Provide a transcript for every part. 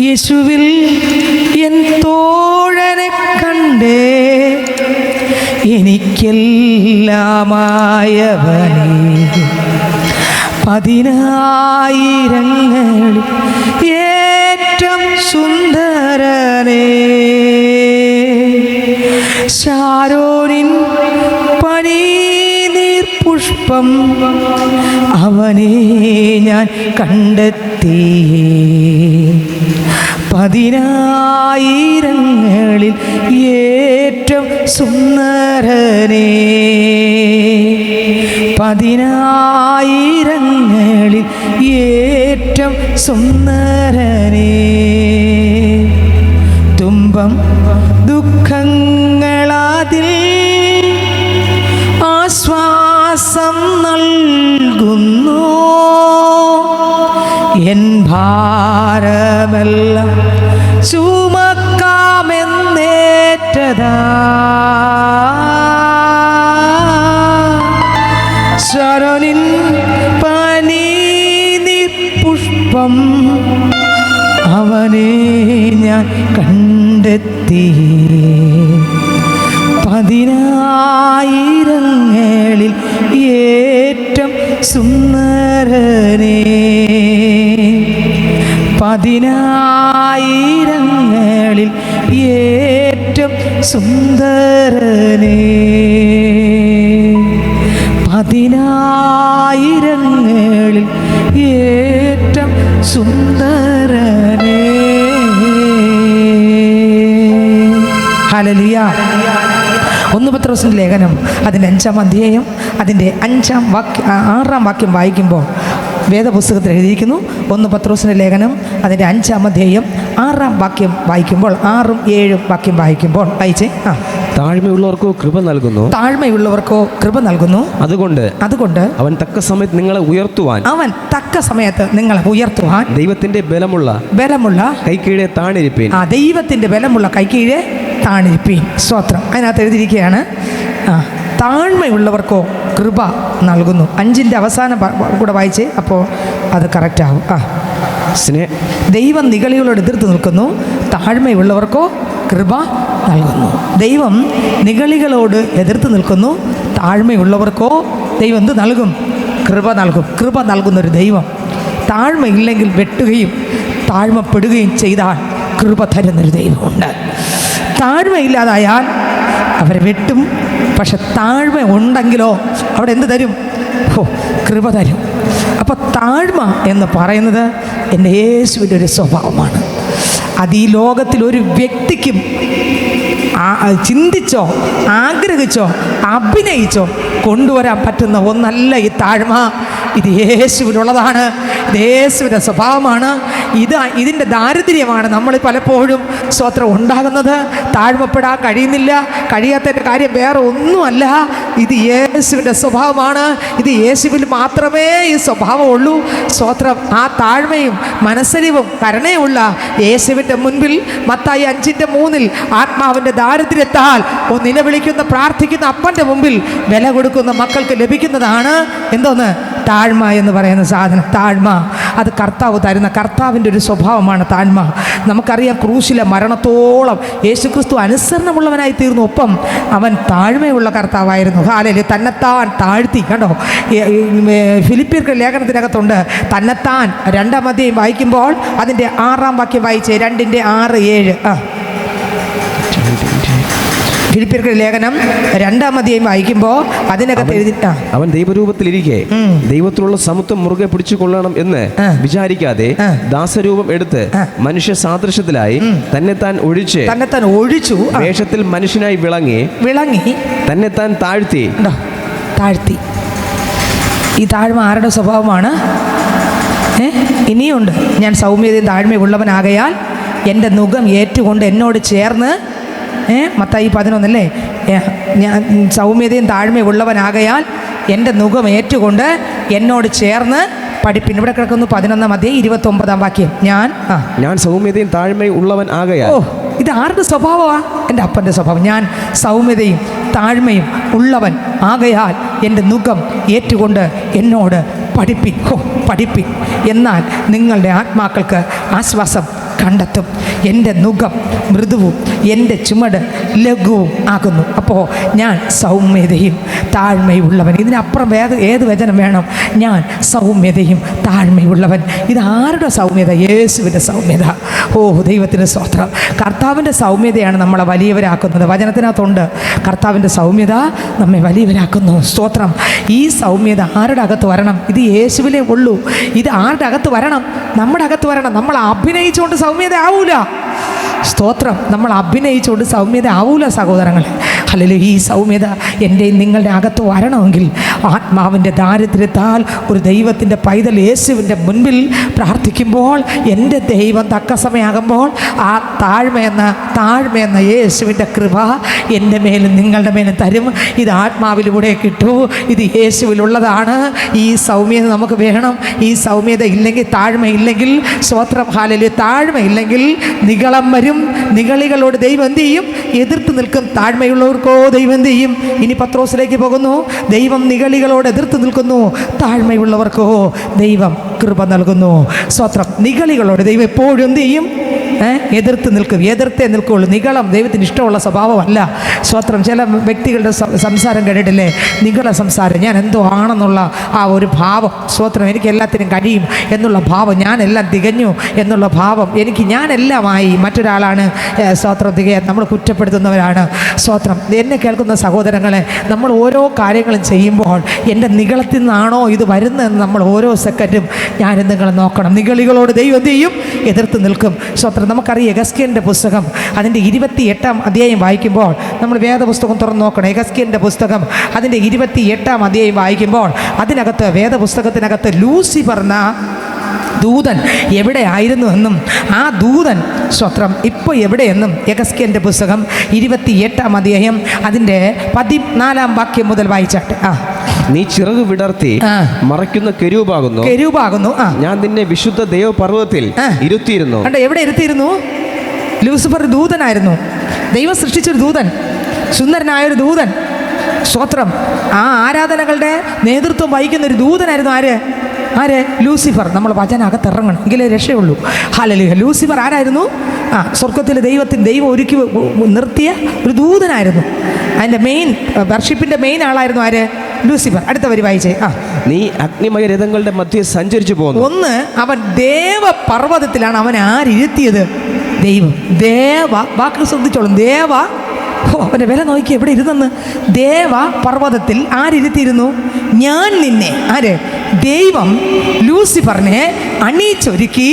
യേശുവിൽ എൻ തോഴനെ കണ്ടേ, എനിക്കെല്ലാമായവനേ. പതിനായിരങ്ങളിൽ ഏറ്റവും സുന്ദരനേ, ശാരോനിൻ പനിനീർ പുഷ്പം അവനെ ഞാൻ കണ്ടെത്തിയേ. പതിനായിരങ്ങളിൽ ഏറ്റവും സുന്ദരനേ, പതിനായിരങ്ങളിൽ ഏറ്റവും സുന്ദരനേ. തുമ്പം ദുഃഖങ്ങളതിൽ ആശ്വാസം നൽകുന്നു, എൻ ഭാരമെല്ലാം ചുമക്കാമെന്നേറ്റതാ. ശരണിൻ പനിനീർ പുഷ്പം അവനെ ഞാൻ കണ്ടെത്തി. പതിനായിരങ്ങളിൽ ഏറ്റവും സുന്ദരനേ, പതിനായിരങ്ങളിൽ ഏറ്റവും സുന്ദരനേ, പതിനായിരങ്ങളിൽ ഏറ്റവും സുന്ദരനേ. ഹല്ലേലൂയ. 1 പത്രോസിൻ്റെ ലേഖനം അതിൻ്റെ 5-ാം അധ്യായം അതിൻ്റെ 6-ാം വാക്യം വായിക്കുമ്പോൾ വേദപുസ്തകത്തിൽ എഴുതിയിരിക്കുന്നു. 1 പത്രോസിൻ്റെ ലേഖനം അതിൻ്റെ 5-ാം അധ്യായം 6-ാം വാക്യം വായിക്കുമ്പോൾ 6ഉം 7ഉം വാക്യം വായിക്കുമ്പോൾ വായിച്ചേ. താഴ്മയുള്ളവർക്കോ കൃപ നൽകുന്നു, താഴ്മയുള്ളവർക്കോ കൃപ നൽകുന്നു. അതുകൊണ്ട് അവൻ തക്ക സമയത്ത് നിങ്ങളെ ഉയർത്തുവാൻ, അവൻ തക്ക സമയത്ത് നിങ്ങളെ ഉയർത്തുവാൻ ദൈവത്തിന്റെ ബലമുള്ള കൈക്കീഴെ താണിരിപ്പീൻ. ദൈവത്തിന്റെ ബലമുള്ള കൈക്കീഴെ താണിരിപ്പീൻ. സ്തോത്രം. അതിനകത്ത് എഴുതിയിരിക്കുകയാണ്, താഴ്മയുള്ളവർക്കോ കൃപ നൽകുന്നു. 5ന്റെ അവസാനം കൂടെ വായിച്ചേ, അപ്പോൾ അത് കറക്റ്റ് ആവും. ദൈവം നിഗളികളോട് എതിർത്ത് നിൽക്കുന്നു, താഴ്മയുള്ളവർക്കോ കൃപ നൽകുന്നു. ദൈവം നിഗളികളോട് എതിർത്ത് നിൽക്കുന്നു, താഴ്മയുള്ളവർക്കോ ദൈവം എന്ത് നൽകും? കൃപ നൽകും. കൃപ നൽകുന്നൊരു ദൈവം. താഴ്മയില്ലെങ്കിൽ വെട്ടുകയും താഴ്മപ്പെടുകയും ചെയ്താൽ കൃപ തരുന്നൊരു ദൈവമുണ്ട്. താഴ്മയില്ലാതായാൽ അവരെ വെട്ടും. പക്ഷെ താഴ്മ ഉണ്ടെങ്കിലോ അവിടെ എന്ത് തരും? കൃപ തരും. അപ്പോൾ താഴ്മ എന്ന് പറയുന്നത് എൻ്റെ യേശുവിൻ്റെ ഒരു സ്വഭാവമാണ്. അത് ഈ ലോകത്തിൽ ഒരു വ്യക്തിക്കും ചിന്തിച്ചോ ആഗ്രഹിച്ചോ അഭിനയിച്ചോ കൊണ്ടുവരാൻ പറ്റുന്ന ഒന്നല്ല ഈ താഴ്മ. ഇത് യേശുവിനുള്ളതാണ്. ഇത് യേശുവിൻ്റെ സ്വഭാവമാണ്. ഇതിൻ്റെ ദാരിദ്ര്യമാണ് നമ്മൾ പലപ്പോഴും സ്തോത്രം ഉണ്ടാകുന്നത്. താഴ്മപ്പെടാൻ കഴിയാത്തതിൻ്റെ കാര്യം വേറെ ഒന്നുമല്ല. ഇത് യേശുവിൻ്റെ സ്വഭാവമാണ്. ഇത് യേശുവിൽ മാത്രമേ ഈ സ്വഭാവമുള്ളൂ. സ്തോത്രം. ആ താഴ്മയും മനസ്സലിവും കരുണയുമുള്ള യേശുവിൻ്റെ മുൻപിൽ മത്തായി 5:3 ആത്മാവിൻ്റെ ദാരിദ്ര്യത്താൽ നിലവിളിക്കുന്ന പ്രാർത്ഥിക്കുന്ന അപ്പൻ്റെ മുമ്പിൽ വില കൊടുക്കുന്ന മക്കൾക്ക് ലഭിക്കുന്നതാണ് എന്തോന്ന്? താഴ്മ എന്ന് പറയുന്ന സാധനം. താഴ്മ അത് കർത്താവ് തരുന്ന കർത്താവിൻ്റെ ഒരു സ്വഭാവമാണ് താഴ്മ. നമുക്കറിയാം, ക്രൂശിലെ മരണത്തോളം യേശുക്രിസ്തു അനുസരണമുള്ളവനായി തീർന്നു. ഒപ്പം അവൻ താഴ്മയുള്ള കർത്താവായിരുന്നു. ഹല്ലേലൂയ. തന്നെത്താൻ താഴ്ത്തി. കണ്ടോ, ഫിലിപ്പിയർക്ക് ലേഖനത്തിനകത്തുണ്ട് തന്നെത്താൻ. 2-ാം അധ്യായം വായിക്കുമ്പോൾ അതിൻ്റെ 6-ാം വാക്യം വായിച്ചേ. 2ന്റെ 6-7. ഫിലിപ്പിയർക്ക് ലേഖനം 2-ാം അധ്യായം വായിക്കുമ്പോൾ അതിനകത്ത് എഴുതിട്ടാ, അവൻ ദൈവരൂപത്തിലിരിക്കെ ദൈവത്തിലുള്ള സമത്വം മുറുകെ പിടിച്ചു കൊള്ളണം എന്ന് വിചാരിക്കാതെ ദാസരൂപം എടുത്ത് മനുഷ്യ സാദൃശ്യത്തിലായി തന്നെത്താൻ ഒഴിച്ചു വേഷത്തിൽ മനുഷ്യനായി വിളങ്ങി തന്നെത്താൻ താഴ്ത്തി. ഈ താഴ്മ ആരുടെ സ്വഭാവമാണ്? ഇനിയുണ്ട്. ഞാൻ സൗമ്യതയും താഴ്മയുള്ളവനാകയാൽ എൻ്റെ നുകം ഏറ്റുകൊണ്ട് എന്നോട് ചേർന്ന്, മത്തായി 11 അല്ലേ, ഞാൻ സൗമ്യതയും താഴ്മയുള്ളവനാകയാൽ എൻ്റെ നുകം ഏറ്റുകൊണ്ട് എന്നോട് ചേർന്ന് പഠിപ്പിൻ. ഇവിടെ കിടക്കുന്നു 11-ാം അധ്യായം 29-ാം വാക്യം. ഞാൻ സൗമ്യതയും താഴ്മയും ഉള്ളവൻ ആകയാൽ. ഇത് ആരുടെ സ്വഭാവമാണ്? എൻ്റെ അപ്പൻ്റെ സ്വഭാവം. ഞാൻ സൗമ്യതയും താഴ്മയും ഉള്ളവൻ ആകയാൽ എൻ്റെ നുകം ഏറ്റുകൊണ്ട് എന്നോട് പഠിപ്പിൻ. എന്നാൽ നിങ്ങളുടെ ആത്മാക്കൾക്ക് ആശ്വാസം കണ്ടെത്തും. എൻ്റെ നുകം മൃദുവും എൻ്റെ ചുമട് ലഘുവും ആകുന്നു. അപ്പോൾ ഞാൻ സൗമ്യതയും താഴ്മയുള്ളവൻ. ഇതിനപ്പുറം ഏത് വചനം വേണം? ഞാൻ സൗമ്യതയും താഴ്മയുള്ളവൻ. ഇതാരുടെ സൗമ്യത? യേശുവിൻ്റെ സൗമ്യത. ഓ, ദൈവത്തിൻ്റെ സ്തോത്രം. കർത്താവിൻ്റെ സൗമ്യതയാണ് നമ്മളെ വലിയവരാക്കുന്നത്. വചനത്തിനകത്തുണ്ട്, കർത്താവിൻ്റെ സൗമ്യത നമ്മെ വലിയവരാക്കുന്നു. സ്തോത്രം. ഈ സൗമ്യത ആരുടെ അകത്ത് വരണം? ഇത് യേശുവിലേ ഉള്ളൂ. ഇത് ആരുടെ അകത്ത് വരണം? നമ്മുടെ അകത്ത് വരണം. നമ്മൾ അഭിനയിച്ചുകൊണ്ട് സൗമ്യത ആവൂല. സ്തോത്രം. നമ്മൾ അഭിനയിച്ചുകൊണ്ട് സൗമ്യത ആവൂല സഹോദരങ്ങളെ. അല്ലെങ്കിൽ ഈ സൗമ്യത എൻ്റെയും നിങ്ങളുടെ അകത്ത് വരണമെങ്കിൽ ആത്മാവിൻ്റെ ദാരിദ്ര്യത്താൽ ഒരു ദൈവത്തിൻ്റെ പൈതൽ യേശുവിൻ്റെ മുൻപിൽ പ്രാർത്ഥിക്കുമ്പോൾ എൻ്റെ ദൈവം തക്ക സമയമാകുമ്പോൾ ആ താഴ്മയെന്ന യേശുവിൻ്റെ കൃപ എൻ്റെ മേലും നിങ്ങളുടെ മേലും തരും. ഇത് ആത്മാവിലൂടെ കിട്ടൂ. ഇത് യേശുവിലുള്ളതാണ്. ഈ സൗമ്യത നമുക്ക് വേണം. ഈ സൗമ്യത ഇല്ലെങ്കിൽ, താഴ്മയില്ലെങ്കിൽ, സ്തോത്രം, ഹല്ലേലൂയ, താഴ്മയില്ലെങ്കിൽ നിഗളം വരും. നിഗളികളോട് ദൈവം എന്ത് ചെയ്യും? എതിർത്ത് നിൽക്കും. താഴ്മയുള്ളവർക്കോ ദൈവം എന്ത് ചെയ്യും? ഇനി പത്രോസിലേക്ക് പോകുന്നു. ദൈവം നിഗളികളോട് എതിർത്ത് നിൽക്കുന്നു, താഴ്മയുള്ളവർക്കോ ദൈവം കൃപ നൽകുന്നു. സ്തോത്രം. നിഗളികളോട് ദൈവം എപ്പോഴും എന്ത് ചെയ്യും? എതിർത്ത് നിൽക്കും. എതിർത്തേ നിൽക്കുകയുള്ളൂ. നിഗളം ദൈവത്തിന് ഇഷ്ടമുള്ള സ്വഭാവമല്ല. സ്തോത്രം. ചില വ്യക്തികളുടെ സംസാരം കേട്ടിട്ടില്ലേ? നിഗള സംസാരം. ഞാൻ എന്തോ ആണെന്നുള്ള ആ ഒരു ഭാവം. സ്തോത്രം. എനിക്ക് എല്ലാത്തിനും കഴിയും എന്നുള്ള ഭാവം. ഞാനെല്ലാം തികഞ്ഞു എന്നുള്ള ഭാവം. ഞാനെല്ലാമായി മറ്റൊരാളാണ് സ്തോത്രം തികയാൻ നമ്മൾ കുറ്റപ്പെടുത്തുന്നവരാണ്. സ്തോത്രം. എന്നെ കേൾക്കുന്ന സഹോദരങ്ങളെ, നമ്മൾ ഓരോ കാര്യങ്ങളും ചെയ്യുമ്പോൾ എൻ്റെ നിഗളത്തിൽ നിന്നാണോ ഇത് വരുന്നതെന്ന് നമ്മൾ ഓരോ സെക്കൻഡും ഞാനും നിങ്ങൾ നോക്കണം. നിഗളികളോട് ദൈവം എന്ത് ചെയ്യും? എതിർത്ത് നിൽക്കും. സ്തോത്രം. നമുക്കറിയാം യെഹെസ്കേലിൻ്റെ പുസ്തകം അതിൻ്റെ 28 അധ്യായം വായിക്കുമ്പോൾ, നമ്മൾ വേദപുസ്തകം തുറന്ന് നോക്കണം. യെഹെസ്കേലിൻ്റെ പുസ്തകം അതിൻ്റെ 28 അധ്യായം വായിക്കുമ്പോൾ അതിനകത്ത്, വേദപുസ്തകത്തിനകത്ത് ലൂസിഫർ എന്ന ദൂതൻ എവിടെയായിരുന്നു എന്നും ആ ദൂതൻ സ്തോത്രം ഇപ്പോൾ എവിടെയെന്നും യെഹെസ്കേലിൻ്റെ പുസ്തകം 28 അധ്യായം അതിൻ്റെ 14 വാക്യം മുതൽ വായിച്ചാട്ടെ. നീ ചിറക് വിടർത്തി മറയ്ക്കുന്ന കെരൂബാകുന്നു. ഞാൻ നിന്നെ വിശുദ്ധ ദേവപർവ്വതത്തിൽ ഇരുത്തിയിരുന്നു. എവിടെ ഇരുത്തിയിരുന്നു? ലൂസിഫർ ദൂതനായിരുന്നു. ദൈവം സൃഷ്ടിച്ചൊരു ദൂതൻ, സുന്ദരനായൊരു ദൂതൻ. സ്തോത്രം. ആ ആരാധനകളുടെ നേതൃത്വം വഹിക്കുന്ന ഒരു ദൂതനായിരുന്നു. ആര്? ലൂസിഫർ. നമ്മൾ വചനകത്ത് ഇറങ്ങണം, എങ്കിലേ രക്ഷയുള്ളൂ. ഹല്ലേലൂയ. ലൂസിഫർ ആരായിരുന്നു? സ്വർഗത്തിലെ ദൈവം ഒരുക്കി നിർത്തിയ ഒരു ദൂതനായിരുന്നു. അതിൻ്റെ വർഷിപ്പിൻ്റെ മെയിൻ ആളായിരുന്നു ആര്? ലൂസിഫർ. അടുത്ത വരി വായിച്ചേ. നീ അഗ്നിമയ രഥങ്ങളുടെ മധ്യേ സഞ്ചരിച്ചു പോകുന്നു. ഒന്ന്, അവൻ ദേവപർവ്വതത്തിലാണ് അവൻ ആരിരുത്തിയത്? ദൈവം. വാക്ക് ശ്രദ്ധിച്ചോളും. അവൻ്റെ വില നോക്കി എവിടെ ഇരുന്നെന്ന്. പർവ്വതത്തിൽ ആരിരുത്തിയിരുന്നു? ഞാൻ നിന്നെ. ദൈവം ലൂസിഫറിനെ അണിയിച്ചൊരുക്കി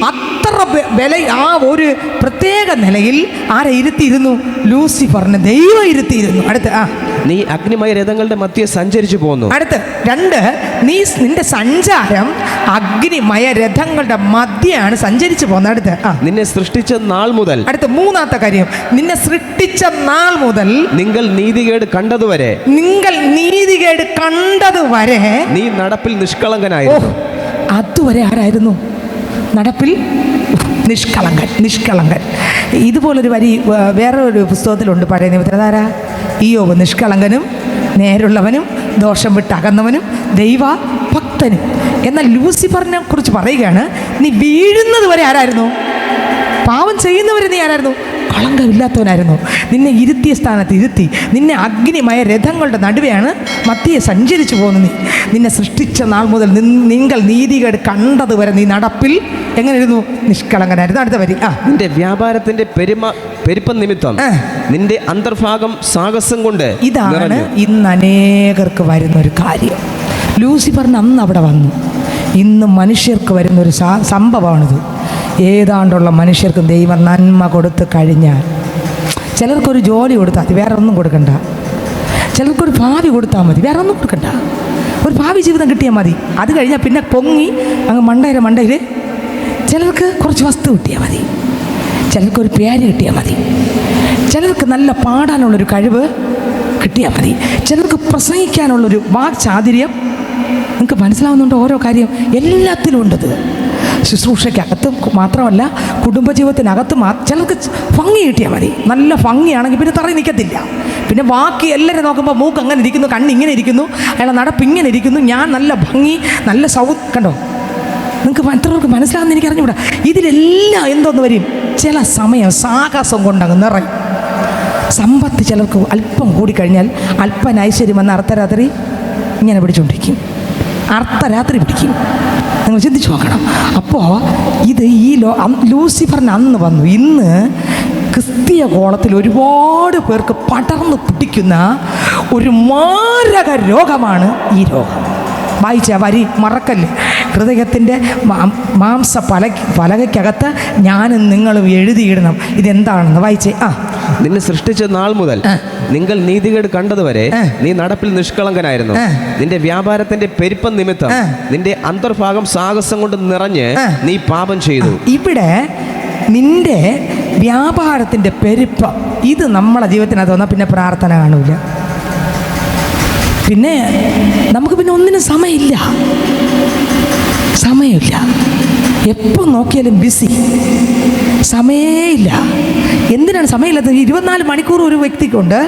അത്ര വില, ആ ഒരു പ്രത്യേക നിലയിൽ ആരെ ഇരുത്തിയിരുന്നു? ലൂസിഫറിനെ ദൈവം ഇരുത്തിയിരുന്നു. അടുത്ത് നീ അഗ്നിമയ രഥങ്ങളുടെ മധ്യേ സഞ്ചരിച്ചു പോകുന്നു. അടുത്ത് 2, നിന്റെ സഞ്ചാരം അഗ്നിമയ രഥങ്ങളുടെ മധ്യയാണ് സഞ്ചരിച്ചു പോകുന്നത്. അടുത്ത് നിന്നെ സൃഷ്ടിച്ച നാൾ മുതൽ. അടുത്ത 3-ാമത്തെ കാര്യം, നിന്നെ സൃഷ്ടിച്ച നാൾ മുതൽ നിങ്ങൾ നീതികേട് കണ്ടതുവരെ നീ നടപ്പിൽ നിഷ്കളങ്കനായിരുന്നു. അതുവരെ ആരായിരുന്നു? നടപ്പിൽ നിഷ്കളങ്കൻ. ഇതുപോലൊരു വരി വേറൊരു പുസ്തകത്തിലുണ്ട്, പഴയ നിയമത്തിൽ. അതാരാ? ഇയ്യോബ്. നിഷ്കളങ്കനും നേരുള്ളവനും ദോഷം വിട്ടകന്നവനും ദൈവ ഭക്തനും. എന്നാൽ ലൂസിഫറിനെ കുറിച്ച് പറയുകയാണ്, നീ വീഴുന്നത് വരെ ആരായിരുന്നു? പാവം ചെയ്യുന്നവരെ നീ ആരായിരുന്നു? കളങ്കമില്ലാത്തവനായിരുന്നു. നിന്നെ ഇരുത്തിയ സ്ഥാനത്ത് ഇരുത്തി. നിന്നെ അഗ്നിമയ രഥങ്ങളുടെ നടുവെയാണ് മധ്യയെ സഞ്ചരിച്ചു പോകുന്നത്. നിന്നെ സൃഷ്ടിച്ച നാൾ മുതൽ നിങ്ങൾ നീതികേട് കണ്ടതുവരെ നീ നടപ്പിൽ എങ്ങനെയായിരുന്നു? നിഷ്കളങ്കനായിരുന്നു. അടുത്ത വരി. നിന്റെ വ്യാപാരത്തിന്റെ പെരുപ്പം നിമിത്തം നിന്റെ അന്തർഭാഗം സാഹസം കൊണ്ട്. ഇതാണ് ഇന്ന് അനേകർക്ക് വരുന്നൊരു കാര്യം. ലൂസിഫറിന് അന്ന് അവിടെ വന്നു. ഇന്ന് മനുഷ്യർക്ക് വരുന്നൊരു സംഭവമാണിത്. ഏതാണ്ടുള്ള മനുഷ്യർക്കും ദൈവം നന്മ കൊടുത്ത് കഴിഞ്ഞാൽ, ചിലർക്കൊരു ജോലി കൊടുത്താൽ മതി, വേറെ ഒന്നും കൊടുക്കണ്ട. ചിലർക്കൊരു ഭാവി കൊടുത്താൽ മതി, വേറെ ഒന്നും കൊടുക്കണ്ട. ഒരു ഭാവി ജീവിതം കിട്ടിയാൽ മതി. അത് കഴിഞ്ഞാൽ പിന്നെ പൊങ്ങി അങ്ങ് മണ്ടയിൽ ചിലർക്ക് കുറച്ച് വസ്തു കിട്ടിയാൽ മതി, ചിലർക്കൊരു പേര് കിട്ടിയാൽ മതി, ചിലർക്ക് നല്ല പാടാനുള്ളൊരു കഴിവ് കിട്ടിയാൽ മതി, ചിലർക്ക് പ്രസംഗിക്കാനുള്ളൊരു വാക്ചാതുര്യം. നിങ്ങൾക്ക് മനസ്സിലാവുന്നുണ്ടോ? ഓരോ കാര്യം എല്ലാത്തിലും ഉണ്ടത്. ശുശ്രൂഷയ്ക്കകത്ത് മാത്രമല്ല, കുടുംബജീവിതത്തിനകത്ത് ചിലർക്ക് ഭംഗി കിട്ടിയാൽ മതി. നല്ല ഭംഗിയാണെങ്കിൽ പിന്നെ തറയിൽ നിൽക്കത്തില്ല. പിന്നെ ബാക്കി എല്ലാവരും നോക്കുമ്പോൾ മൂക്ക് അങ്ങനെ ഇരിക്കുന്നു, കണ്ണിങ്ങനെ ഇരിക്കുന്നു, അയാളെ നടപ്പ് ഇങ്ങനെ ഇരിക്കുന്നു, ഞാൻ നല്ല ഭംഗി, നല്ല കണ്ടോ, നിങ്ങൾക്ക് മറ്റുള്ളവർക്ക് മനസ്സിലാകുന്ന എനിക്ക് അറിഞ്ഞുകൂടാ. ഇതിലെല്ലാം എന്തോന്ന് വരും, ചില സമയം സാഹസം കൊണ്ടങ്ങ് നിറയും. സമ്പത്ത് ചിലർക്ക് അല്പം കൂടിക്കഴിഞ്ഞാൽ അല്പം ഐശ്വര്യം വന്ന് അർദ്ധരാത്രി ഇങ്ങനെ പിടിച്ചുകൊണ്ടിരിക്കും, അർദ്ധരാത്രി പിടിക്കും. നിങ്ങൾ ചിന്തിച്ചു നോക്കണം. അപ്പോൾ ഇത് ഈ ലൂസിഫറിന് അന്ന് വന്നു. ഇന്ന് ക്രിസ്തീയ കോളത്തിൽ ഒരുപാട് പേർക്ക് പടർന്ന് പിടിക്കുന്ന ഒരു മാരക രോഗമാണ് ഈ രോഗം. വായിച്ച വരി മറക്കല്ലേ. ഹൃദയത്തിൻ്റെ മാംസ പലകയ്ക്കകത്ത് ഞാനും നിങ്ങളും എഴുതിയിടണം ഇതെന്താണെന്ന്. വായിച്ചേ. നിന്നെ സൃഷ്ടിച്ച നാൾ മുതൽ നിങ്ങൾ നീതികേട് കണ്ടതുവരെ നീ നടപ്പിൽ നിഷ്കളങ്കനായിരുന്നു. നിന്റെ വ്യാപാരത്തിന്റെ പെരുപ്പം നിമിത്തം നിന്റെ അന്തർഭാഗം സാഹസം കൊണ്ട് നിറഞ്ഞ് നീ പാപം ചെയ്തു. ഇവിടെ നിന്റെ വ്യാപാരത്തിന്റെ പെരുപ്പം, ഇത് നമ്മളെ ജീവിതത്തിനകത്ത് വന്നാൽ പിന്നെ പ്രാർത്ഥന കാണൂല. പിന്നെ നമുക്ക് പിന്നെ ഒന്നിനും സമയമില്ല. എപ്പോൾ നോക്കിയാലും ബിസി, സമയമില്ല. എന്തിനാണ് സമയമില്ലാത്തത്? 24 മണിക്കൂർ ഒരു വ്യക്തിക്കുണ്ട്.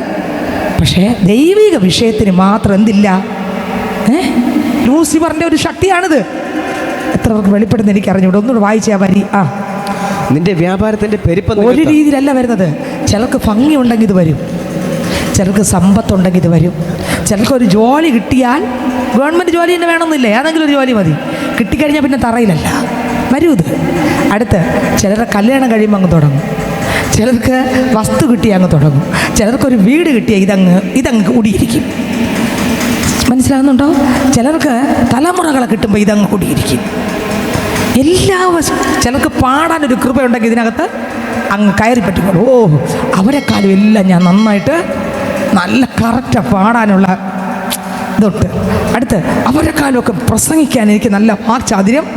പക്ഷേ ദൈവിക വിഷയത്തിന് മാത്രം എന്തില്ല? ലൂസിഫറിൻ്റെ ഒരു ശക്തിയാണിത്. എത്ര പേർക്ക് വെളിപ്പെടുന്ന എനിക്ക് അറിഞ്ഞൂടെ. ഒന്നുകൂടെ വായിച്ചാൽ വരി. നിന്റെ വ്യാപാരത്തിന്റെ പെരുപ്പം ഒരു രീതിയിലല്ല വരുന്നത്. ചിലർക്ക് ഭംഗി ഉണ്ടെങ്കിൽ ഇത് വരും, ചിലർക്ക് സമ്പത്തുണ്ടെങ്കിൽ ഇത് വരും, ചിലർക്ക് ഒരു ജോലി കിട്ടിയാൽ, ഗവൺമെൻറ് ജോലി തന്നെ വേണമെന്നില്ല, ഏതെങ്കിലും ഒരു ജോലി മതി, കിട്ടിക്കഴിഞ്ഞാൽ പിന്നെ തറയിലല്ല വരും ഇത്. അടുത്ത് ചിലരുടെ കല്യാണം കഴിയുമ്പോൾ അങ്ങ് തുടങ്ങും, ചിലർക്ക് വസ്തു കിട്ടിയാൽ അങ്ങ് തുടങ്ങും, ചിലർക്കൊരു വീട് കിട്ടിയാൽ ഇതങ്ങ് കൂടിയിരിക്കും. മനസ്സിലാകുന്നുണ്ടോ? ചിലർക്ക് തലമുറകളെ കിട്ടുമ്പോൾ ഇതങ്ങ് കൂടിയിരിക്കും. ചിലർക്ക് പാടാനൊരു കൃപയുണ്ടെങ്കിൽ ഇതിനകത്ത് അങ്ങ് കയറി പറ്റിക്കോളൂ. അവരെക്കാളും എല്ലാം ഞാൻ നന്നായിട്ട് നല്ല കറക്റ്റാണ് പാടാനുള്ള ഇതൊട്ട്. അടുത്ത് അവരെക്കാളുമൊക്കെ പ്രസംഗിക്കാൻ എനിക്ക് നല്ല വാക്ചാതുര്യം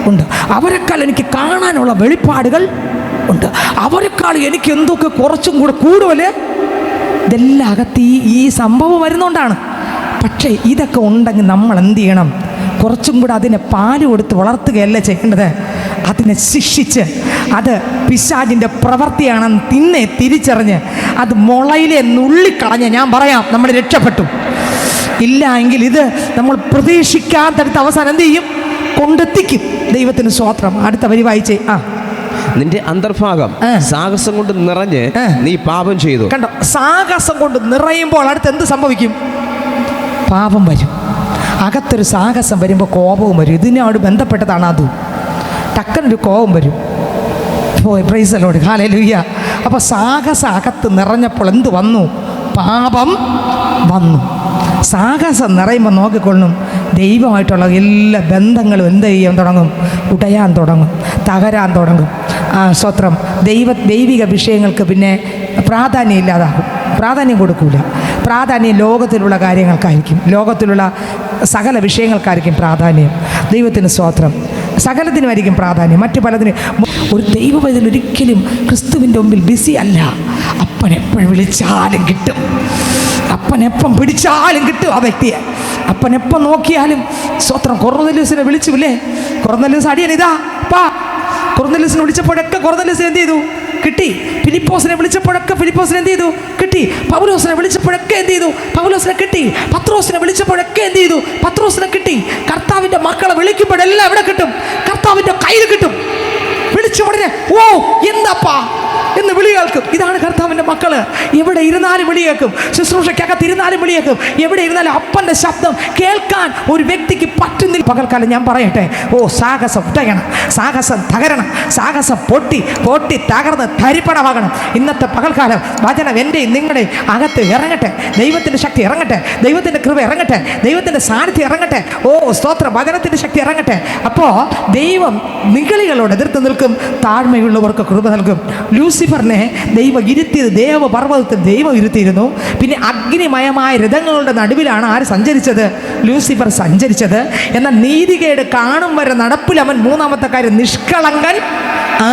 ഉണ്ട്, അവരെക്കാൾ എനിക്ക് കാണാനുള്ള വെളിപ്പാടുകൾ ഉണ്ട്, അവരെക്കാളും എനിക്ക് എന്തൊക്കെ കുറച്ചും കൂടെ കൂടുതൽ. ഇതെല്ലാം അകത്ത് ഈ സംഭവം വരുന്നതുകൊണ്ടാണ്. പക്ഷേ ഇതൊക്കെ ഉണ്ടെങ്കിൽ നമ്മൾ എന്ത് ചെയ്യണം? കുറച്ചും കൂടെ അതിനെ പാല് കൊടുത്ത് വളർത്തുകയല്ല ചെയ്യേണ്ടത്, അതിനെ ശിക്ഷിച്ച്, അത് പിശാചിൻ്റെ പ്രവൃത്തിയാണെന്ന് തിരിച്ചറിഞ്ഞ് അത് മുളയിലെ നുള്ളിക്കളഞ്ഞ് ഞാൻ പറയാം നമ്മൾ രക്ഷപ്പെട്ടു. ഇല്ല എങ്കിൽ ഇത് നമ്മൾ പ്രതീക്ഷിക്കാത്തടുത്ത് അവസാനം എന്ത് ചെയ്യും? കൊണ്ടെത്തിക്കും. ദൈവത്തിന് സ്തോത്രം. അടുത്ത വരി വായിച്ചേ. നിന്റെ അന്തർഭാഗം സാഹസം കൊണ്ട് നിറഞ്ഞ് നീ പാപം ചെയ്തു. കണ്ടോ? സാഹസം കൊണ്ട് നിറയുമ്പോൾ അടുത്ത് എന്ത് സംഭവിക്കും? പാപം വരും. അകത്തൊരു സാഹസം വരുമ്പോൾ കോപവും വരും. ഇതിനോട് ബന്ധപ്പെട്ടതാണ് അത്. ടക്കനൊരു കോപം വരും. Praise the Lord, hallelujah. അപ്പോൾ സാഹസം അകത്ത് നിറഞ്ഞപ്പോൾ എന്ത് വന്നു? പാപം വന്നു. സാഹസം നിറയുമ്പോൾ നോക്കിക്കൊള്ളും, ദൈവമായിട്ടുള്ള എല്ലാ ബന്ധങ്ങളും എന്ത് ചെയ്യാൻ തുടങ്ങും? ഉടയാൻ തുടങ്ങും, തകരാൻ തുടങ്ങും. സ്തോത്രം. ദൈവിക വിഷയങ്ങൾക്ക് പിന്നെ പ്രാധാന്യം ഇല്ലാതാകും, പ്രാധാന്യം കൊടുക്കൂല. പ്രാധാന്യം ലോകത്തിലുള്ള കാര്യങ്ങൾക്കായിരിക്കും, ലോകത്തിലുള്ള സകല വിഷയങ്ങൾക്കായിരിക്കും പ്രാധാന്യം. ദൈവത്തിന് സ്തോത്രം. സകലത്തിനുമായിരിക്കും പ്രാധാന്യം, മറ്റു പലതിനും. ഒരു ദൈവവചനം ഒരിക്കലും ക്രിസ്തുവിൻ്റെ മുമ്പിൽ ബിസി അല്ല. അപ്പൻ എപ്പോഴും വിളിച്ചാലും കിട്ടും, അപ്പൻ എപ്പം പിടിച്ചാലും കിട്ടും ആ വ്യക്തിയെ. അപ്പൻ എപ്പം നോക്കിയാലും സ്തോത്രം. കൊർന്നേലിയുസിനെ വിളിച്ചുല്ലേ? കൊർന്നേലിയുസ് അടിയൻ ഇതാ പാ. കൊർന്നേലിയുസിനെ വിളിച്ചപ്പോഴൊക്കെ കൊർന്നേലിയുസിനെ എന്ത് ചെയ്തു? കിട്ടി. ഫിലിപ്പോസിനെ വിളിച്ചപ്പോഴൊക്കെ ഫിലിപ്പോസിനെ എന്ത് ചെയ്തു? കിട്ടി. പൗലോസിനെ വിളിച്ചപ്പോഴൊക്കെ എന്ത് ചെയ്തു? പൗലോസിനെ കിട്ടി. പത്രോസിനെ വിളിച്ചപ്പോഴൊക്കെ എന്ത് ചെയ്തു? പത്രോസിനെ കിട്ടി. കർത്താവിൻ്റെ മക്കളെ വിളിക്കുമ്പോഴെല്ലാം എവിടെ കിട്ടും? കർത്താവിൻ്റെ കയ്യിൽ കിട്ടും. വിളിച്ച ഉടനെ ഓ എന്താപ്പാ എന്ന് വിളി കേൾക്കും. ഇതാണ് കർത്താവിൻ്റെ മക്കള്. എവിടെ ഇരുന്നാലും വിളി കേൾക്കും. ശുശ്രൂഷയ്ക്കകത്ത് ഇരുന്നാലും വിളി കേൾക്കും. എവിടെ ഇരുന്നാലും അപ്പൻ്റെ ശബ്ദം കേൾക്കാൻ ഒരു വ്യക്തിക്ക് പറ്റുന്നില്ല. പകൽക്കാലം ഞാൻ പറയട്ടെ, സാഹസം ഉടയണം, സാഹസം തകരണം, സാഹസം പൊട്ടി തകർന്ന് തരിപ്പണമാകണം. ഇന്നത്തെ പകൽക്കാലം വചനം എൻ്റെയും നിങ്ങളുടെ അകത്ത് ഇറങ്ങട്ടെ. ദൈവത്തിൻ്റെ ശക്തി ഇറങ്ങട്ടെ, ദൈവത്തിൻ്റെ കൃപ ഇറങ്ങട്ടെ, ദൈവത്തിൻ്റെ സാന്നിധ്യം ഇറങ്ങട്ടെ. സ്തോത്രം. വചനത്തിൻ്റെ ശക്തി ഇറങ്ങട്ടെ. അപ്പോൾ ദൈവം നിഗളികളോട് എതിർത്ത് നിൽക്കും, താഴ്മയുള്ളവർക്ക് കൃപ നൽകും. ലൂസിഫറിനെ ദൈവം ഇരുത്തിയത് ദേവപർവ്വതത്തിൽ ദൈവം ഇരുത്തിയിരുന്നു. പിന്നെ അഗ്നിമയമായ രഥങ്ങളുടെ നടുവിലാണ് ആര് സഞ്ചരിച്ചത്? ലൂസിഫർ സഞ്ചരിച്ചത്. എന്നാൽ നീതികേട് കാണും വരെ നടപ്പിൽ അവൻ മൂന്നാമത്തെ കാര്യം നിഷ്കളങ്കൻ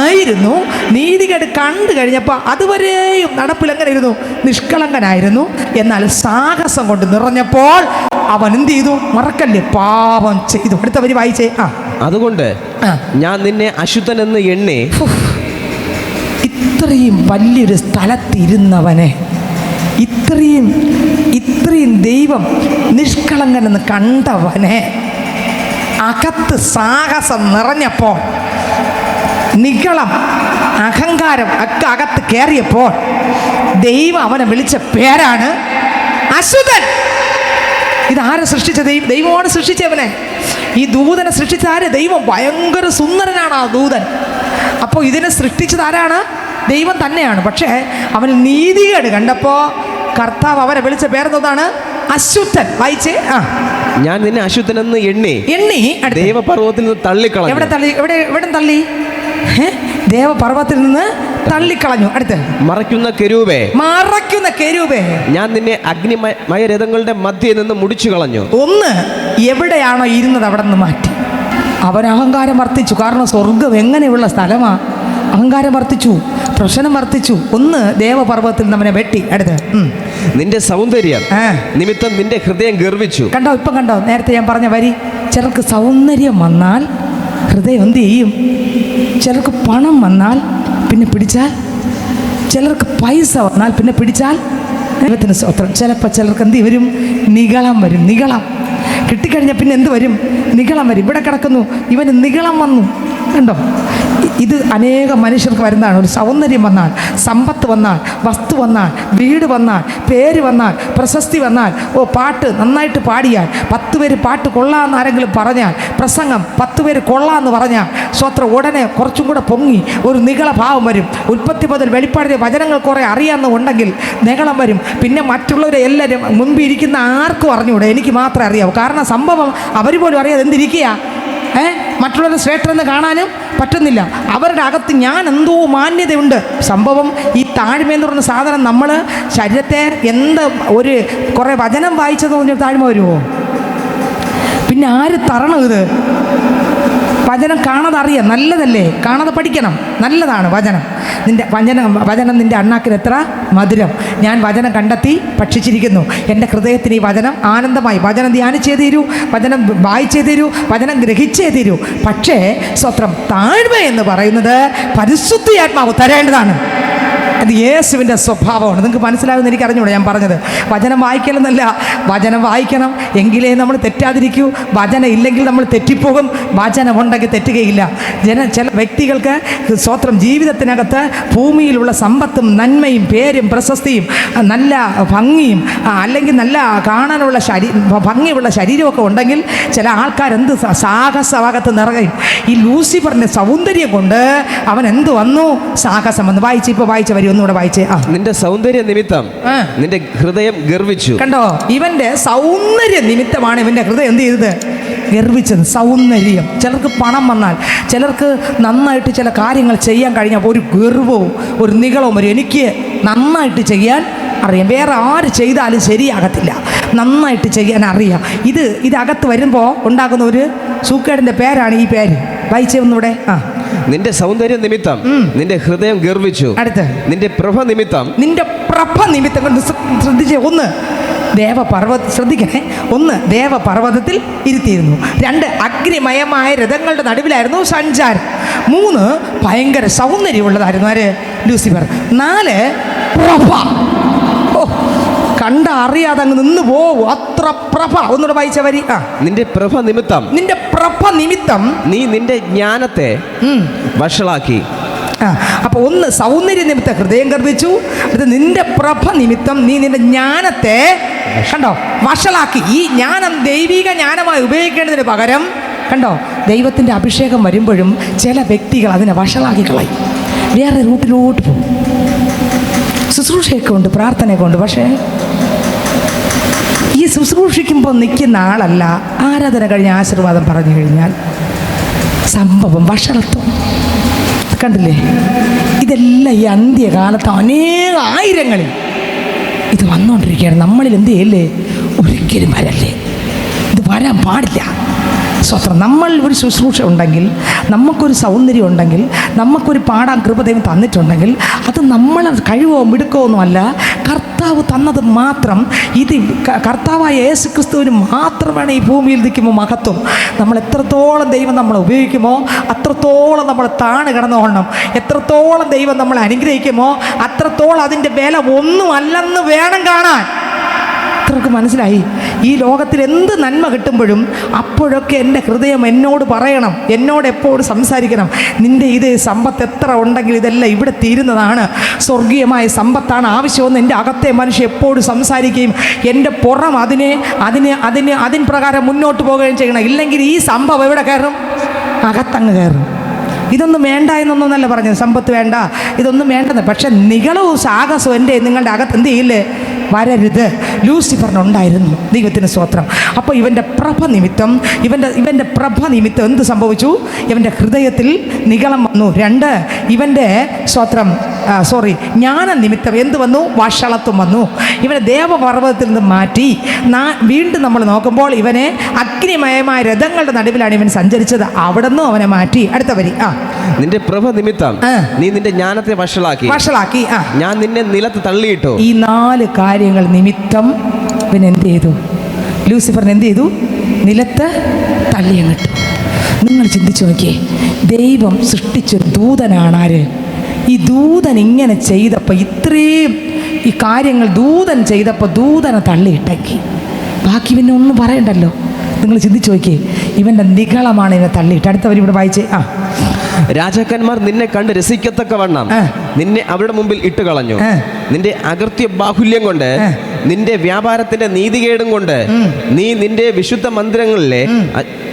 ആയിരുന്നു. നീതികേട് കണ്ടു കഴിഞ്ഞപ്പോൾ അതുവരെയും നടപ്പിൽ എങ്ങനെ ഇരുന്നു? നിഷ്കളങ്കനായിരുന്നു. എന്നാൽ സാഹസം കൊണ്ട് നിറഞ്ഞപ്പോൾ അവൻ എന്ത് ചെയ്തു? മറക്കല്ലേ, പാപം ചെയ്തു. അടുത്ത വരി വായിച്ചേ. അതുകൊണ്ട് ഞാൻ നിന്നെ അശുദ്ധൻ എന്ന് എണ്ണി. ഇത്രയും വലിയൊരു സ്ഥലത്തിരുന്നവനെ, ഇത്രയും ദൈവം നിഷ്കളങ്കനെന്ന് കണ്ടവനെ അകത്ത് സാഹസം നിറഞ്ഞപ്പോൾ, നിഗളം, അഹങ്കാരം ഒക്കെ അകത്ത് കയറിയപ്പോൾ ദൈവം അവനെ വിളിച്ച പേരാണ് അശുദ്ധൻ. ഇതാരെ സൃഷ്ടിച്ച? ദൈവമാണ് സൃഷ്ടിച്ചവനെ. ഈ ദൂതനെ സൃഷ്ടിച്ച ആര്? ദൈവം. ഭയങ്കര സുന്ദരനാണ് ആ ദൂതൻ. അപ്പോൾ ഇതിനെ സൃഷ്ടിച്ചത് ആരാണ്? ദൈവം തന്നെയാണ്. പക്ഷേ അവൻ നീതികേട് കണ്ടപ്പോൾ കർത്താവ് അവനെ വിളിച്ച പേരെന്താണ്? അശുദ്ധൻ. വായിച്ചേ. ഞാൻ നിന്നെ അശുദ്ധനെന്ന് എണ്ണി അടുത്ത ദേവപർവ്വതത്തിൽ നിന്ന് തള്ളിക്കളഞ്ഞു. എവിടെ തള്ളി? ദേവപർവ്വതത്തിൽ നിന്ന് തള്ളിക്കളഞ്ഞു. അടുത്ത് മറയ്ക്കുന്ന കെരൂബേ, ഞാൻ നിന്നെ അഗ്നിമയ രഥങ്ങളുടെ മധ്യേ നിന്ന് മുടിച്ചു കളഞ്ഞു. ഒന്ന് എവിടെയാണോ ഇരുന്നത് അവിടെ നിന്ന് മാറ്റി. അവൻ അഹങ്കാരം വർദ്ധിച്ചു. കാരണം സ്വർഗം എങ്ങനെയുള്ള സ്ഥലമാ. അഹങ്കാരം വർദ്ധിച്ചു, പ്രശ്നം വർദ്ധിച്ചു. ഒന്ന് ദേവപർവ്വതത്തിൽ നിന്ന് അവനെ വെട്ടി. അടുത്ത് നിന്റെ സൗന്ദര്യം നിമിത്തം നിന്റെ ഹൃദയം ഗർവിച്ചു. കണ്ടോ? ഇപ്പം കണ്ടോ? നേരത്തെ ഞാൻ പറഞ്ഞ വരി. ചിലർക്ക് സൗന്ദര്യം വന്നാൽ ഹൃദയം എന്ത് ചെയ്യും? ചിലർക്ക് പണം വന്നാൽ പിന്നെ പിടിച്ചാൽ, ചിലർക്ക് പൈസ വന്നാൽ പിന്നെ പിടിച്ചാൽ, ദൈവത്തിന് സ്തോത്രം. ചിലർക്ക് എന്ത് വരും? നിഗളം വരും. നിഗളം കിട്ടിക്കഴിഞ്ഞാൽ പിന്നെ എന്ത് വരും? നിഗളം വരും. ഇവിടെ കിടക്കുന്നു, ഇവന് നിഗളം വന്നു. കണ്ടോ? ഇത് അനേകം മനുഷ്യർക്ക് വരുന്നതാണ്. ഒരു സൗന്ദര്യം വന്നാൽ, സമ്പത്ത് വന്നാൽ, വസ്തു വന്നാൽ, വീട് വന്നാൽ, പേര് വന്നാൽ, പ്രശസ്തി വന്നാൽ, പാട്ട് നന്നായിട്ട് പാടിയാൽ, 10 പേര് പാട്ട് കൊള്ളാമെന്ന് ആരെങ്കിലും പറഞ്ഞാൽ, പ്രസംഗം 10 പേര് കൊള്ളാമെന്ന് പറഞ്ഞാൽ, സ്വത്രം ഉടനെ കുറച്ചും കൂടെ പൊങ്ങി ഒരു നിഗള ഭാവം വരും. ഉൽപ്പത്തി മുതൽ വെളിപ്പാടിൻ്റെ വചനങ്ങൾ കുറേ അറിയാമെന്നുണ്ടെങ്കിൽ നിഗളം വരും. പിന്നെ മറ്റുള്ളവരെ എല്ലാവരും മുൻപ് ഇരിക്കുന്ന ആർക്കും അറിഞ്ഞുകൂടെ, എനിക്ക് മാത്രമേ അറിയാവൂ. കാരണം സംഭവം അവർ പോലും അറിയാതെ എന്തിരിക്കുക. മറ്റുള്ളവരെ ശ്രേഷ്ഠരെന്ന് കാണാനും പറ്റുന്നില്ല. അവരുടെ അകത്ത് ഞാൻ എന്തോ മാന്യതയുണ്ട്. സംഭവം ഈ താഴ്മയെന്ന് പറയുന്ന സാധനം നമ്മൾ ശരീരത്തെ കുറേ വചനം വായിച്ചതെന്ന് പറഞ്ഞാൽ താഴ്മ വരുമോ? പിന്നെ ആര് തരണം ഇത്? വചനം കാണാതെ അറിയാം, നല്ലതല്ലേ? കാണാതെ പഠിക്കണം, നല്ലതാണ് വചനം. വചനം നിൻ്റെ അണ്ണാക്കിന് എത്ര മധുരം. ഞാൻ വചനം കണ്ടെത്തി ഭക്ഷിച്ചിരിക്കുന്നു. എൻ്റെ ഹൃദയത്തിന് ഈ വചനം ആനന്ദമായി. വചനം ധ്യാനിച്ചേ തീരൂ, വചനം വായിച്ചേ തീരൂ, വചനം ഗ്രഹിച്ചേ തീരൂ. പക്ഷേ സ്വത്രം താഴ്മ എന്ന് പറയുന്നത് പരിശുദ്ധാത്മാവ് തരേണ്ടതാണ്. അത് യേശുവിൻ്റെ സ്വഭാവമാണ്. നിങ്ങൾക്ക് മനസ്സിലാകുമെന്ന് എനിക്ക് അറിഞ്ഞൂടെ ഞാൻ പറഞ്ഞത്. വചനം വായിക്കലെന്നല്ല, വചനം വായിക്കണം, എങ്കിലേ നമ്മൾ തെറ്റാതിരിക്കൂ. വചനം ഇല്ലെങ്കിൽ നമ്മൾ തെറ്റിപ്പോകും. വചനമുണ്ടെങ്കിൽ തെറ്റുകയില്ല. ചില വ്യക്തികൾക്ക് സ്വത്രം ജീവിതത്തിനകത്ത് ഭൂമിയിലുള്ള സമ്പത്തും നന്മയും പേരും പ്രശസ്തിയും നല്ല ഭംഗിയും അല്ലെങ്കിൽ നല്ല കാണാനുള്ള ഭംഗിയുള്ള ശരീരമൊക്കെ ഉണ്ടെങ്കിൽ ചില ആൾക്കാരെന്ത് സാഹസഭാഗത്ത് നിറയും. ഈ ലൂസിഫറിൻ്റെ സൗന്ദര്യം കൊണ്ട് അവൻ എന്ത് വന്നു? സാഹസം വന്നു. ഇപ്പോൾ വായിച്ച വരി ഒന്നുകൂടെ വായിച്ചേ. നിന്റെ സൗന്ദര്യ നിമിത്തം നിന്റെ ഹൃദയം ഗർവിച്ചു. കണ്ടോ? ഇവന്റെ സൗന്ദര്യ നിമിത്തമാണ് ഇവന്റെ ഹൃദയം എന്ത് ചെയ്തത്? ഗർവിച്ചത്. സൗന്ദര്യം. ചിലർക്ക് പണം വന്നാൽ, ചിലർക്ക് നന്നായിട്ട് ചില കാര്യങ്ങൾ ചെയ്യാൻ കഴിഞ്ഞാൽ ഒരു ഗർവവും ഒരു നിഗളവും വരും. എനിക്ക് നന്നായിട്ട് ചെയ്യാൻ അറിയാം, വേറെ ആര് ചെയ്താലും ശരിയാകത്തില്ല, നന്നായിട്ട് ചെയ്യാൻ അറിയാം. ഇതകത്ത് വരുമ്പോൾ ഉണ്ടാകുന്ന ഒരു സൂക്കേടിൻ്റെ പേരാണ് ഈ പേര്. വായിച്ചേ ഒന്നുകൂടെ. നിന്റെ സൗന്ദര്യ നിമിത്തം നിന്റെ ഹൃദയം ഗർവിച്ചു. അടുത്ത് നിന്റെ പ്രഭ നിമിത്തം കൊണ്ട് ശ്രദ്ധിച്ചേ. ശ്രദ്ധിക്കണേ. 1 ദേവപർവ്വതത്തിൽ ഇരുത്തിയിരുന്നു. 2 അഗ്നിമയമായ രഥങ്ങളുടെ നടുവിലായിരുന്നു സഞ്ചാരം. 3 ഭയങ്കര സൗന്ദര്യമുള്ളതായിരുന്നു ആര്? ലൂസിഫർ. 4 പ്രഭ. കണ്ട അറിയാതെ അങ്ങ് നിന്ന് പോവും, അത്ര പ്രഭ. ഒന്നുകൂടെ വായിച്ച വരി. നിന്റെ പ്രഭ നിമിത്തം നീ നിന്റെ ജ്ഞാനത്തെ വഷളാക്കി. അപ്പോൾ 1 സൗന്ദര്യ നിമിത്തം ഹൃദയം ഗർഭിച്ചു. അത് നിന്റെ പ്രഭ നിമിത്തം നീ നിന്റെ ജ്ഞാനത്തെ കണ്ടോ വഷളാക്കി. ഈ ജ്ഞാനം ദൈവിക ജ്ഞാനമായി ഉപയോഗിക്കേണ്ടതിന് പകരം കണ്ടോ ദൈവത്തിൻ്റെ അഭിഷേകം വരുമ്പോഴും ചില വ്യക്തികൾ അതിനെ വഷളാക്കി കളയും, വേറെ റൂട്ടിലോട്ട് പോകും. ശുശ്രൂഷയൊക്കെ ഉണ്ട്, പ്രാർത്ഥനയൊക്കെ ഉണ്ട്, പക്ഷേ ഈ ശുശ്രൂഷിക്കുമ്പോൾ നിൽക്കുന്ന ആളല്ല ആരാധന കഴിഞ്ഞ് ആശീർവാദം പറഞ്ഞു കഴിഞ്ഞാൽ സംഭവം വഷളത്വം. കണ്ടില്ലേ? ഇതെല്ലാം ഈ അന്ത്യകാലത്ത് ആയിരങ്ങളിൽ ഇത് വന്നുകൊണ്ടിരിക്കുകയാണ്. നമ്മളിൽ എന്ത് ചെയ്യല്ലേ? ഒരിക്കലും വരല്ലേ, ഇത് വരാൻ പാടില്ല. സ്വത്രം നമ്മൾ ഒരു ശുശ്രൂഷ ഉണ്ടെങ്കിൽ, നമുക്കൊരു സൗന്ദര്യം ഉണ്ടെങ്കിൽ, നമുക്കൊരു പാടാൻ കൃപ ദൈവം തന്നിട്ടുണ്ടെങ്കിൽ അത് നമ്മളെ കഴിവോ മിടുക്കോ ഒന്നുമല്ല, കർത്താവ് തന്നത് മാത്രം. ഇത് കർത്താവായ യേശു ക്രിസ്തുവിന് മാത്രമാണ് ഈ ഭൂമിയിൽ നിൽക്കുമ്പോൾ മഹത്വം. നമ്മൾ എത്രത്തോളം ദൈവം നമ്മളെ ഉപയോഗിക്കുമോ അത്രത്തോളം നമ്മൾ താണ് കിടന്നുകൊള്ളണം. എത്രത്തോളം ദൈവം നമ്മളെ അനുഗ്രഹിക്കുമോ അത്രത്തോളം അതിൻ്റെ വില ഒന്നുമല്ലെന്ന് വേണം കാണാൻ. എത്ര എത്രക്ക് മനസ്സിലായി? ഈ ലോകത്തിൽ എന്ത് നന്മ കിട്ടുമ്പോഴും അപ്പോഴൊക്കെ എൻ്റെ ഹൃദയം എന്നോട് പറയണം, എന്നോട് എപ്പോഴും സംസാരിക്കണം, നിൻ്റെ ഇത് സമ്പത്ത് എത്ര ഉണ്ടെങ്കിൽ ഇതെല്ലാം ഇവിടെ തീരുന്നതാണ്, സ്വർഗീയമായ സമ്പത്താണ് ആവശ്യമെന്ന് എൻ്റെ അകത്തെ മനുഷ്യൻ എപ്പോഴും സംസാരിക്കുകയും എൻ്റെ പുറം അതിന് പ്രകാരം മുന്നോട്ട് പോവുകയും ചെയ്യണം. ഇല്ലെങ്കിൽ ഈ സംഭവം എവിടെ കയറും? അകത്തങ്ങ് കയറും. ഇതൊന്നും വേണ്ട എന്നൊന്നല്ല പറഞ്ഞത്, സമ്പത്ത് വേണ്ട, ഇതൊന്നും വേണ്ടെന്ന്. പക്ഷെ നികളവും സാഹസവും നിങ്ങളുടെ അകത്ത് എന്ത് ചെയ്യില്ലേ? വരരുത്. ലൂസിഫറിനുണ്ടായിരുന്നു. ദൈവത്തിന് സ്തോത്രം. അപ്പോൾ ഇവൻ്റെ പ്രഭ നിമിത്തം എന്ത് സംഭവിച്ചു? ഇവൻ്റെ ഹൃദയത്തിൽ നിഗളം വന്നു. 2, ഇവൻ്റെ ജ്ഞാന നിമിത്തം എന്ത് വന്നു? വഷളത്വം വന്നു. ഇവനെ ദേവപർവ്വതത്തിൽ നിന്ന് മാറ്റി വീണ്ടും നമ്മൾ നോക്കുമ്പോൾ ഇവനെ അഗ്നിമയമായ രഥങ്ങളുടെ നടുവിലാണ് ഇവൻ സഞ്ചരിച്ചത്. അവിടെ നിന്നും അവനെ മാറ്റി. അടുത്ത വരി. നിന്റെ പ്രഭ നിമിത്തം നീ നിന്റെ ജ്ഞാനത്തെ വഷളാക്കി. ഞാൻ നിന്നെ നിലത്ത് തള്ളിയിട്ടു. ഈ 4 കാര്യങ്ങൾ നിമിത്തം ഇവൻ എന്ത് ചെയ്തു? ലൂസിഫറിന് എന്ത് ചെയ്തു? നിലത്ത് തള്ളിയങ്ങിട്ടു. നിങ്ങൾ ചിന്തിച്ചു നോക്കിയേ, ദൈവം സൃഷ്ടിച്ചൊരു ദൂതനാണ് ആര്? ഈ ദൂതൻ ഇങ്ങനെ ചെയ്തപ്പോൾ, ഇത്രയും ഈ കാര്യങ്ങൾ ദൂതൻ ചെയ്തപ്പോൾ ദൂതനെ തള്ളിയിട്ടെങ്കിൽ ബാക്കി പിന്നെ ഒന്നും പറയണ്ടല്ലോ. നിങ്ങൾ ചിന്തിച്ചു നോക്കിയേ, ഇവൻ്റെ നിഗളമാണ് ഇവനെ തള്ളിയിട്ട്. അടുത്തവർ ഇവിടെ വായിച്ചേ. രാജാക്കന്മാർ നിന്നെ കണ്ട് രസിക്കത്തക്കവണ്ണം നിന്നെ അവരുടെ മുമ്പിൽ ഇട്ട് കളഞ്ഞു. നിന്റെ അകൃത്യ ബാഹുല്യം കൊണ്ട്, നിന്റെ വ്യാപാരത്തിന്റെ നീതികേടും കൊണ്ട് നീ നിന്റെ വിശുദ്ധ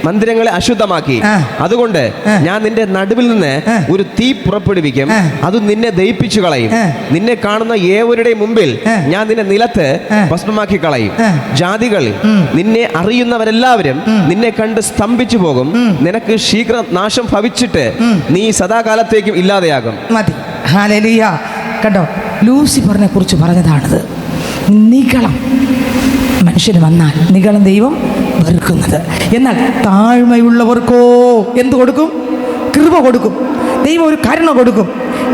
മന്ദിരങ്ങളെ അശുദ്ധമാക്കി. അതുകൊണ്ട് ഞാൻ നിന്റെ നടുവിൽ നിന്ന് ഒരു തീ പുറപ്പെടുവിക്കും, അത് നിന്നെ ദഹിപ്പിച്ചു കളയും. നിന്നെ കാണുന്ന ഏവരുടെയും മുമ്പിൽ ഞാൻ നിന്നെ നിലത്ത് ഭസ്മമാക്കി കളയും. ജാതികൾ നിന്നെ അറിയുന്നവരെല്ലാവരും നിന്നെ കണ്ട് സ്തംഭിച്ചു പോകും. നിനക്ക് ശീഘ്ര നാശം ഭവിച്ചിട്ട് നീ സദാകാലത്തേക്കും ഇല്ലാതെയാകും. മതി. ഹല്ലേലൂയ. കണ്ടോ, ലൂസിഫറിനെ കുറിച്ച് പറഞ്ഞതാണിത്. നിഗളം മനുഷ്യന് വന്നാൽ നിഗളം ദൈവം വെറുക്കുന്നത്. എന്നാൽ താഴ്മയുള്ളവർക്കോ എന്ത് കൊടുക്കും? കൃപ കൊടുക്കും. ദൈവം ഒരു കരുണ കൊടുക്കും.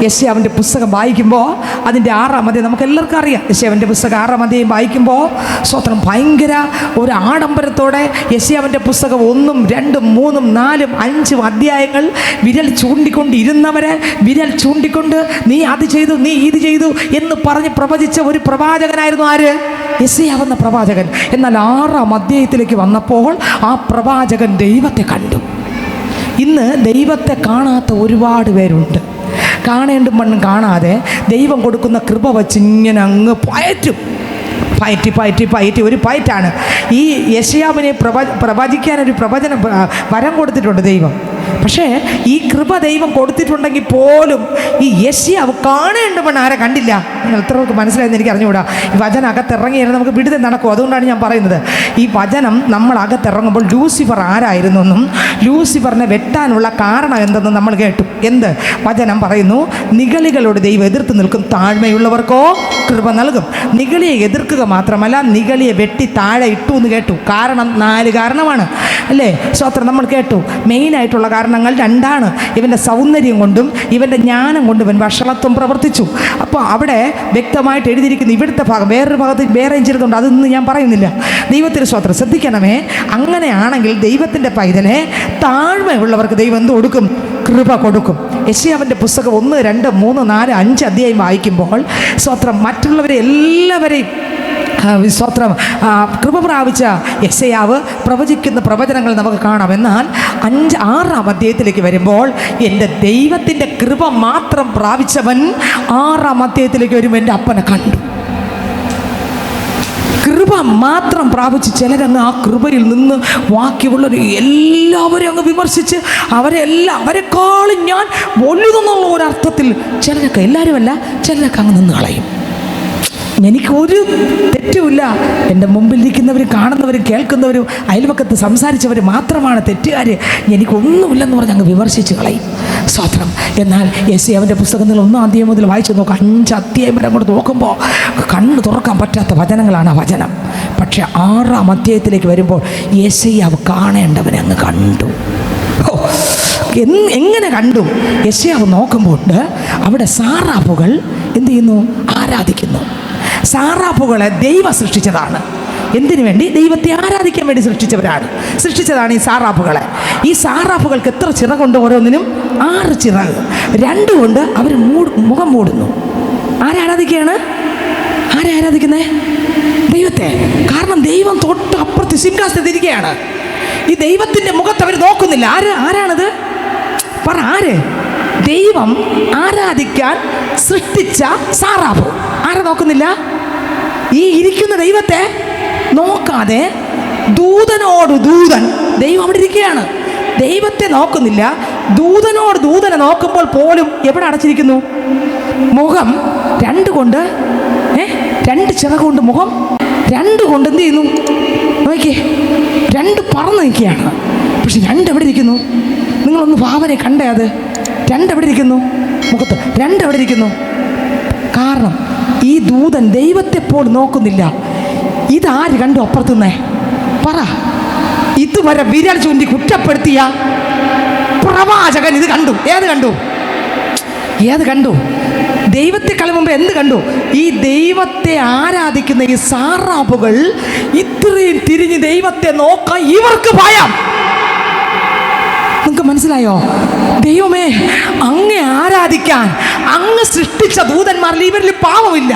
യെശയ്യാവിൻ്റെ പുസ്തകം വായിക്കുമ്പോൾ അതിൻ്റെ 6-ാം അധ്യായം നമുക്ക് എല്ലാവർക്കും അറിയാം. യെശയ്യാവിൻ്റെ പുസ്തകം 6-ാം അധ്യായം വായിക്കുമ്പോൾ സ്വത്രം ഭയങ്കര ഒരു ആഡംബരത്തോടെ യെശയ്യാവിൻ്റെ പുസ്തകം 1, 2, 3, 4, 5 അധ്യായങ്ങൾ വിരൽ ചൂണ്ടിക്കൊണ്ടിരുന്നവരെ വിരൽ ചൂണ്ടിക്കൊണ്ട് നീ അത് ചെയ്തു, നീ ഇത് ചെയ്തു എന്ന് പറഞ്ഞ് പ്രവചിച്ച ഒരു പ്രവാചകനായിരുന്നു ആര്? യെശയ്യാവെന്ന പ്രവാചകൻ. എന്നാൽ 6-ാം അധ്യായത്തിലേക്ക് വന്നപ്പോൾ ആ പ്രവാചകൻ ദൈവത്തെ കണ്ടു. ഇന്ന് ദൈവത്തെ കാണാത്ത ഒരുപാട് പേരുണ്ട്. കാണേണ്ടും മണ്ണും കാണാതെ ദൈവം കൊടുക്കുന്ന കൃപ വച്ച് ഇങ്ങനെ അങ്ങ് പയറ്റി ഒരു പയറ്റാണ്. ഈ യെശയ്യാവിനെ പ്രവചിക്കാനൊരു വരം കൊടുത്തിട്ടുണ്ട് ദൈവം. പക്ഷേ ഈ കൃപ ദൈവം കൊടുത്തിട്ടുണ്ടെങ്കിൽ പോലും ഈ യെശയ്യാവ് കാണേണ്ടവണ്ണം ആരെ കണ്ടില്ല. നിങ്ങൾ എത്രയൊക്കെ മനസ്സിലായെന്ന് എനിക്ക് അറിഞ്ഞുകൂടാ. ഈ വചനം അകത്തിറങ്ങിയാൽ നമുക്ക് വിടുതൽ നടക്കും. അതുകൊണ്ടാണ് ഞാൻ പറയുന്നത്, ഈ വചനം നമ്മൾ അകത്തിറങ്ങുമ്പോൾ ലൂസിഫർ ആരായിരുന്നു എന്നും ലൂസിഫറിനെ വെട്ടാനുള്ള കാരണം എന്തെന്നും നമ്മൾ കേട്ടു. എന്ത് വചനം പറയുന്നു? നിഗളികളോട് ദൈവം എതിർത്ത് നിൽക്കും, താഴ്മയുള്ളവർക്കോ കൃപ നൽകും. നിഗളിയെ എതിർക്കുക മാത്രമല്ല, നിഗളിയെ വെട്ടി താഴെ ഇട്ടു എന്ന് കേട്ടു. കാരണം 4 കാരണമാണ് അല്ലേ? സ്വത്രം നമ്മൾ കേട്ടു. മെയിനായിട്ടുള്ള കാരണങ്ങൾ 2ആണ്. ഇവൻ്റെ സൗന്ദര്യം കൊണ്ടും ഇവൻ്റെ ജ്ഞാനം കൊണ്ടും ഇവൻ വഷളത്വം പ്രവർത്തിച്ചു. അപ്പോൾ അവിടെ വ്യക്തമായിട്ട് എഴുതിയിരിക്കുന്നു. ഇവിടുത്തെ ഭാഗം വേറൊരു ഭാഗത്ത് വേറെയും ചെയ്തതുകൊണ്ട് അതൊന്നും ഞാൻ പറയുന്നില്ല. ദൈവത്തിന് സ്വത്രം ശ്രദ്ധിക്കണമേ. അങ്ങനെയാണെങ്കിൽ ദൈവത്തിൻ്റെ പൈതലെ താഴ്മയുള്ളവർക്ക് ദൈവം എന്ത് കൊടുക്കും? കൃപ കൊടുക്കും. യെശയ്യാവിൻ്റെ പുസ്തകം 1, 2, 3, 4, 5 അധ്യായം വായിക്കുമ്പോൾ സ്വത്രം മറ്റുള്ളവരെ എല്ലാവരെയും സ്വത്രം കൃപ പ്രാപിച്ച യെശയ്യാവ് പ്രവചിക്കുന്ന പ്രവചനങ്ങൾ നമുക്ക് കാണാം. എന്നാൽ 6-ാം അധ്യായത്തിലേക്ക് വരുമ്പോൾ എൻ്റെ ദൈവത്തിൻ്റെ കൃപ മാത്രം പ്രാപിച്ചവൻ 6-ാം അധ്യായത്തിലേക്ക് വരുമ്പോൾ എൻ്റെ അപ്പനെ കണ്ടു. കൃപ മാത്രം പ്രാപിച്ച് ചിലരങ്ങ് ആ കൃപയിൽ നിന്ന് ബാക്കിയുള്ളവർ എല്ലാവരും അങ്ങ് വിമർശിച്ച് അവരെക്കാളും ഞാൻ വലുതെന്നുള്ള ഒരർത്ഥത്തിൽ ചിലരൊക്കെ, എല്ലാവരുമല്ല, ചിലരൊക്കെ അങ്ങ് നിന്ന് കളയും. എനിക്കൊരു തെറ്റുമില്ല. എൻ്റെ മുമ്പിലിരിക്കുന്നവർ, കാണുന്നവരും കേൾക്കുന്നവരും അയൽവക്കത്ത് സംസാരിച്ചവർ മാത്രമാണ് തെറ്റുകാർ, എനിക്കൊന്നുമില്ലെന്ന് പറഞ്ഞ് അങ്ങ് വിമർശിച്ച് കളയും. സ്വത്രം. എന്നാൽ യെശയ്യാവിൻ്റെ പുസ്തകത്തിൽ 1-ാം അധ്യായം മുതൽ വായിച്ചു നോക്കുക. 5 അധ്യായം വരെ അങ്ങോട്ട് നോക്കുമ്പോൾ കണ്ണ് തുറക്കാൻ പറ്റാത്ത വചനങ്ങളാണ് ആ വചനം. പക്ഷേ 6-ാം അധ്യായത്തിലേക്ക് വരുമ്പോൾ യെശയ്യാവ് കാണേണ്ടവനെ അങ്ങ് കണ്ടു. എങ്ങനെ കണ്ടു? യെശയ്യാവ് നോക്കുമ്പോൾ അവിടെ സാറാഫുകൾ എന്ത് ചെയ്യുന്നു? ആരാധിക്കുന്നു. സാറാഫുകളെ ദൈവം സൃഷ്ടിച്ചതാണ്. എന്തിനു വേണ്ടി? ദൈവത്തെ ആരാധിക്കാൻ വേണ്ടി സൃഷ്ടിച്ചതാണ് ഈ സാറാഫുകളെ. ഈ സാറാഫുകൾക്ക് എത്ര ചിറകുണ്ട്? ഓരോന്നിനും 6 ചിറക്. 2 കൊണ്ട് അവർ മുഖം മൂടുന്നു. ആരാധിക്കുകയാണ്? ആരാധിക്കുന്നേ? ദൈവത്തെ. കാരണം ദൈവം തൊട്ട് അപ്പുറത്ത് സിംഹാസനത്തിൽ ഇരിക്കുകയാണ്. ഈ ദൈവത്തിൻ്റെ മുഖത്ത് അവർ നോക്കുന്നില്ല. ആരാണത്? പറ, ആര്? ദൈവം ആരാധിക്കാൻ സൃഷ്ടിച്ച സാറാപ്പ്. ആരെ നോക്കുന്നില്ല? ഈ ഇരിക്കുന്ന ദൈവത്തെ നോക്കാതെ ദൂതനോട് ദൂതൻ, ദൈവം അവിടെ ഇരിക്കുകയാണ്, ദൈവത്തെ നോക്കുന്നില്ല. ദൂതനോട് ദൂതനെ നോക്കുമ്പോൾ പോലും എവിടെ അടച്ചിരിക്കുന്നു? മുഖം രണ്ട് ചിറകുകൊണ്ട് മുഖം കൊണ്ട് എന്ത് ചെയ്യുന്നു? നോക്കിയേ, രണ്ട് പറന്ന് നിൽക്കുകയാണ്. പക്ഷെ എവിടെ ഇരിക്കുന്നു? നിങ്ങളൊന്ന് ഭാവനെ കണ്ടേ, അത് എവിടെ ഇരിക്കുന്നു? മുഖത്ത് എവിടെ ഇരിക്കുന്നു? കാരണം ഈ ദൂതൻ ദൈവത്തെപ്പോലും നോക്കുന്നില്ല. ഇതാര് കണ്ടു അപ്പുറത്തുനിന്നേ? പറ. ഇതുവരെ വിരൽ ചൂണ്ടി കുറ്റപ്പെടുത്തിയ പ്രവാചകൻ ഇത് കണ്ടു. ഏത് കണ്ടു? ദൈവത്തെക്കാളും മുമ്പ് എന്ത് കണ്ടു? ഈ ദൈവത്തെ ആരാധിക്കുന്ന ഈ സാറാപ്പുകൾ ഇത്രയും തിരിഞ്ഞ് ദൈവത്തെ നോക്കാൻ ഇവർക്ക് ഭയം. നിങ്ങൾക്ക് മനസ്സിലായോ? ദൈവമേ, അങ്ങേ ആരാധിക്കാൻ അങ്ങ് സൃഷ്ടിച്ച ദൂതന്മാരിൽ ഇവരിൽ പാവമില്ല,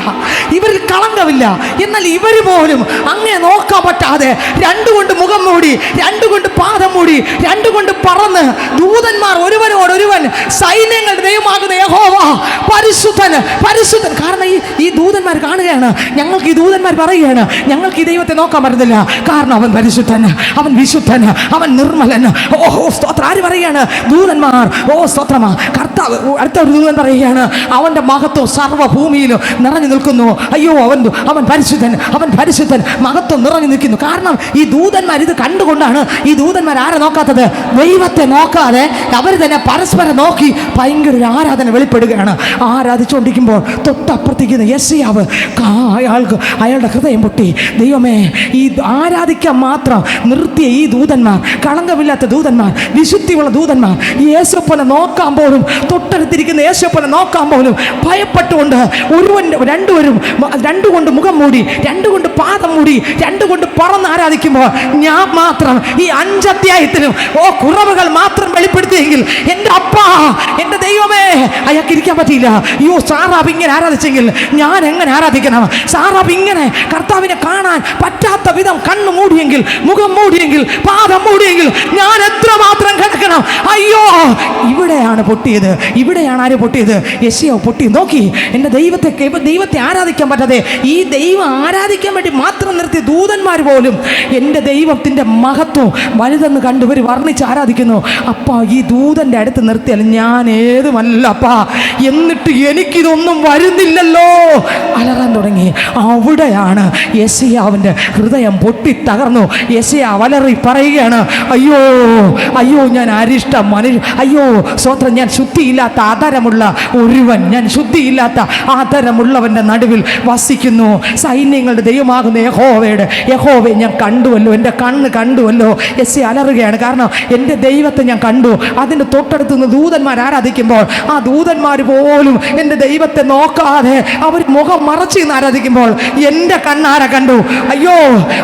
ഇവരിൽ കളങ്കമില്ല. എന്നാൽ ഇവർ പോലും അങ്ങേ നോക്കാൻ പറ്റാതെ രണ്ടുകൊണ്ട് മുഖം മൂടി, രണ്ടുകൊണ്ട് പാദം മൂടി, രണ്ടുകൊണ്ട് പറന്ന് ദൂതന്മാർ ഒരുവനോടൊരുവൻ സൈന്യങ്ങളുടെ ദൈവമാകുന്ന യഹോവ പരിശുദ്ധൻ, പരിശുദ്ധൻ. കാരണം ഈ ദൂതന്മാർ കാണുകയാണ്, ഞങ്ങൾക്ക് ഈ ദൂതന്മാർ പറയുകയാണ്, ഞങ്ങൾക്ക് ഈ ദൈവത്തെ നോക്കാൻ പറ്റുന്നില്ല. കാരണം അവൻ പരിശുദ്ധൻ, അവൻ വിശുദ്ധൻ, അവൻ നിർമ്മലൻ. ഓഹോ സ്തോത്രം. ആര് പറയുകയാണ്? ദൂതന്മാർ. ഓ സ്തോത്രമാ. കർത്താവ് അടുത്ത ഒരു ദൂതൻ പറയുകയാണ്, അവൻ്റെ മഹത്വം സർവ്വഭൂമിയിലും നിറഞ്ഞു നിൽക്കുന്നു. അയ്യോ, അവൻ പരിശുദ്ധൻ, അവൻ പരിശുദ്ധൻ, മഹത്വം നിറഞ്ഞു നിൽക്കുന്നു. കാരണം ഈ ദൂതന്മാർ ഇത് കണ്ടുകൊണ്ടാണ് ഈ ദൂതന്മാർ ആരെ നോക്കാത്തത്? ദൈവത്തെ നോക്കാതെ അവർ തന്നെ പരസ്പരം നോക്കി ഭയങ്കര ഒരു ആരാധന വെളിപ്പെടുകയാണ്. ആരാധിച്ചുകൊണ്ടിരിക്കുമ്പോൾ തൊട്ടപ്പുറത്തേക്കുന്ന യെശയ്യാവ് അയാളുടെ ഹൃദയം പൊട്ടി. ദൈവമേ, ഈ ആരാധിക്കാൻ മാത്രം നിർത്തിയ ഈ ദൂതന്മാർ, കളങ്കമില്ലാത്ത ദൂതന്മാർ, വിശുദ്ധിയുള്ള ദൂതന്മാർ, യേശുപ്പനെ നോക്കാൻ പോലും, തൊട്ടടുത്തിരിക്കുന്ന യേശുപ്പനെ നോക്കാൻ പോലും ഭയപ്പെട്ടുകൊണ്ട് രണ്ടുപേരും രണ്ടുകൊണ്ട് മുഖം മൂടി, രണ്ടുകൊണ്ട് പാദം മൂടി, രണ്ടുകൊണ്ട് പറന്ന് ആരാധിക്കുമ്പോൾ ഞാൻ മാത്രം ഈ 5 അധ്യായത്തിലും കുറവുകൾ മാത്രം വെളിപ്പെടുത്തിയെങ്കിൽ എൻ്റെ അപ്പാ, എൻ്റെ ദൈവമേ, അയാൾക്ക് ഇരിക്കാൻ പറ്റിയില്ല. അയ്യോ, സാറാബ് ഇങ്ങനെ ആരാധിച്ചെങ്കിൽ ഞാൻ എങ്ങനെ ആരാധിക്കണം? സാറാബ് ഇങ്ങനെ കർത്താവിനെ കാണാൻ പറ്റാത്ത വിധം കണ്ണു മൂടിയെങ്കിൽ, മുഖം മൂടിയെങ്കിൽ, പാദം മൂടിയെങ്കിൽ ഞാൻ എത്രമാത്രം കിടക്കണം? അയ്യോ, ഇവിടെയാണ് പൊട്ടിയത്. ഇവിടെയാണ് ആര് പൊട്ടിയത്? യെശയ്യാവ് പൊട്ടി. നോക്കി, എൻ്റെ ദൈവത്തെ ആരാധിക്കാൻ പറ്റാതെ ഈ ദൈവം ആരാധിക്കാൻ വേണ്ടി മാത്രം നിർത്തിയ ദൂതന്മാർ പോലും എൻ്റെ ദൈവത്തിൻ്റെ മഹത്വം വലുതെന്ന് കണ്ടുവർ വർണ്ണിച്ച് ആരാധിക്കുന്നു. അപ്പാ, ഈ ദൂതൻ്റെ അടുത്ത് നിർത്തിയാൽ ഞാൻ ഏതുമല്ല അപ്പാ, എന്നിട്ട് എനിക്കിതൊന്നും വരുന്നില്ലല്ലോ അലറാൻ തുടങ്ങി. അവിടെയാണ് യെശയ്യാവിൻ്റെ ഹൃദയം പൊട്ടി തകർന്നു. യെശയ്യാവ് അലറി പറയുകയാണ്, അയ്യോ അയ്യോ, ഞാൻ അരിഷ്ട മനുഷ്യ, അയ്യോ സ്വത്രം, ഞാൻ ശുദ്ധിയില്ലാത്ത ആധാരമുള്ള ഒരുവൻ, ഞാൻ ശുദ്ധിയില്ലാത്ത ആധാരമുള്ളവൻ്റെ നടുവിൽ വസിക്കുന്നു. സൈന്യങ്ങളുടെ ദൈവമാകുന്ന യഹോവയെ ഞാൻ കണ്ടുവല്ലോ, എൻ്റെ കണ്ണ് കണ്ടുവല്ലോ. യെശയ്യാവ് അലറുകയാണ്. കാരണം എൻ്റെ ദൈവത്തെ ഞാൻ കണ്ടു. അതിൻ്റെ തൊട്ടടുത്തുനിന്ന് ദൂതന്മാർ ആരാധിക്കുമ്പോൾ ആ ദൂതന്മാർ പോലും എൻ്റെ ദൈവത്തെ നോക്കാതെ അവർ മുഖം മറച്ചു നിന്ന് ആരാധിക്കുമ്പോൾ എൻ്റെ കണ്ണാരെ കണ്ടു? അയ്യോ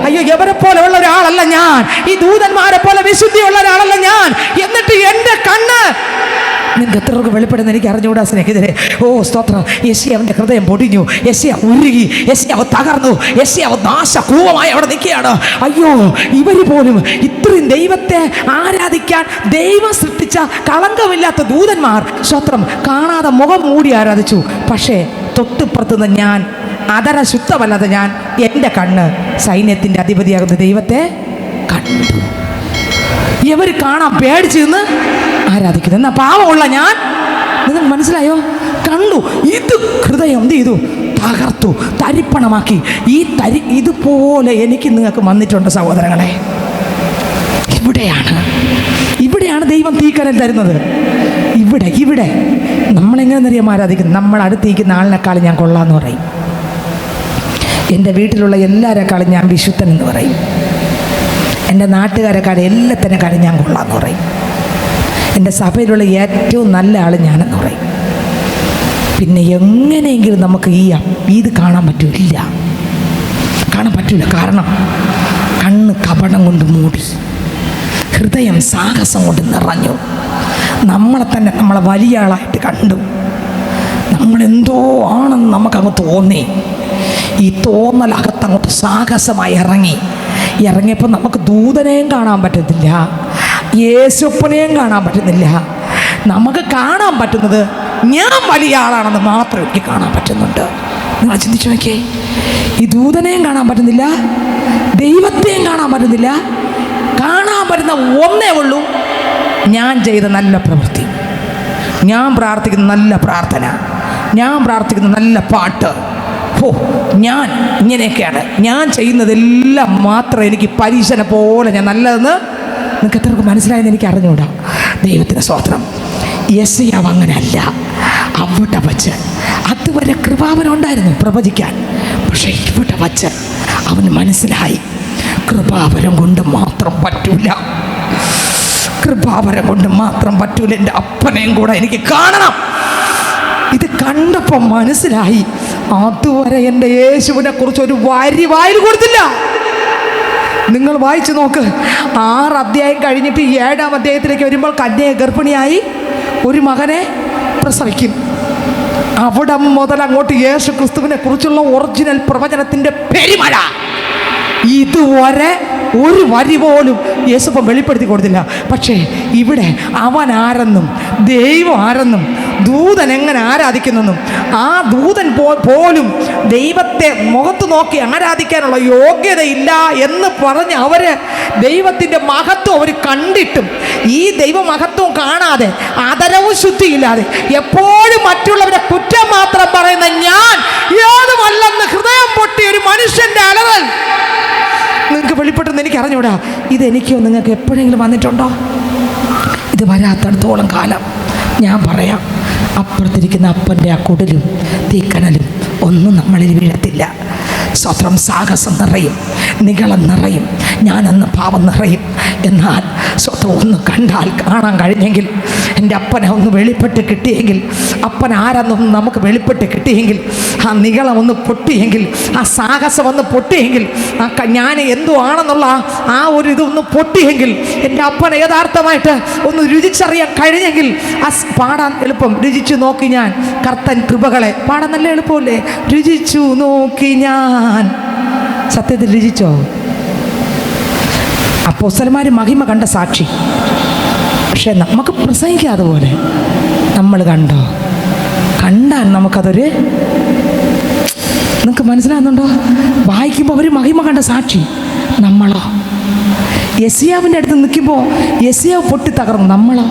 അയ്യോ, എവരെ പോലെ ഉള്ള ഒരാളല്ല ഞാൻ, ഈ ദൂതന്മാരെ പോലെ വിശുദ്ധിയുള്ള ഒരാളല്ല ഞാൻ. എന്നിട്ട് എൻ്റെ കണ്ണ് നിങ്ങൾക്ക് എത്രയൊക്കെ വെളിപ്പെടുന്ന എനിക്ക് അറിഞ്ഞുകൂടാ സ്നേഹിതരെ. ഓ സ്തോത്രം. യെശയ്യാവിൻ്റെ ഹൃദയം പൊടിഞ്ഞു, യെശയ്യാവ് ഉരുകി, യെശയ്യാവ് തകർന്നു, യെശയ്യാവ് നാശകൂപമായി അവിടെ നിൽക്കുകയാണ്. അയ്യോ, ഇവർ പോലും ഇത്രയും ദൈവത്തെ ആരാധിക്കാൻ ദൈവം സൃഷ്ടിച്ച കളങ്കമില്ലാത്ത ദൂതന്മാർ സ്തോത്രം കാണാതെ മുഖം മൂടി ആരാധിച്ചു. പക്ഷേ തൊട്ടിപ്പുറത്തുനിന്ന് ഞാൻ, അതര ശുദ്ധമല്ലാതെ ഞാൻ, എൻ്റെ കണ്ണ് സൈന്യത്തിൻ്റെ അധിപതിയാകുന്ന ദൈവത്തെ കണ്ടു. ഇവർ കാണാൻ പേടിച്ച് നിന്ന് ആരാധിക്കുന്നു. എന്നാൽ പാവമുള്ള ഞാൻ, നിങ്ങൾക്ക് മനസ്സിലായോ? കണ്ടു. ഇത് ഹൃദയം എന്ത് ചെയ്തു? തകർത്തു, തരിപ്പണമാക്കി. ഇതുപോലെ എനിക്ക് നിങ്ങൾക്ക് വന്നിട്ടുണ്ട് സഹോദരങ്ങളെ. ഇവിടെയാണ് ദൈവം തീക്കനൽ തരുന്നത്. ഇവിടെ നമ്മളെങ്ങനെ അറിയാം ആരാധിക്കുന്നത്? നമ്മൾ അടുത്തിരിക്കുന്ന ആളിനേക്കാളും ഞാൻ കൊള്ളാമെന്ന് പറയും. എൻ്റെ വീട്ടിലുള്ള എല്ലാവരെക്കാളും ഞാൻ വിശുദ്ധൻ എന്ന് പറയും. എൻ്റെ നാട്ടുകാരെക്കാളും എല്ലാത്തിനേക്കാളും ഞാൻ കൊള്ളാമെന്ന് പറയും. എൻ്റെ സഭയിലുള്ള ഏറ്റവും നല്ല ആൾ ഞാനെന്ന് പറയും. പിന്നെ എങ്ങനെയെങ്കിലും നമുക്ക് ഇത് കാണാൻ പറ്റില്ല. കാരണം കണ്ണ് കപടം കൊണ്ട് മൂടി, ഹൃദയം സാഹസം കൊണ്ട് നിറഞ്ഞു. നമ്മളെ വലിയ ആളായിട്ട് കണ്ടു. നമ്മളെന്തോ ആണെന്ന് നമുക്കങ്ങ് തോന്നി. ഈ തോന്നലകത്തങ്ങോട്ട് സാഹസമായി ഇറങ്ങിയപ്പോൾ നമുക്ക് ദൂതനെയും കാണാൻ പറ്റത്തില്ല, യേശുപ്പനെയും കാണാൻ പറ്റുന്നില്ല. നമുക്ക് കാണാൻ പറ്റുന്നത് ഞാൻ വലിയ ആളാണെന്ന് മാത്രം എനിക്ക് കാണാൻ പറ്റുന്നുണ്ട്. നിങ്ങൾ ചിന്തിച്ചു നോക്കിയേ, ഈ ദൂതനെയും കാണാൻ പറ്റുന്നില്ല, ദൈവത്തെയും കാണാൻ പറ്റുന്നില്ല. കാണാൻ പറ്റുന്ന ഒന്നേ ഉള്ളൂ, ഞാൻ ചെയ്ത നല്ല പ്രവൃത്തി, ഞാൻ പ്രാർത്ഥിക്കുന്ന നല്ല പ്രാർത്ഥന, ഞാൻ പ്രാർത്ഥിക്കുന്ന നല്ല പാട്ട്. ഞാൻ ഇങ്ങനെയൊക്കെയാണ്, ഞാൻ ചെയ്യുന്നതെല്ലാം മാത്രം എനിക്ക് പരീക്ഷനെ പോലെ ഞാൻ നല്ലതെന്ന് നിങ്ങൾക്ക് എത്രക്ക് മനസ്സിലായെന്ന് എനിക്ക് അറിഞ്ഞുകൂടാ. ദൈവത്തിന് സ്തോത്രം. യെശയ്യാവ് അങ്ങനെയല്ല. അവിടെ വച്ച് അതുവരെ കൃപാവരം ഉണ്ടായിരുന്നു പ്രവചിക്കാൻ, പക്ഷേ ഇവിടെ വച്ച് അവന് മനസ്സിലായി കൃപാവരം കൊണ്ട് മാത്രം പറ്റൂല, കൃപാവരം കൊണ്ട് മാത്രം പറ്റൂല, എൻ്റെ അപ്പനെയും കൂടെ എനിക്ക് കാണണം. ഇത് കണ്ടപ്പോൾ മനസ്സിലായി, അതുവരെ എൻ്റെ യേശുവിനെ കുറിച്ച് ഒരു വരി വായിൽ കൊടുത്തില്ല. നിങ്ങൾ വായിച്ചു നോക്ക്, 6 അധ്യായം കഴിഞ്ഞിട്ട് 7-ാം അധ്യായത്തിലേക്ക് വരുമ്പോൾ കന്യക ഗർഭിണിയായി ഒരു മകനെ പ്രസവിക്കും. അവിടെ മുതൽ അങ്ങോട്ട് യേശു ക്രിസ്തുവിനെ കുറിച്ചുള്ള ഒറിജിനൽ പ്രവചനത്തിൻ്റെ പെരുമഴ. ഇതുവരെ ഒരു വരി പോലും യേശുപ്പം വെളിപ്പെടുത്തി കൊടുത്തില്ല. പക്ഷേ ഇവിടെ അവൻ ആരെന്നും ദൈവം ആരെന്നും ദൂതൻ എങ്ങനെ ആരാധിക്കുന്നെന്നും ആ ദൂതൻ പോലും ദൈവത്തെ മുഖത്ത് നോക്കി ആരാധിക്കാനുള്ള യോഗ്യതയില്ല എന്ന് പറഞ്ഞ് അവർ ദൈവത്തിൻ്റെ മഹത്വം അവർ കണ്ടിട്ടും ഈ ദൈവമഹത്വം കാണാതെ ആദരവും ശുദ്ധിയില്ലാതെ എപ്പോഴും മറ്റുള്ളവരെ കുറ്റം മാത്രം പറയുന്ന ഞാൻ ഏതുമല്ലെന്ന് ഹൃദയം പൊട്ടി ഒരു മനുഷ്യൻ്റെ അലറൽ നിങ്ങൾക്ക് വെളിപ്പെട്ടെന്ന് എനിക്ക് അറിഞ്ഞൂടാ. ഇതെനിക്കോ നിങ്ങൾക്ക് എപ്പോഴെങ്കിലും വന്നിട്ടുണ്ടോ? ഇത് വരാത്തടത്തോളം കാലം ഞാൻ പറയാം, അപ്പുറത്തിരിക്കുന്ന അപ്പൻ്റെ ആ കുടലും തീക്കനലും ഒന്നും നമ്മളിൽ വീഴത്തില്ല. സ്വത്രം സാഹസം നിറയും, നികളം നിറയും, ഞാനെന്ന് പാപം നിറയും. എന്നാൽ സ്വത്രം ഒന്ന് കണ്ടാൽ കാണാൻ കഴിഞ്ഞെങ്കിൽ, എൻ്റെ അപ്പനെ ഒന്ന് വെളിപ്പെട്ട് കിട്ടിയെങ്കിൽ, അപ്പൻ ആരെന്നൊന്ന് നമുക്ക് വെളിപ്പെട്ട് കിട്ടിയെങ്കിൽ, ആ നികളം ഒന്ന് പൊട്ടിയെങ്കിൽ, ആ സാഹസം ഒന്ന് പൊട്ടിയെങ്കിൽ, ആ ഞാൻ എന്തോ ആണെന്നുള്ള ആ ഒരു ഇതൊന്ന് പൊട്ടിയെങ്കിൽ, എൻ്റെ അപ്പനെ യഥാർത്ഥമായിട്ട് ഒന്ന് രുചിച്ചറിയാൻ കഴിഞ്ഞെങ്കിൽ, ആ പാടാൻ എളുപ്പം. രുചിച്ചു നോക്കി ഞാൻ കർത്തൻ കൃപകളെ പാടാൻ നല്ല എളുപ്പമല്ലേ? രുചിച്ചു നോക്കി ഞാൻ. സത്യത്തിൽ രുചിച്ചോ? അപ്പോസ്തലന്മാർ മഹിമ കണ്ട സാക്ഷി. പക്ഷെ നമുക്ക് പ്രസംഗിക്കാതെ പോലെ നമ്മൾ കണ്ടോ? കണ്ടാൽ നമുക്കതൊരു നിങ്ങൾക്ക് മനസ്സിലാകുന്നുണ്ടോ? വായിക്കുമ്പോൾ അവർ മഹിമ കണ്ട സാക്ഷി, നമ്മളോ? യെശയ്യാവിൻ്റെ അടുത്ത് നിൽക്കുമ്പോൾ യെശയ്യാവ് പൊട്ടി തകർന്നു, നമ്മളോ?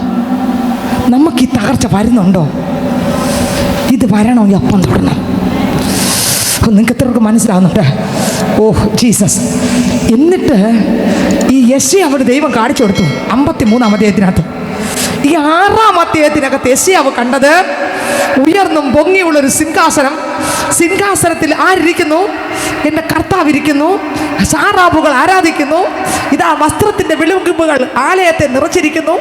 നമുക്ക് ഈ തകർച്ച വരുന്നുണ്ടോ? ഇത് വരണമെങ്കിൽ അപ്പം തൊടണം. നിങ്ങൾക്ക് എത്രയൊക്കെ മനസ്സിലാകുന്നുണ്ട്? ഓഹ് ജീസസ്. എന്നിട്ട് ഈ യെശയ്യാവ് ദൈവം കാണിച്ചു കൊടുത്തു 53-ാം അധ്യായത്തിനകത്ത്. ഈ 6-ാം അധ്യായത്തിനകത്ത് യെശയ്യാവ് കണ്ടത് ഉയർന്നും പൊങ്ങിയുള്ളൊരു സിംഹാസനം. സിംഹാസനത്തിൽ ആരിയ്ക്കുന്നു? എൻ്റെ കർത്താവ് ഇരിക്കുന്നു. സാറാബുകൾ ആരാധിക്കുന്നു. ഇതാ വസ്ത്രത്തിൻ്റെ വിളുമ്പുകൾ ആലയത്തെ നിറച്ചിരിക്കുന്നു.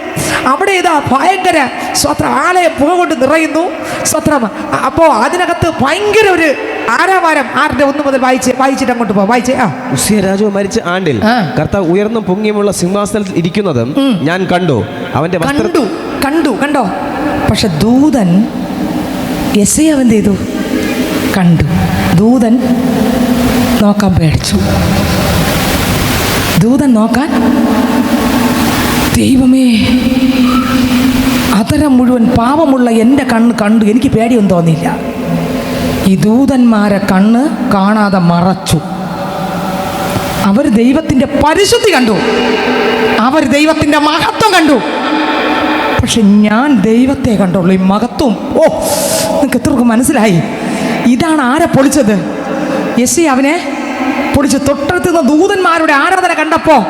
അവിടെ ഇതാ ഭയങ്കര സ്വത്രം, ആലയം പുക കൊണ്ട് നിറയുന്നു സ്വത്രം. അപ്പോൾ അതിനകത്ത് ഭയങ്കര ഒരു ആരാവാരം. ആരുടെ 1 മുതൽ വായിച്ചിട്ട് അങ്ങോട്ട് പോ. വായിച്ചേ. ഉസ്സിയ രാജാവ് മരിച്ച ആണ്ടിൽ കർത്താവ് ഉയർന്നും പൊങ്ങിയുമുള്ള സിംഹാസനത്തിൽ ഇരിക്കുന്നതും ഞാൻ കണ്ടു. അവന്റെ കണ്ടോ? പക്ഷെ ദൂതൻ യെശയ്യാവ് എന്ത് ചെയ്തു? കണ്ടു. ദൂതൻ നോക്കാൻ പേടിച്ചു. ദൂതൻ നോക്കാൻ, ദൈവമേ, അതരം മുഴുവൻ പാപമുള്ള എൻ്റെ കണ്ണ് കണ്ടു. എനിക്ക് പേടിയൊന്നും തോന്നിയില്ല. ഈ ദൂതന്മാരെ കണ്ണ് കാണാതെ മറച്ചു. അവർ ദൈവത്തിൻ്റെ പരിശുദ്ധി കണ്ടു, അവർ ദൈവത്തിൻ്റെ മഹത്വം കണ്ടു. പക്ഷെ ഞാൻ ദൈവത്തെ കണ്ടുള്ളൂ, ഈ മഹത്വം. ഓ, നിങ്ങൾക്ക് എത്രക്ക് മനസ്സിലായി? ഇതാണ് ആരെ പൊളിച്ചത്? യെശയ്യാവിനെ പൊളിച്ചു. തൊട്ടടുത്തുനിന്ന് ദൂതന്മാരുടെ ആരാധന കണ്ടപ്പോൾ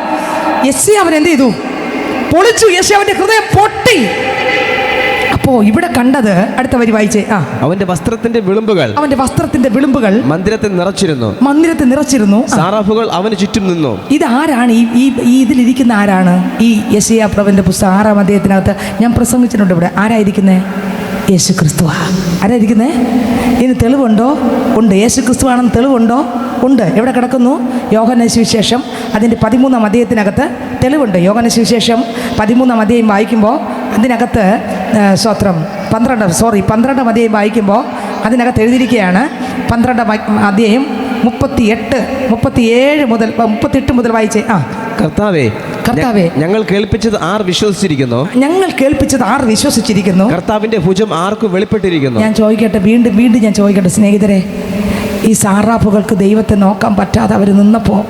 യെശയ്യാവിനെ എന്ത് ചെയ്തു? പൊളിച്ചു. യെശയ്യാവിൻ്റെ ഹൃദയം പൊട്ടി. അപ്പോൾ ഇവിടെ കണ്ടത്, അടുത്ത വരി വായിച്ചേ. അവന്റെ വസ്ത്രത്തിന്റെ വിളുമ്പുകൾ മന്ദിരത്തിൽ നിറച്ചിരുന്നു. സാറാഫുകൾ അവന് ചുറ്റും നിന്നു. ഇതാരാണ്? ഈ ഇതിലിരിക്കുന്ന ആരാണ്? ഈ യെശയ്യാ പ്രവചന പുസ്തകം 6-ാം അധ്യായത്തിനകത്ത് ഞാൻ പ്രസംഗിച്ചിട്ടുണ്ട്. ഇവിടെ ആരായിരിക്കുന്നത്? യേശു ക്രിസ്തുവാ. ആരായിരിക്കുന്നത്? ഇതിന് തെളിവുണ്ടോ? ഉണ്ട്. യേശു ക്രിസ്തുവാണെന്ന് തെളിവുണ്ടോ? ഉണ്ട്. എവിടെ കിടക്കുന്നു? യോഹന്നാൻ സുവിശേഷം അതിൻ്റെ 13-ാം അധ്യായത്തിനകത്ത് തെളിവുണ്ട്. യോഹന്നാൻ സുവിശേഷം 13-ാം അധ്യായം വായിക്കുമ്പോൾ അതിനകത്ത് സ്വത്രം 12-ാം അധ്യായം വായിക്കുമ്പോൾ അതിനകത്ത് എഴുതിയിരിക്കുകയാണ്. 12-ാം അധ്യായം 38, 37 മുതൽ 38 മുതൽ വായിച്ചേ. കർത്താവേ, കർത്താവേ, ഞങ്ങൾ കേൾപ്പിച്ചത് ആർ വിശ്വസിച്ചിരിക്കുന്നു? ഞങ്ങൾ കേൾപ്പിച്ചത് ആർ വിശ്വസിച്ചിരിക്കുന്നു? കർത്താവിന്റെ ഭുജം ആർക്ക് വെളിപ്പെട്ടിരിക്കുന്നു? ഞാൻ ചോദിക്കട്ടെ, വീണ്ടും ഞാൻ ചോദിക്കട്ടെ സ്നേഹിതരെ, ഈ സാറാഫുകൾക്ക് ദൈവത്തെ നോക്കാൻ പറ്റാതെ അവർ നിന്നപ്പോൾ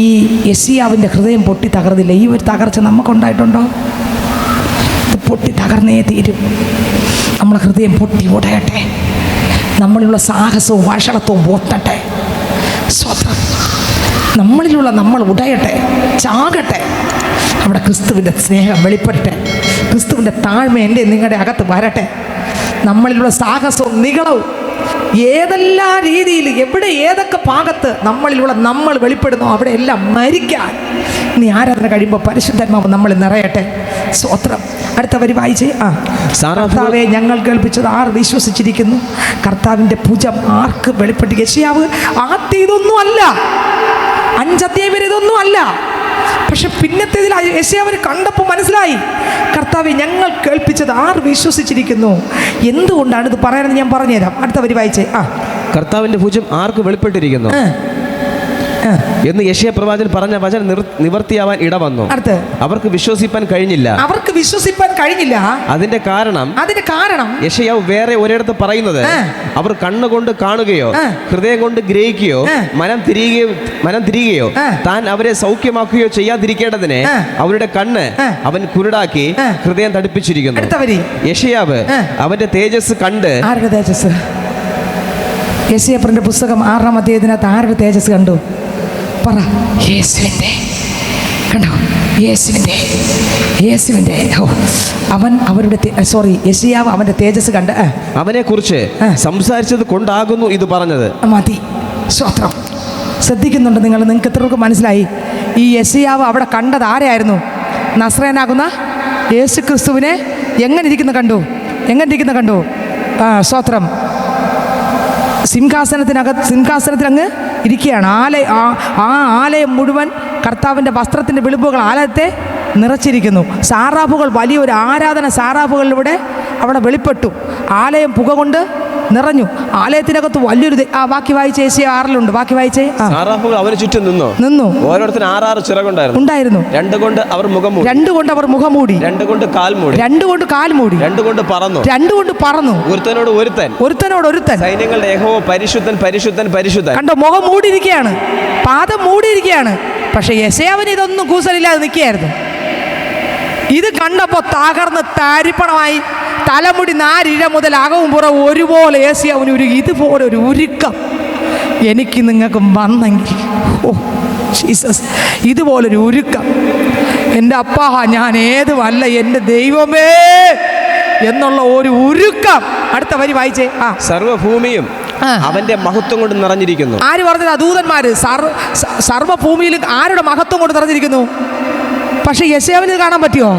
ഈ യെശയ്യാവിൻ്റെ ഹൃദയം പൊട്ടി തകർന്നില്ല. ഈ ഒരു തകർച്ച നമുക്കുണ്ടായിട്ടുണ്ടോ? ഇത് പൊട്ടി തകർന്നേ തീരും. നമ്മളെ ഹൃദയം പൊട്ടി ഉടയട്ടെ, നമ്മളിലുള്ള സാഹസവും വഷളത്വവും പൊട്ടട്ടെ. സ്വതം നമ്മളിലുള്ള നമ്മൾ ഉടയട്ടെ, ചാകട്ടെ. അവിടെ ക്രിസ്തുവിൻ്റെ സ്നേഹം വെളിപ്പെടട്ടെ, ക്രിസ്തുവിൻ്റെ താഴ്മ എൻ്റെ നിങ്ങളുടെ അകത്ത് വരട്ടെ. നമ്മളിലുള്ള സാഹസവും നികളവും ഏതെല്ലാം രീതിയിൽ എവിടെ ഏതൊക്കെ ഭാഗത്ത് നമ്മളിലുള്ള നമ്മൾ വെളിപ്പെടുന്നോ അവിടെ എല്ലാം മരിക്കാൻ നീ ആരാധന കഴിയുമ്പോൾ പരിശുദ്ധാത്മാവ് നമ്മൾ നിറയട്ടെ. സ്തോത്രം. അടുത്ത വരി വായിച്ചേ. കർത്താവെ, ഞങ്ങൾ കേൾപ്പിച്ചത് ആർ വിശ്വസിച്ചിരിക്കുന്നു? കർത്താവിൻ്റെ ഭുജം ആർക്ക് വെളിപ്പെട്ട്? യെശയ്യാവ് ആദ്യം ഇതൊന്നും അല്ല, 5 അധ്യായം വരെ ഇതൊന്നും അല്ല. പക്ഷെ പിന്നത്തേതിൽ യെശയ്യാവിനെ കണ്ടപ്പോൾ മനസ്സിലായി, കർത്താവെ, ഞങ്ങൾ കേൾപ്പിച്ചത് ആർ വിശ്വസിച്ചിരിക്കുന്നു. എന്തുകൊണ്ടാണ് ഇത് പറയാനെന്ന് ഞാൻ പറഞ്ഞുതരാം. അടുത്ത വരി വായിച്ചേ. കർത്താവിന്റെ ഭുജം ആർക്ക് വെളിപ്പെട്ടിരിക്കുന്നു എന്ന് യെശയ്യാ പ്രവാചകൻ പറഞ്ഞ വചനം നിവർത്തിയാവാൻ ഇടവന്നു. അവർക്ക് വിശ്വസിപ്പാൻ കഴിഞ്ഞില്ല. അതിന്റെ കാരണം യെശയ്യാവ് വേറെ ഒരിടത്ത് പറയുന്നത്, അവർ കണ്ണുകൊണ്ട് കാണുകയോ ഹൃദയം കൊണ്ട് ഗ്രഹിക്കുകയോ മനം തിരികെയോ താൻ അവരെ സൗഖ്യമാക്കുകയോ ചെയ്യാതിരിക്കേണ്ടതിന് അവരുടെ കണ്ണ് അവൻ കുരുടാക്കി ഹൃദയം തടിപ്പിച്ചിരിക്കുന്നു. യെശയ്യാവ് അവന്റെ തേജസ് കണ്ട്. ആരുടെ തേജസ്? യെശയ്യാവിന്റെ പുസ്തകം 6-ാം അധ്യായത്തിനകത്ത് ആരുടെ തേജസ് കണ്ടു? പറ. യേശുവിൻ്റെ. കണ്ടോ? യേശുവിൻ്റെ. യെശയ്യാവ് അവന്റെ തേജസ് കണ്ട് അവനെ കുറിച്ച് സംസാരിച്ചത് കൊണ്ടാകുന്നു ഇത് പറഞ്ഞത്. മതി. സ്വത്രം. ശ്രദ്ധിക്കുന്നുണ്ട് നിങ്ങൾക്ക് എത്രയൊക്കെ മനസ്സിലായി? ഈ യെശയ്യാവ് അവിടെ കണ്ടത് ആരെയായിരുന്നു? നസ്രയനാകുന്ന യേശു ക്രിസ്തുവിനെ എങ്ങനെ ഇരിക്കുന്ന കണ്ടു? സ്വത്രം. സിംഹാസനത്തിൽ അങ്ങ് ഇരിക്കുകയാണ്. ആലയം മുഴുവൻ കർത്താവിൻ്റെ വസ്ത്രത്തിൻ്റെ വിളിമ്പുകൾ ആലയത്തെ നിറച്ചിരിക്കുന്നു. സാറാഫുകൾ, വലിയൊരു ആരാധന സാറാഫുകളിലൂടെ അവിടെ വെളിപ്പെട്ടു. ആലയം പുക കൊണ്ട് നിറഞ്ഞു. ആലയത്തിനകത്ത് വലിയൊരു ബാക്കി വായിച്ച യെശയ്യാ 6-ലുണ്ട്. ബാക്കി വായിച്ചേ. സാറാഫുകൾ അവന് ചുറ്റും നിന്നു. ഓരോരുത്തരും 6 ചിറകുണ്ടായിരുന്നു. 2 കൊണ്ട് അവർ മുഖം മൂടി. 2 കൊണ്ട് മൂടി. 2 കൊണ്ട് കാൽ മൂടി. 2 കൊണ്ട് പറന്നു. ഒരുത്തനോട് സൈന്യങ്ങളുടെ യഹോവ പരിശുദ്ധൻ പരിശുദ്ധൻ പരിശുദ്ധൻ. കണ്ടോ? മുഖം മൂടിയിരിക്കുകയാണ്, പാദം മൂടിയിരിക്കുകയാണ്. പക്ഷെ യെശയ്യാവിന് ഇതൊന്നും കൂസലില്ലാതെ നിൽക്കുകയായിരുന്നു. ഇത് കണ്ടപ്പോൾ തകർന്ന് തരിപ്പണമായി. തലമുടി 4 ഇഴ മുതൽ അകവും പുറവും ഒരുപോലെ യെശയ്യാവിന് ഇതുപോലെ ഒരു ഉരുക്കം എനിക്ക് നിങ്ങൾക്ക് വന്നെങ്കിൽ, ഓ ജീസസ്, ഇതുപോലൊരു ഉരുക്കം എൻ്റെ അപ്പാ, ഞാൻ ഏതുമല്ല എൻ്റെ ദൈവമേ എന്നുള്ള ഒരു ഉരുക്കം. അടുത്ത വരി വായിച്ചേ. സർവ്വഭൂമിയും അവന്റെ മഹത്വം കൊണ്ട് നിറഞ്ഞിരിക്കുന്നു. ആര് പറഞ്ഞത്? ദൂതന്മാര്. സർവ്വഭൂമിയിൽ ആരുടെ മഹത്വം കൊണ്ട് നിറഞ്ഞിരിക്കുന്നു? പക്ഷെ യെശയ്യാവിന് കാണാൻ പറ്റിയോ?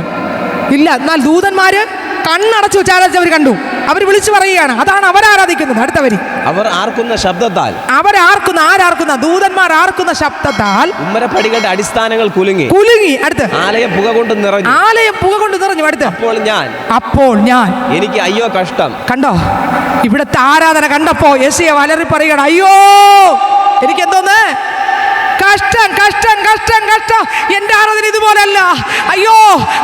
ഇല്ല. എന്നാൽ ദൂതന്മാര് കണ്ണടച്ചു വെച്ചാൽ അവർ കണ്ടു. അവർ വിളിച്ചു പറയുകയാണ്, അതാണ് അവരാരാധിക്കുന്നത്. അടുത്ത വരി. ആരാർക്കുന്ന ദൂതന്മാർ ആർക്കുന്ന ശബ്ദത്താൽ ഉമ്മരപ്പടികളുടെ അടിസ്ഥാനങ്ങൾ കുലുങ്ങി. അടുത്ത് ആലയം പുക കൊണ്ട് നിറഞ്ഞു. അടുത്ത് അപ്പോൾ ഞാൻ എനിക്ക് അയ്യോ കഷ്ടം. കണ്ടോ? ഇവിടുത്തെ ആരാധന കണ്ടപ്പോ യെശയ്യാ അലറി പറയുകയാണ്, അയ്യോ എനിക്ക് എന്തോന്ന് കഷ്ടം. എന്റെ ആരാധന ഇതുപോലല്ല. അയ്യോ,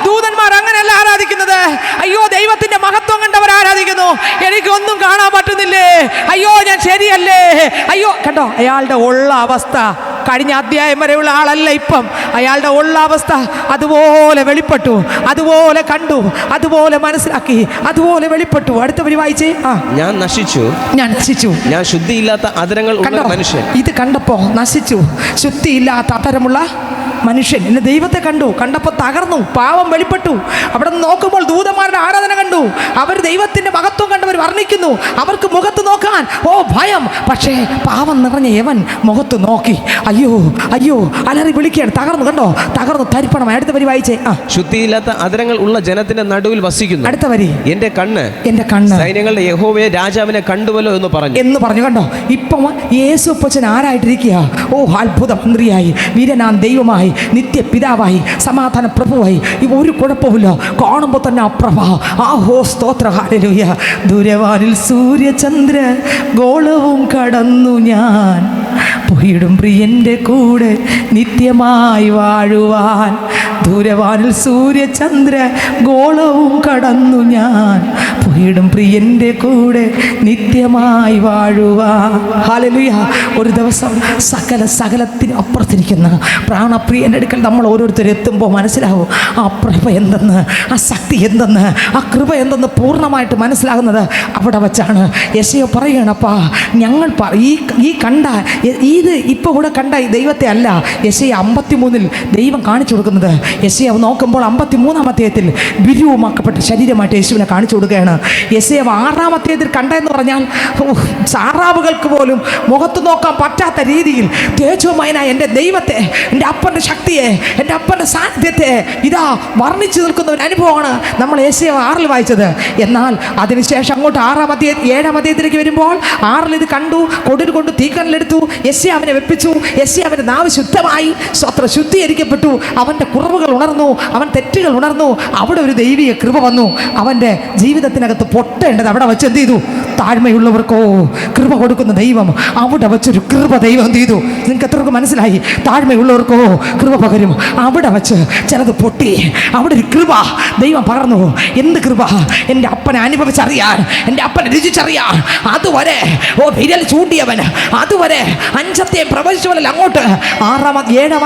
ദൂതന്മാർ അങ്ങനെയല്ല ആരാധിക്കുന്നത്. അയ്യോ, ദൈവത്തിന്റെ മഹത്വം കണ്ടവർ ആരാധിക്കുന്നു. എനിക്കൊന്നും കാണാൻ പറ്റുന്നില്ലേ. അയ്യോ, ഞാൻ ശരിയല്ലേ. അയ്യോ, കണ്ടോ അയാളുടെ ഉള്ള അവസ്ഥ? കഴിഞ്ഞ അധ്യായം വരെയുള്ള ആളല്ല ഇപ്പം. അയാളുടെ ഉള്ള അവസ്ഥ അതുപോലെ വെളിപ്പെട്ടു, അതുപോലെ കണ്ടു, അതുപോലെ മനസ്സിലാക്കി, അതുപോലെ വെളിപ്പെട്ടു. അടുത്ത വരി വായിച്ചേ. ഞാൻ നശിച്ചു. ഞാൻ ശുദ്ധിയില്ലാത്ത അധരങ്ങൾ ഉള്ള മനുഷ്യൻ. ഇത് കണ്ടപ്പോ നശിച്ചു, ശുദ്ധിയില്ലാത്ത അധരമുള്ള മനുഷ്യൻ. എന്നെ ദൈവത്തെ കണ്ടപ്പോൾ തകർന്നു, പാവം വെളിപ്പെട്ടു. അവിടെ നിന്ന് നോക്കുമ്പോൾ ദൂതന്മാരുടെ ആരാധന കണ്ടു. അവർ ദൈവത്തിന്റെ മഹത്വം കണ്ടവർ വർണ്ണിക്കുന്നു. അവർക്ക് മുഖത്ത് നോക്കാൻ ഭയം. പക്ഷേ പാവം നിറഞ്ഞ യവൻ മുഖത്ത് നോക്കി അയ്യോ അലറി വിളിക്കുകയാണ്. തകർന്നു തരിപ്പണമായി. അടുത്ത വരി വായിച്ചേ. ശുദ്ധിയില്ലാത്ത അധരങ്ങൾ ഉള്ള ജനത്തിന്റെ നടുവിൽ വസിക്കുന്നു. അടുത്ത വരി. എന്റെ കണ്ണ് സൈന്യങ്ങളുടെ യഹോവയെ രാജാവിനെ കണ്ടുവല്ലോ എന്ന് പറഞ്ഞു. കണ്ടോ? ഇപ്പം യേശു അപ്പച്ചൻ ആരായിട്ടിരിക്കുക? അത്ഭുത മന്ത്രിയായി, വീരനാം ദൈവമായി, നിത്യപിതാവായി സമാധാന പ്രഭുവായി ഇവ ഒരു കുഴപ്പമില്ല. കാണുമ്പോൾ തന്നെ അപ്രഭ. ആഹോ സ്തോത്ര ഹല്ലേലൂയ. ദൂരവാനിൽ സൂര്യചന്ദ്ര ഗോളവും കടന്നു ഞാൻ പോയിടും പ്രിയൻ്റെ കൂടെ നിത്യമായി വാഴുവാൻ. ദൂരവാനിൽ സൂര്യചന്ദ്ര ഗോളവും കടന്നു ഞാൻ പോയിടും പ്രിയൻ്റെ കൂടെ നിത്യമായി വാഴുവാൻ. ഹല്ലേലൂയ. ഒരു ദിവസം സകലത്തിന് അപ്പുറത്തിരിക്കുന്ന പ്രാണപ്രിയൻ്റെ അടുക്കൽ നമ്മൾ ഓരോരുത്തരും എത്തുമ്പോൾ മനസ്സിലാവും ആ പ്രഭ എന്തെന്ന്, ആ ശക്തി എന്തെന്ന്, ആ കൃപ എന്തെന്ന് പൂർണ്ണമായിട്ട് മനസ്സിലാകുന്നത് അവിടെ വച്ചാണ്. യെശയ്യാ പറയുകയാണപ്പാ, ഞങ്ങൾ ഈ കണ്ട ഇത് ഇപ്പോൾ ഇവിടെ കണ്ട ഈ ദൈവത്തെ അല്ല യെശയ്യാ 53 ദൈവം കാണിച്ചു കൊടുക്കുന്നത്. യെശയ്യാ നോക്കുമ്പോൾ 53-ാം അധ്യായത്തിൽ വിരൂപമാക്കപ്പെട്ട ശരീരമായിട്ട് യേശുവിനെ കാണിച്ചു കൊടുക്കുകയാണ്. യെശയ്യാ 6-ാം അധ്യായത്തിൽ കണ്ടെന്ന് പറഞ്ഞാൽ സാറാവുകൾക്ക് പോലും മുഖത്ത് നോക്കാൻ പറ്റാത്ത രീതിയിൽ തേജോമയനായ എൻ്റെ ദൈവത്തെ, എൻ്റെ അപ്പൻ്റെ ശക്തിയെ, എൻ്റെ അപ്പൻ്റെ സാന്നിധ്യത്തെ ഇതാ വർണ്ണിച്ചു നിൽക്കുന്ന ഒരു അനുഭവമാണ് നമ്മൾ യെശയ്യാ 6-ൽ വായിച്ചത്. എന്നാൽ അതിനുശേഷം അങ്ങോട്ട് 6-ാം അധ്യായം 7-ാം അധ്യായത്തിലേക്ക് വരുമ്പോൾ 6-ൽ ഇത് കണ്ടു, കൊടിൽ കൊണ്ട് തീക്കനലെടുത്തു, യെശയ്യാ അവനെ വെപ്പിച്ചു, യെശയ്യാ അവൻ്റെ നാവ് ശുദ്ധമായി, സ്വത്ര ശുദ്ധീകരിക്കപ്പെട്ടു, അവൻ്റെ കുറവുകൾ ഉണർന്നു, അവൻ തെറ്റുകൾ ഉണർന്നു. അവിടെ ഒരു ദൈവിക കൃപ വന്നു. അവൻ്റെ ജീവിതത്തിനകത്ത് പൊട്ടേണ്ടത് അവിടെ വെച്ച് എന്ത് ചെയ്തു? താഴ്മയുള്ളവർക്കോ കൃപ കൊടുക്കുന്ന ദൈവം അവിടെ വെച്ചൊരു കൃപ ദൈവം എന്ത് ചെയ്തു? നിങ്ങൾക്ക് എത്രയൊക്കെ മനസ്സിലായി? താഴ്മയുള്ളവർക്കോ കൃപ പകരും. അവിടെ വെച്ച് ചിലത് പൊട്ടി, അവിടെ ഒരു കൃപ ദൈവം പകർന്നു. എന്ത് കൃപ? എൻ്റെ അപ്പനെ അനുഭവിച്ചറിയാൻ, എൻ്റെ അപ്പനെ രുചിച്ചറിയാൻ. അതുവരെ വിരൽ ചൂണ്ടിയവൻ, അതുവരെ 5-ാം പ്രവചിച്ചവനല്ല അങ്ങോട്ട് 7-ാം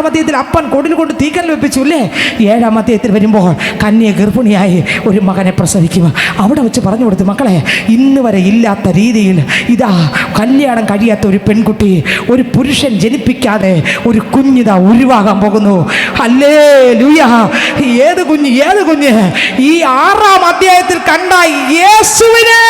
അധ്യായത്തിൽ അപ്പൻ കൊടിൽ കൊണ്ട് തീക്കനൽ വെപ്പിച്ചു അല്ലേ? 7-ാം അധ്യായത്തിൽ വരുമ്പോൾ കന്യ ഗർഭിണിയായി ഒരു മകനെ പ്രസവിക്കുക. അവിടെ വെച്ച് പറഞ്ഞു കൊടുത്തു, മക്കളെ, ഇന്ന് വരെ ഇല്ലാത്ത രീതിയിൽ ഇതാ കല്യാണം കഴിയാത്ത ഒരു പെൺകുട്ടി, ഒരു പുരുഷൻ ജനിപ്പിക്കാതെ ഒരു കുഞ്ഞിതാ ഉരുവാകാൻ പോകുന്നു. ഹല്ലേലൂയ. ഏത് കുഞ്ഞ്? ഈ 6-ാം അധ്യായത്തിൽ കണ്ട യേശുവിനെ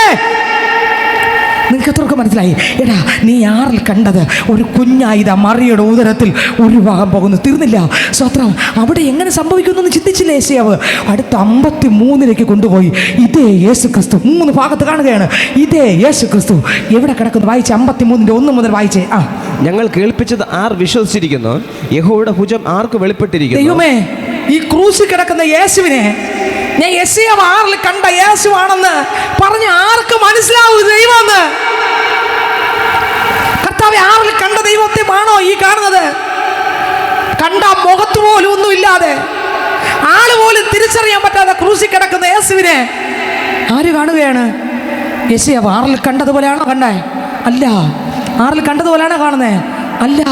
നിങ്ങൾക്ക് എത്രയൊക്കെ മനസ്സിലായി? എടാ, നീ 6-ൽ കണ്ടത് ഒരു കുഞ്ഞായിതാ മറിയുടെ ഉദരത്തിൽ ഉരുവാകാൻ പോകുന്നു. തീർന്നില്ല. സ്വത്രം. അവിടെ എങ്ങനെ സംഭവിക്കുമെന്ന് ചിന്തിച്ചില്ല യേശയ്യാവ്. അടുത്ത 53-ലേക്ക് കൊണ്ടുപോയി. ഇതേ യേശു ക്രിസ്തു 3 ഭാഗത്ത് കാണുകയാണ്. ഇതേ യേശു ക്രിസ്തു എവിടെ കിടക്കുന്നു? വായിച്ച് 53-ന്റെ 1 മുതൽ വായിച്ചേ. ഞങ്ങൾ കേൾപ്പിച്ചത് ആർ വിശ്വസിച്ചിരിക്കുന്നു? യഹോവയുടെ ഭുജം ആർക്ക് വെളിപ്പെട്ടിരിക്കുന്നു? ദൈവമേ, ഈ ക്രൂശിൽ കിടക്കുന്ന യേശുവിനെ ഞാൻ യെശയ്യാ 6-ൽ കണ്ട യേശുവാണെന്ന് പറഞ്ഞ ആർക്ക് മനസ്സിലാവും ദൈവമെന്ന്? കർത്താവേ, 6-ൽ കണ്ട ദൈവത്തെയാണോ ഈ കാണുന്നത്? കണ്ട മുഖത്ത് പോലും ഒന്നുമില്ലാതെ, ആള് പോലും തിരിച്ചറിയാൻ പറ്റാതെ ക്രൂശിൽ കിടക്കുന്ന യേശുവിനെ ആര് കാണുകയാണ്? യെശയ്യാ 6-ൽ കണ്ടതുപോലെയാണോ കണ്ടേ? അല്ല. 6-ൽ കണ്ടതുപോലെയാണോ കാണുന്നേ? അല്ല.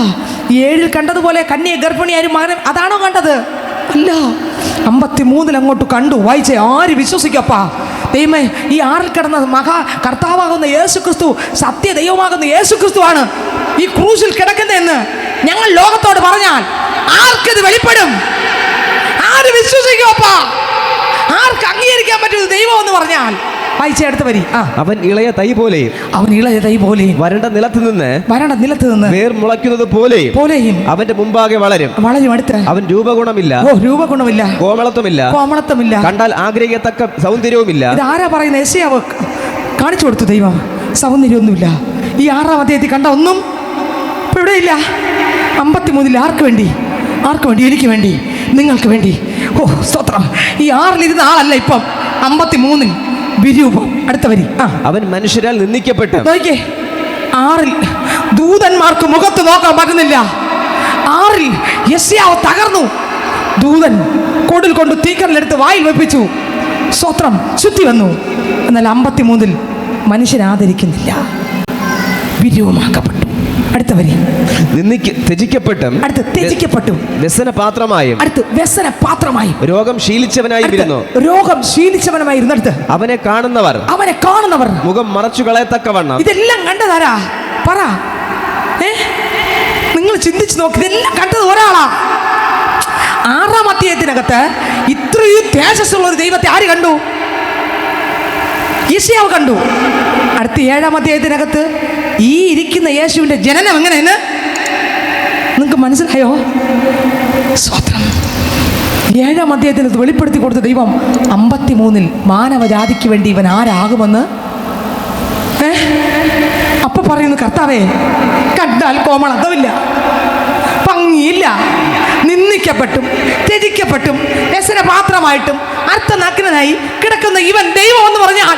7-ൽ കണ്ടതുപോലെ കന്യ ഗർഭിണിയായ മകൻ അതാണോ കണ്ടത്? അല്ല. 53-ൽ അങ്ങോട്ട് കണ്ടു. വായിച്ചേ. ആര് വിശ്വസിക്കപ്പാ? ദൈവമേ, ഈ 6-ൽ കിടന്ന കർത്താവാകുന്ന യേശു ക്രിസ്തു, സത്യ ദൈവമാകുന്ന യേശു ക്രിസ്തു ആണ് ഈ ക്രൂശിൽ കിടക്കുന്നതെന്ന് ഞങ്ങൾ ലോകത്തോട് പറഞ്ഞാൽ ആർക്കിത് വെളിപ്പെടും? ആര് വിശ്വസിക്കപ്പാ? ആർക്ക് അംഗീകരിക്കാൻ പറ്റും ദൈവം എന്ന് പറഞ്ഞാൽ? വായിച്ച അടുത്ത വരി. അവൻ ഇളയ തൈ പോലെയും വരണ്ട നിലത്ത് നിന്ന് വേർ മുളയ്ക്കുന്നത് പോലെയും അവന്റെ മുമ്പാകെ വളരും. അടുത്ത് അവൻ രൂപഗുണമില്ല, കോമളത്വമില്ല, കണ്ടാൽ ആഗ്രഹിക്കത്തക്ക സൗന്ദര്യവുമില്ല. ഇത് ആരാ പറയുന്നത്? യെശയ്യാവ് കാണിച്ചു കൊടുത്തു. ദൈവം സൗന്ദര്യമൊന്നുമില്ല. ഈ 6-ാം അധ്യായത്തിൽ കണ്ട ഒന്നും ഇവിടെയില്ല. 53-ൽ ആർക്ക് വേണ്ടി? എനിക്ക് വേണ്ടി, നിങ്ങൾക്ക് വേണ്ടി. ഓ സ്തോത്രം. ഈ 6-ൽ ഇരുന്ന ആളല്ല ഇപ്പം 53-ൽ വിരൂപം. അടുത്ത വരി. അവൻ മനുഷ്യരാൽ നിന്ദിക്കപ്പെട്ടു. 6-ൽ ദൂതന്മാർക്ക് മുഖത്ത് നോക്കാൻ പറ്റുന്നില്ല. 6-ൽ യെശയ്യാവ് തകർന്നു. ദൂതൻ കൊടിൽ കൊണ്ട് തീക്കനലെടുത്ത് വായിൽ വെപ്പിച്ചു. സ്തോത്രം. ശുദ്ധി വന്നു. എന്നാൽ 53-ൽ മനുഷ്യനെ ആദരിക്കുന്നില്ല. വിരൂപമാക്കപ്പെട്ടു. അടുത്ത വരി. ത്യജിക്കപ്പെട്ടു. വ്യസനപാത്രമായും. രോഗം ശീലിച്ചവനായി ഇരുന്നിടത്ത് അവനെ കാണുന്നവർ മുഖം മറച്ചു കളയത്തക്കവണ്ണം. ഇതെല്ലാം കണ്ടതാരാ? പറ. നിങ്ങൾ ചിന്തിച്ചു നോക്കി. ഇതെല്ലാം കണ്ടത് ഒരാളാ. 6-ാം അധ്യായത്തിനകത്ത് ഇത്രയും തേജസ്സുള്ള ഒരു ദൈവത്തെ ആര് കണ്ടു? യെശയ്യാവ് കണ്ടു. അടുത്ത 7-ാം അധ്യായത്തിനകത്ത് ഈ ഇരിക്കുന്ന യേശുവിൻ്റെ ജനനം എങ്ങനെയെന്ന് നിങ്ങൾക്ക് മനസ്സിലായോ? സ്വത്രം. 7-ാം അധ്യായത്തിനകത്ത് വെളിപ്പെടുത്തി കൊടുത്ത ദൈവം 53-ൽ മാനവജാതിക്ക് വേണ്ടി ഇവൻ ആരാകുമെന്ന് അപ്പൊ പറയുന്നു, കർത്താവേ, കണ്ടാൽ കോമളത്വമില്ല, ഭംഗി ഭംഗിയില്ല. നിന്ദിക്കപ്പെട്ടും ത്യജിക്കപ്പെട്ടും വ്യസനപാത്രമായിട്ടും അർത്ഥനഗ്നനായി കിടക്കുന്ന ഇവൻ ദൈവം എന്ന് പറഞ്ഞാൽ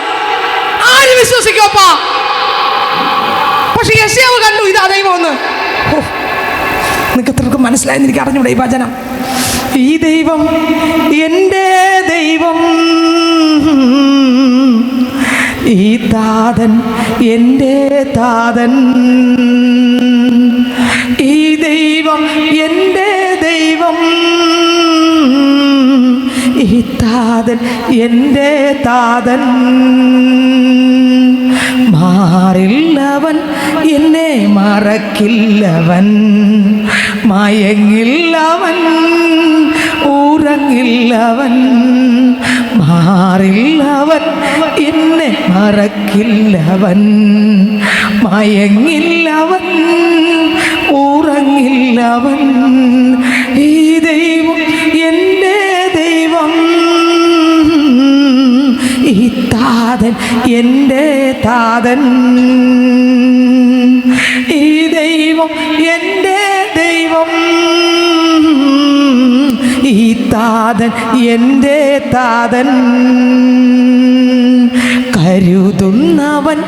ആര് വിശ്വസിക്കോപ്പാ? പക്ഷെ യെശയ്യാവ് കണ്ടു ഇതാ ദൈവമെന്ന്. നിങ്ങൾക്ക് എത്രക്കും മനസ്സിലായെന്ന് എനിക്ക് അറിഞ്ഞൂടെ ഈ വചനം? ഈ ദൈവം എൻ്റെ ദൈവം, ഈ താതൻ എൻ്റെ താതൻ, ഈ ദൈവം എൻ്റെ ദൈവം, ഈ താതൻ എൻ്റെ താതൻ. മാറില്ലവൻ എന്നെ മറക്കില്ലവൻ, മയങ്ങില്ലവൻ ഉറങ്ങില്ലവൻ. മാറില്ലവൻ എന്നെ മറക്കില്ലവൻ, മയങ്ങില്ലവൻ ഉറങ്ങില്ലവൻ. ഈ ദൈവം എൻ്റെ ദൈവം, ഈ താതൻ എൻ്റെ താതൻ, ഈ ദൈവം എൻ്റെ ദൈവം, ഈ താതൻ എൻ്റെ താതൻ. കരുതുന്നവൻ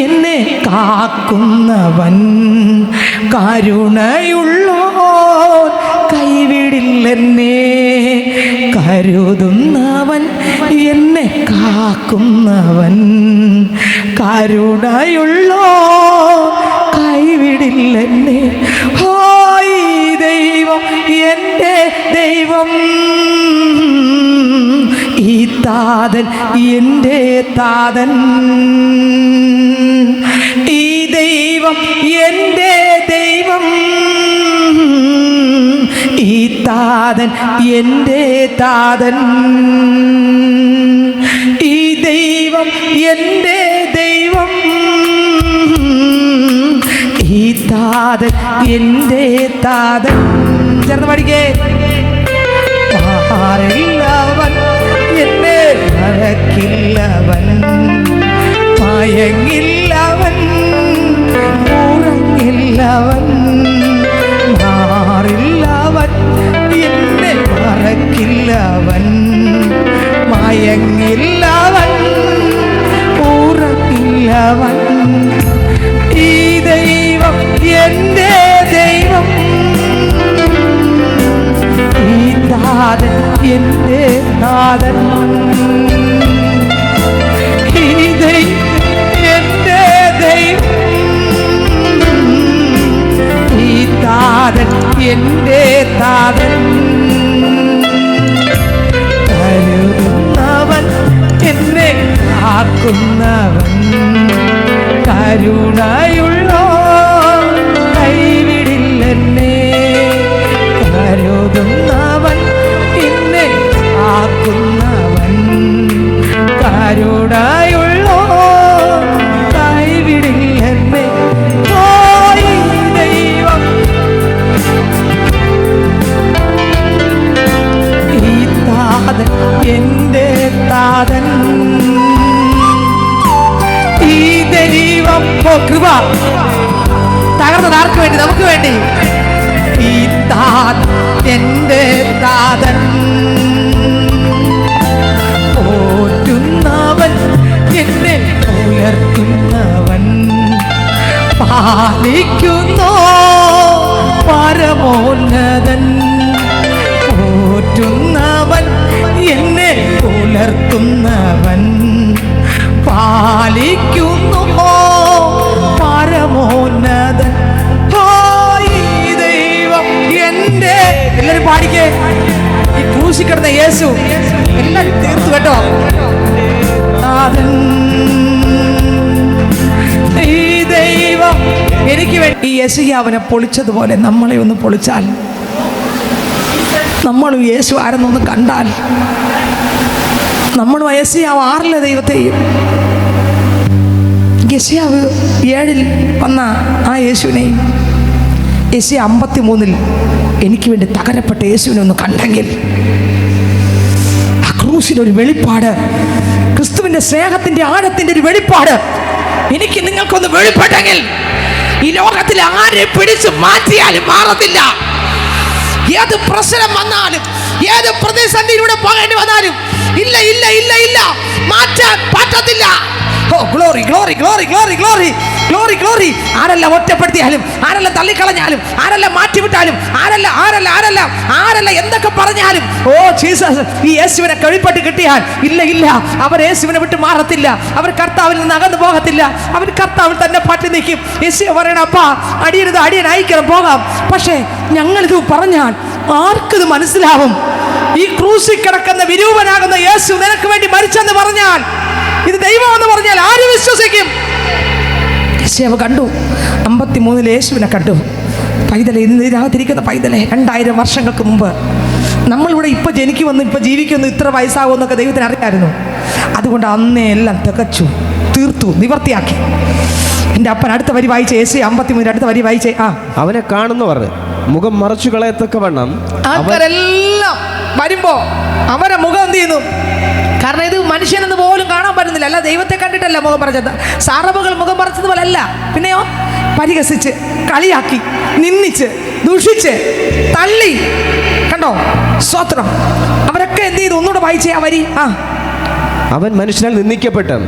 എന്നെ കാക്കുന്നവൻ, കരുണയുള്ളോൻ കൈവിടില്ലെന്നെ. കരുതുന്നവൻ എന്നെ കാക്കുന്നവൻ, കരുണയുള്ളോ കൈവിടില്ലെന്നെ. ഓ ഈ ദൈവം എൻ്റെ ദൈവം, ഈ താതൻ എൻ്റെ താതൻ, ഈ ദൈവം എൻ്റെ ദൈവം, ഈ താതൻ എൻ്റെ താതൻ, ഈ ദൈവം എൻ്റെ ദൈവം, ഈ താതൻ എൻ്റെ താതൻ. ചേർന്ന് പഠിക്കേ. മാറില്ലവൻ എന്നെ മറക്കില്ലവൻ, മയങ്ങില്ലവൻ ഉറങ്ങില്ലവൻ. മാറില്ലവൻ എന്നെ മറക്കില്ലവൻ, മയങ്ങില്ലവൻ ഉറങ്ങില്ലവൻ. ഈ ദൈവം എൻ്റെ ദൈവം, ഈ താതൻ എൻ്റെ താതൻ, ഈ ദൈവം എൻ്റെ ദൈവം, ഈ താതൻ എൻ്റെ താതൻ. കരുതുന്നവൻ എന്നെ കാക്കുന്നവൻ, കരുണയുള്ളോ കൈവിടില്ലെന്നെ. കരുതുന്നവൻ എന്നെ കാക്കുന്നവൻ, കരുണയുള്ളോ കൈവിടില്ലെന്നെ. ഓ ഈ ദൈവം, ഈ താതൻ എൻ്റെ താതൻ, ഈ ദൈവം. ഓ കൃപ തകർന്നത് ആർക്ക് വേണ്ടി? നമുക്ക് വേണ്ടി. ഈ താതൻ എൻ്റെ താതൻ, പോറ്റുന്നവൻ എന്നെ ഉയർത്തുന്നവൻ, പാലിക്കുന്നു പരമോന്നതൻ. പോറ്റുന്നവൻ എന്നെ ഉയർത്തുന്നവൻ, പാലിക്കുന്നു പരമോന്നതൻ. എൻ്റെ എല്ലാവരും പാടിക്കേ. ഈ ക്രൂശിൽ കിടന്ന യേശു എല്ലാം തീർത്തു കേട്ടോ. ഈ ദൈവം എനിക്ക് വേണ്ടി ഈ യെശയ്യാവിനെ പൊളിച്ചതുപോലെ നമ്മളെ ഒന്ന് പൊളിച്ചാൽ, നമ്മളും യേശു ആരെന്നൊന്ന് കണ്ടാൽ, നമ്മളും യെശയ്യാവ് 6 ദൈവത്തെയും, യെശയ്യാവ് 7 വന്ന ആ യേശുവിനെയും, യെശയ്യാ 53 എനിക്ക് വേണ്ടി തകരപ്പെട്ട യേശുവിനെ ഒന്ന് കണ്ടെങ്കിൽ, ആ ക്രൂശിലൊരു വെളിപ്പാട്, ക്രിസ്തുവിൻ്റെ സ്നേഹത്തിൻ്റെ ആഴത്തിൻ്റെ ഒരു വെളിപ്പാട് എനിക്ക് നിങ്ങൾക്കൊന്ന് വെളിപ്പെട്ടെങ്കിൽ, ഈ ലോകത്തിൽ ആരെ പിടിച്ച് മാറ്റിയാലും മാറത്തില്ല. ഏത് പ്രശ്നം വന്നാലും, ഏത് പ്രതിസന്ധിയിലൂടെ പോകേണ്ടി വന്നാലും ഇല്ല ഇല്ല ഇല്ല ഇല്ല, മാറ്റാൻ പറ്റത്തില്ല. Oh glory glory glory glory glory glory glory. ആരെല്ലാം ഒറ്റപ്പെടുത്തിയാലും, ആരെല്ലാം തള്ളിക്കളഞ്ഞാലും, ആരെല്ലാം മാറ്റിവിട്ടാലും, ആരെല്ലാം എന്തൊക്കെ പറഞ്ഞാലും, ഓ ജീസസ്, ഈ യേശുവിനെ കഴിപ്പട്ട് കിട്ടിയാൽ ഇല്ല ഇല്ല, അവർ യേശുവിനെ വിട്ട് മാറത്തില്ല, അവർ കർത്താവിൽ നിന്ന് അകന്നു പോകത്തില്ല, അവർ കർത്താവിൽ തന്നെ പറ്റി നിൽക്കും. യേശു പറയണം, അപ്പാ അടിയരുത്, അടിയൻ അയക്കണം, പോകാം. പക്ഷേ ഞങ്ങളിത് പറഞ്ഞാൽ ആർക്കിത് മനസ്സിലാവും? ഈ ക്രൂശിൽ കിടക്കുന്ന വിരൂപനാകുന്ന യേശു നിനക്ക് വേണ്ടി മരിച്ചെന്ന് പറഞ്ഞാൽ, ഇത് ദൈവം എന്ന് പറഞ്ഞാൽ ആര് വിശ്വസിക്കും? യേശു കണ്ടു, 53 യേശുവിനെ കണ്ടു. പൈതലെ, ഇന്ന് ഇതിനകത്തിരിക്കുന്ന പൈതലെ, 2000 വർഷങ്ങൾക്ക് മുമ്പ് നമ്മളിവിടെ ഇപ്പം ജനിക്കുമെന്ന്, ഇപ്പം ജീവിക്കുമെന്ന്, ഇത്ര വയസ്സാകുമെന്നൊക്കെ ദൈവത്തിന് അറിയാമായിരുന്നു. അതുകൊണ്ട് അന്നേ എല്ലാം തികച്ചു, തീർത്തു, നിവർത്തിയാക്കി. എൻ്റെ അപ്പൻ അടുത്ത വരി വായിച്ചേ, യേശു 53 അടുത്ത വരി വായിച്ചേ. അവനെ കാണുന്നവർ മുഖം മറച്ചു കളയത്തക്കവണ്ണം ആൾക്കാരെല്ലാം വരുമ്പോ അവരെ മുഖം എന്ത് ചെയ്യുന്നു? കാരണം ഇത് മനുഷ്യനെന്ന് പോലും കാണാൻ പറ്റുന്നില്ല. അല്ല, ദൈവത്തെ കണ്ടിട്ടല്ല മുഖം മറച്ചത്, സാറബുകൾ മുഖം മറച്ചതുപോലെ അല്ല. പിന്നെയോ പരിഹസിച്ച്, കളിയാക്കി, നിന്ദിച്ച്, ദൂഷിച്ച്, തള്ളി. കണ്ടോ? സ്തോത്രം. അവരൊക്കെ എന്ത് ചെയ്തു? ഒന്നുകൂടെ വായിച്ചേ ആ വരി. അവൻ മനുഷ്യനാൽ നിന്ദിക്കപ്പെട്ടും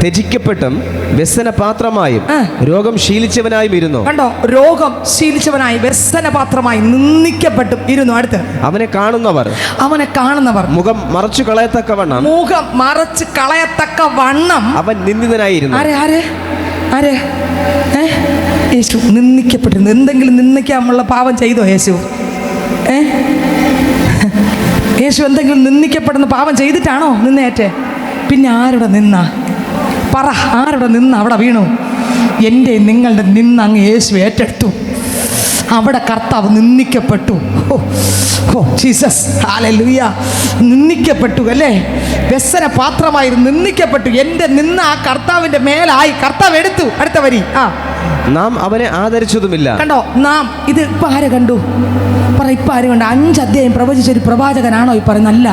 ത്യജിക്കപ്പെട്ടും വ്യസന പാത്രമായും രോഗം ശീലിച്ചവനായും ഇരുന്നു. കണ്ടോ? രോഗം ശീലിച്ചവനായി, വ്യസന പാത്രമായി, നിന്ദിക്കപ്പെട്ടും ഇരുന്നു. അടുത്ത്, അവനെ കാണുന്നവർ മുഖം മറച്ചു കളയത്തക്കവണ്ണം അവൻ നിന്ദിതനായിരുന്നു. യേശു നിന്ദിക്കപ്പെട്ടിരുന്നു. എന്തെങ്കിലും നിന്ദിക്കാനുള്ള പാപം ചെയ്തോ യേശു? യേശു എന്തെങ്കിലും നിന്ദിക്കപ്പെടുന്ന പാപം ചെയ്തിട്ടാണോ നിന്നേറ്റേ? പിന്നെ ആരുടെ നിന്ന? പറ, ആരുടെ നിന്ന് അവിടെ വീണു? എൻ്റെ നിങ്ങളുടെ നിന്ന് അങ്ങ് യേശു ഏറ്റെടുത്തു. അവിടെ കർത്താവ് നിന്ദിക്കപ്പെട്ടു. Oh Jesus, hallelujah. നിന്ദിക്കപ്പെട്ടു അല്ലേ? വ്യസന പാത്രമായി നിന്ദിക്കപ്പെട്ടു. എൻ്റെ നിന്ന് ആ കർത്താവിൻ്റെ മേലായി കർത്താവ് എടുത്തു. അടുത്ത വരി. നാം അവനെ ആദരിച്ചതുമില്ല. കണ്ടോ? നാം, ഇത് ഇപ്പം ആരെ കണ്ടു? പറ, ഇപ്പം ആര് കണ്ടു? 5 അധ്യായം പ്രവചിച്ചൊരു പ്രവാചകനാണോ ഈ പറയുന്നല്ല?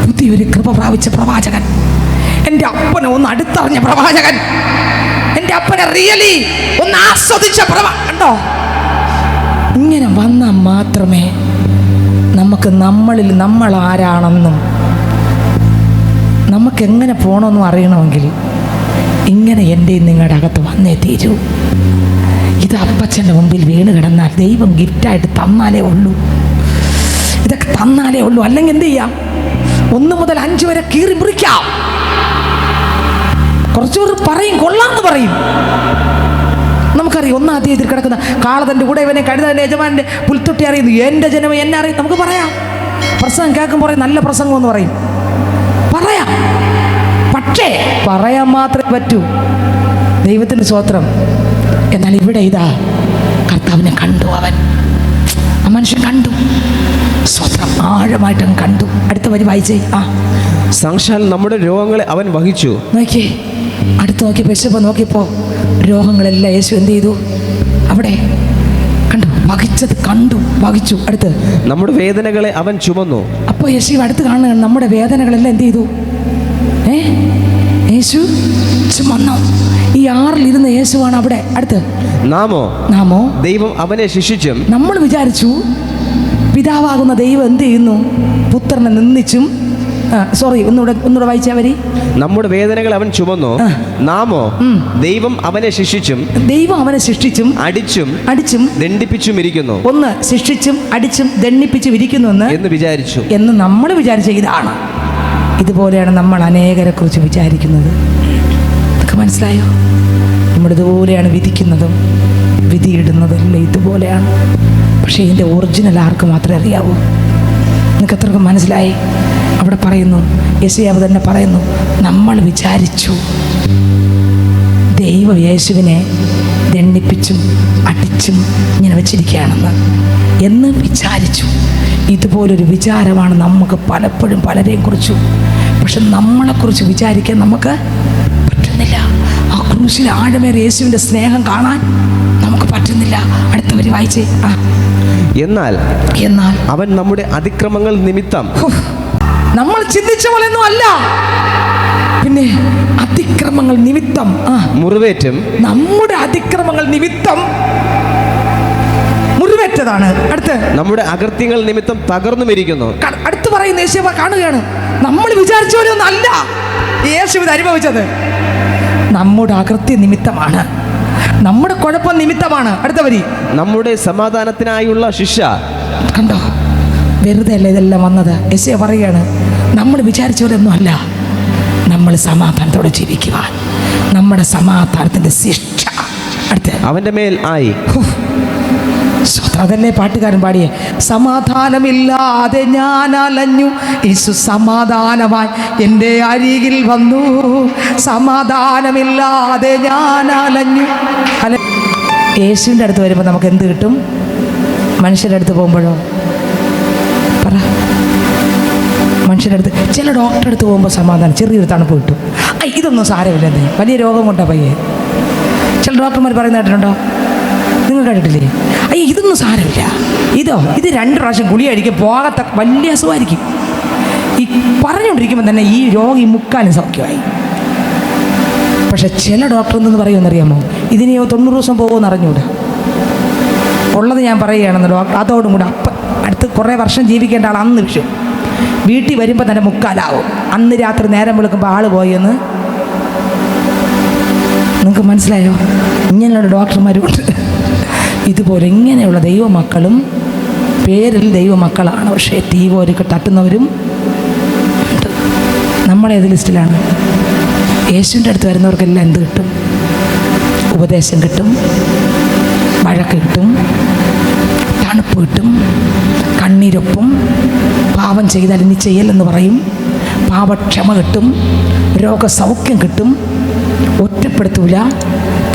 പുതിയൊരു കൃപ പ്രാപിച്ച പ്രവാചകൻ, എൻ്റെ അപ്പനെ ഒന്ന് അടുത്തറിഞ്ഞ പ്രവാചകൻ, എൻ്റെ അപ്പനെ റിയലി ഒന്ന് ആസ്വദിച്ച കണ്ടോ? ഇങ്ങനെ വന്നാൽ മാത്രമേ നമുക്ക് നമ്മളിൽ നമ്മൾ ആരാണെന്നും നമുക്ക് എങ്ങനെ പോകണമെന്നും അറിയണമെങ്കിൽ ഇങ്ങനെ എൻ്റെയും നിങ്ങളുടെ അകത്ത് വന്നേ തീരൂ. ഇത് അപ്പച്ചൻ്റെ മുമ്പിൽ വീണ് കിടന്നാൽ ദൈവം ഗിഫ്റ്റായിട്ട് തന്നാലേ ഉള്ളൂ. ഇതൊക്കെ തന്നാലേ ഉള്ളൂ. അല്ലെങ്കിൽ എന്ത് ചെയ്യാം? 1 മുതൽ 5 വരെ കീറി മുറിക്കാം. കുറച്ചുകൂടി പറയും, കൊള്ളാമെന്ന് പറയും. നമുക്കറിയാം, 1-ാം അധ്യായത്തിൽ കിടക്കുന്ന കാളതൻ്റെ കൂടെ ഇവനെ കഴുതൻ്റെ യജമാൻ്റെ പുൽത്തൊട്ടി അറിയുന്നു, എൻ്റെ ജനം എന്നെ അറിയും. നമുക്ക് പറയാം, പ്രസംഗം കേൾക്കുമ്പോൾ നല്ല പ്രസംഗം എന്ന് പറയും, പറയാം. പക്ഷേ പറയാൻ മാത്രമേ പറ്റൂ. ദൈവത്തിന് സ്തോത്രം. എന്നാൽ ഇവിടെ ഇതാ കർത്താവിനെ കണ്ടു. അവൻ, ആ മനുഷ്യൻ കണ്ടു. സ്തോത്രം. ആഴമായിട്ടും കണ്ടു. അടുത്ത വരി വായിച്ചേ. സാക്ഷാൽ നമ്മുടെ രോഗങ്ങളെ അവൻ വഹിച്ചു. നോക്കിയേ, അടുത്ത് നോക്കിയപ്പോൾ യേശുപ്പ നോക്കിയപ്പോൾ രോഗങ്ങളെല്ലാം യേശു എന്ത് ചെയ്തു? അവിടെ കണ്ടു, വഹിച്ചത് കണ്ടു, വഹിച്ചു. അടുത്ത്, നമ്മുടെ വേദനകളെ അവൻ ചുമന്നു. അപ്പോൾ യേശു അടുത്ത് കാണുക, നമ്മുടെ വേദനകളെല്ലാം എന്ത് ചെയ്തു? യേശു ചുമന്നു. ഈ 6-ൽ യേശുവാണ് അവിടെ. അടുത്ത്, നാമോ ദൈവം അവനെ ശിക്ഷിച്ചും. നമ്മൾ വിചാരിച്ചു പിതാവാകുന്ന ദൈവം എന്ത് ചെയ്യുന്നു? പുത്രനെ നിന്ദിച്ചും. ഒന്നുകൂടെ വായിച്ചാ വരി. നമ്മുടെ വേദനകൾ അവൻ ചുമന്നു. നാമോ ദൈവം അവനെ ശിക്ഷിച്ചും അടിച്ചും ദണ്ഡിപ്പിച്ചും ഇരിക്കുന്നു. ഒന്ന് ശിക്ഷിച്ചും അടിച്ചും ദണ്ഡിപ്പിച്ചും ഇരിക്കുന്നു എന്ന് വിചാരിച്ചു എന്ന് നമ്മൾ വിചാരിച്ച ഇതാണ്. ഇതുപോലെയാണ് നമ്മൾ അനേകരെ കുറിച്ച് വിചാരിക്കുന്നത്. ഇതൊക്കെ മനസ്സിലായോ? നമ്മളിതുപോലെയാണ് വിധിക്കുന്നതും വിധിയിടുന്നതും എല്ലാം ഇതുപോലെയാണ്. പക്ഷേ ഇതിൻ്റെ ഒറിജിനൽ ആർക്ക് മാത്രമേ അറിയാവൂ. നിങ്ങൾക്ക് എത്രയൊക്കെ മനസ്സിലായി? അവിടെ പറയുന്നു, യെശയ്യാവ് തന്നെ പറയുന്നു, നമ്മൾ വിചാരിച്ചു ദൈവം യേശുവിനെ ദണ്ഡിപ്പിച്ചും അടിച്ചും ഇങ്ങനെ വെച്ചിരിക്കുകയാണെന്ന് എന്ന് വിചാരിച്ചു. ഇതുപോലൊരു വിചാരമാണ് നമുക്ക് പലപ്പോഴും പലരെയും കുറിച്ചും. പക്ഷെ നമ്മളെക്കുറിച്ച് വിചാരിക്കാൻ നമുക്ക് പറ്റുന്നില്ല. ആ ക്രൂശിൽ ആഴമേറിയ യേശുവിൻ്റെ സ്നേഹം കാണാൻ നമുക്ക് പറ്റുന്നില്ല. അടുത്തവർ വായിച്ചേ. എന്നാൽ അവൻ നമ്മുടെ അതിക്രമങ്ങൾ നിമിത്തം, നമ്മൾ ചിന്തിച്ച പോലെയൊന്നും അല്ല, പിന്നെ അതിക്രമങ്ങൾ നിമിത്തം മുറിവേറ്റും, നമ്മുടെ അതിക്രമങ്ങൾ നിമിത്തം മുറിവേറ്റതാണ്. അടുത്ത് നമ്മുടെ അകൃത്യങ്ങൾ നിമിത്തം തകർന്നുമിരിക്കുന്നു. അടുത്ത് പറയുന്ന യേശു കാണുകയാണ്, നമ്മൾ വിചാരിച്ച പോലെ ഒന്നും അല്ല യേശു ഇത് അനുഭവിച്ചത്. നമ്മുടെ അകൃത്യ നിമിത്തമാണ്, നമ്മുടെ കുഴപ്പം നിമിത്തമാണ്. അടുത്ത വരി, നമ്മുടെ സമാധാനത്തിനായുള്ള ശിക്ഷ. കണ്ടോ, വെറുതെ അല്ല ഇതെല്ലാം വന്നത്. യേശു പറയുകയാണ്, നമ്മൾ വിചാരിച്ച പോലെ ഒന്നും അല്ല, നമ്മൾ സമാധാനത്തോടെ ജീവിക്കുവാൻ നമ്മുടെ സമാധാനത്തിന്റെ ശിക്ഷ അടുത്ത് അവന്റെ മേൽ ആയി. അതല്ലേ പാട്ടുകാരൻ പാടിയേ, സമാധാനമില്ലാതെ ഞാൻ അലഞ്ഞു, യേശു സമാധാനമായി എൻ്റെ അരികിൽ വന്നു. സമാധാനമില്ലാതെ ഞാൻ അലഞ്ഞു. അല്ല, യേശുവിൻ്റെ അടുത്ത് വരുമ്പോൾ നമുക്ക് എന്ത് കിട്ടും? മനുഷ്യരുടെ അടുത്ത് പോകുമ്പോഴോ പറ, മനുഷ്യരുടെ അടുത്ത്, ചില ഡോക്ടറെ അടുത്ത് പോകുമ്പോൾ സമാധാനം, ചെറിയൊരു തണുപ്പ് കിട്ടും. ഇതൊന്നും സാരമില്ലെന്നേ, വലിയ രോഗം കൊണ്ടാ പയ്യെ. ചില ഡോക്ടർമാർ പറയുന്ന കേട്ടിട്ടുണ്ടോ? നിങ്ങൾ കേട്ടിട്ടില്ലേ? ഇതൊന്നും സാരമില്ല, ഇത് 2 പ്രാവശ്യം ഗുളിക കഴിക്കും, പോകാത്ത വലിയ അസുഖമായിരിക്കും. ഈ പറഞ്ഞുകൊണ്ടിരിക്കുമ്പോൾ തന്നെ ഈ രോഗി മുക്കാലും സൗഖ്യമായി. പക്ഷെ ചില ഡോക്ടർ എന്തെന്ന് പറയുമെന്നറിയാമോ? ഇതിനെയോ 90 ദിവസം പോകുമെന്ന് അറിഞ്ഞൂടാ. ഉള്ളത് ഞാൻ പറയുകയാണെന്ന് ഡോക്ടർ അതോടും കൂടെ അടുത്ത് കുറേ വർഷം ജീവിക്കേണ്ട ആൾ അന്ന് വിഷു വീട്ടിൽ വരുമ്പോൾ തന്നെ മുക്കാലാവും. അന്ന് രാത്രി നേരം വിളിക്കുമ്പോൾ ആൾ പോയെന്ന് നിങ്ങൾക്ക് മനസ്സിലായോ? ഇങ്ങനെയുള്ള ഡോക്ടർമാരുമുണ്ട്. ഇതുപോലെ ഇങ്ങനെയുള്ള ദൈവമക്കളും പേരിൽ ദൈവമക്കളാണ്, പക്ഷേ തീപോരൊക്കെ തട്ടുന്നവരും ഉണ്ട്. നമ്മളേത് ലിസ്റ്റിലാണ്? യേശുവിൻ്റെ അടുത്ത് വരുന്നവർക്കെല്ലാം എന്ത് കിട്ടും? ഉപദേശം കിട്ടും, വഴക്ക് കിട്ടും, തണുപ്പ് കിട്ടും, കണ്ണീരൊപ്പും, പാപം ചെയ്താൽ ഇനി ചെയ്യലെന്ന് പറയും, പാപക്ഷമ കിട്ടും, രോഗസൗഖ്യം കിട്ടും, ഒറ്റപ്പെടുത്തൂല,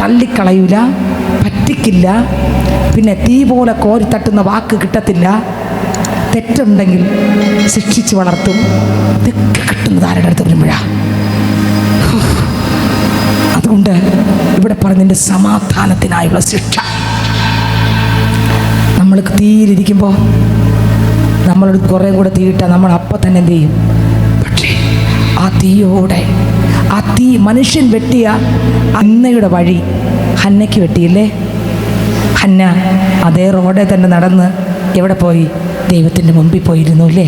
തള്ളിക്കളയൂല, പറ്റിക്കില്ല, പിന്നെ തീ പോലെ കോരി തട്ടുന്ന വാക്ക് കിട്ടത്തില്ല, തെറ്റുണ്ടെങ്കിൽ ശിക്ഷിച്ച് വളർത്തും. ഇതൊക്കെ കിട്ടുന്നത് ആരുടെ അടുത്ത് വരുമ്പോഴാണ്? അതുകൊണ്ട് ഇവിടെ പറഞ്ഞതിൻ്റെ സമാധാനത്തിനായുള്ള ശിക്ഷ. നമ്മൾ തീയിലിരിക്കുമ്പോൾ നമ്മളോട് കുറേ കൂടെ തീയിട്ടാൽ നമ്മൾ അപ്പം തന്നെ എന്ത് ചെയ്യും? പക്ഷേ ആ തീയോടെ, ആ തീ മനുഷ്യൻ വെട്ടിയ അന്നയുടെ വഴി ഹന്നയ്ക്ക് വെട്ടിയില്ലേ? ഹന്ന അതേ റോഡിൽ തന്നെ നടന്ന് എവിടെ പോയി? ദൈവത്തിൻ്റെ മുമ്പിൽ പോയിരുന്നു അല്ലേ?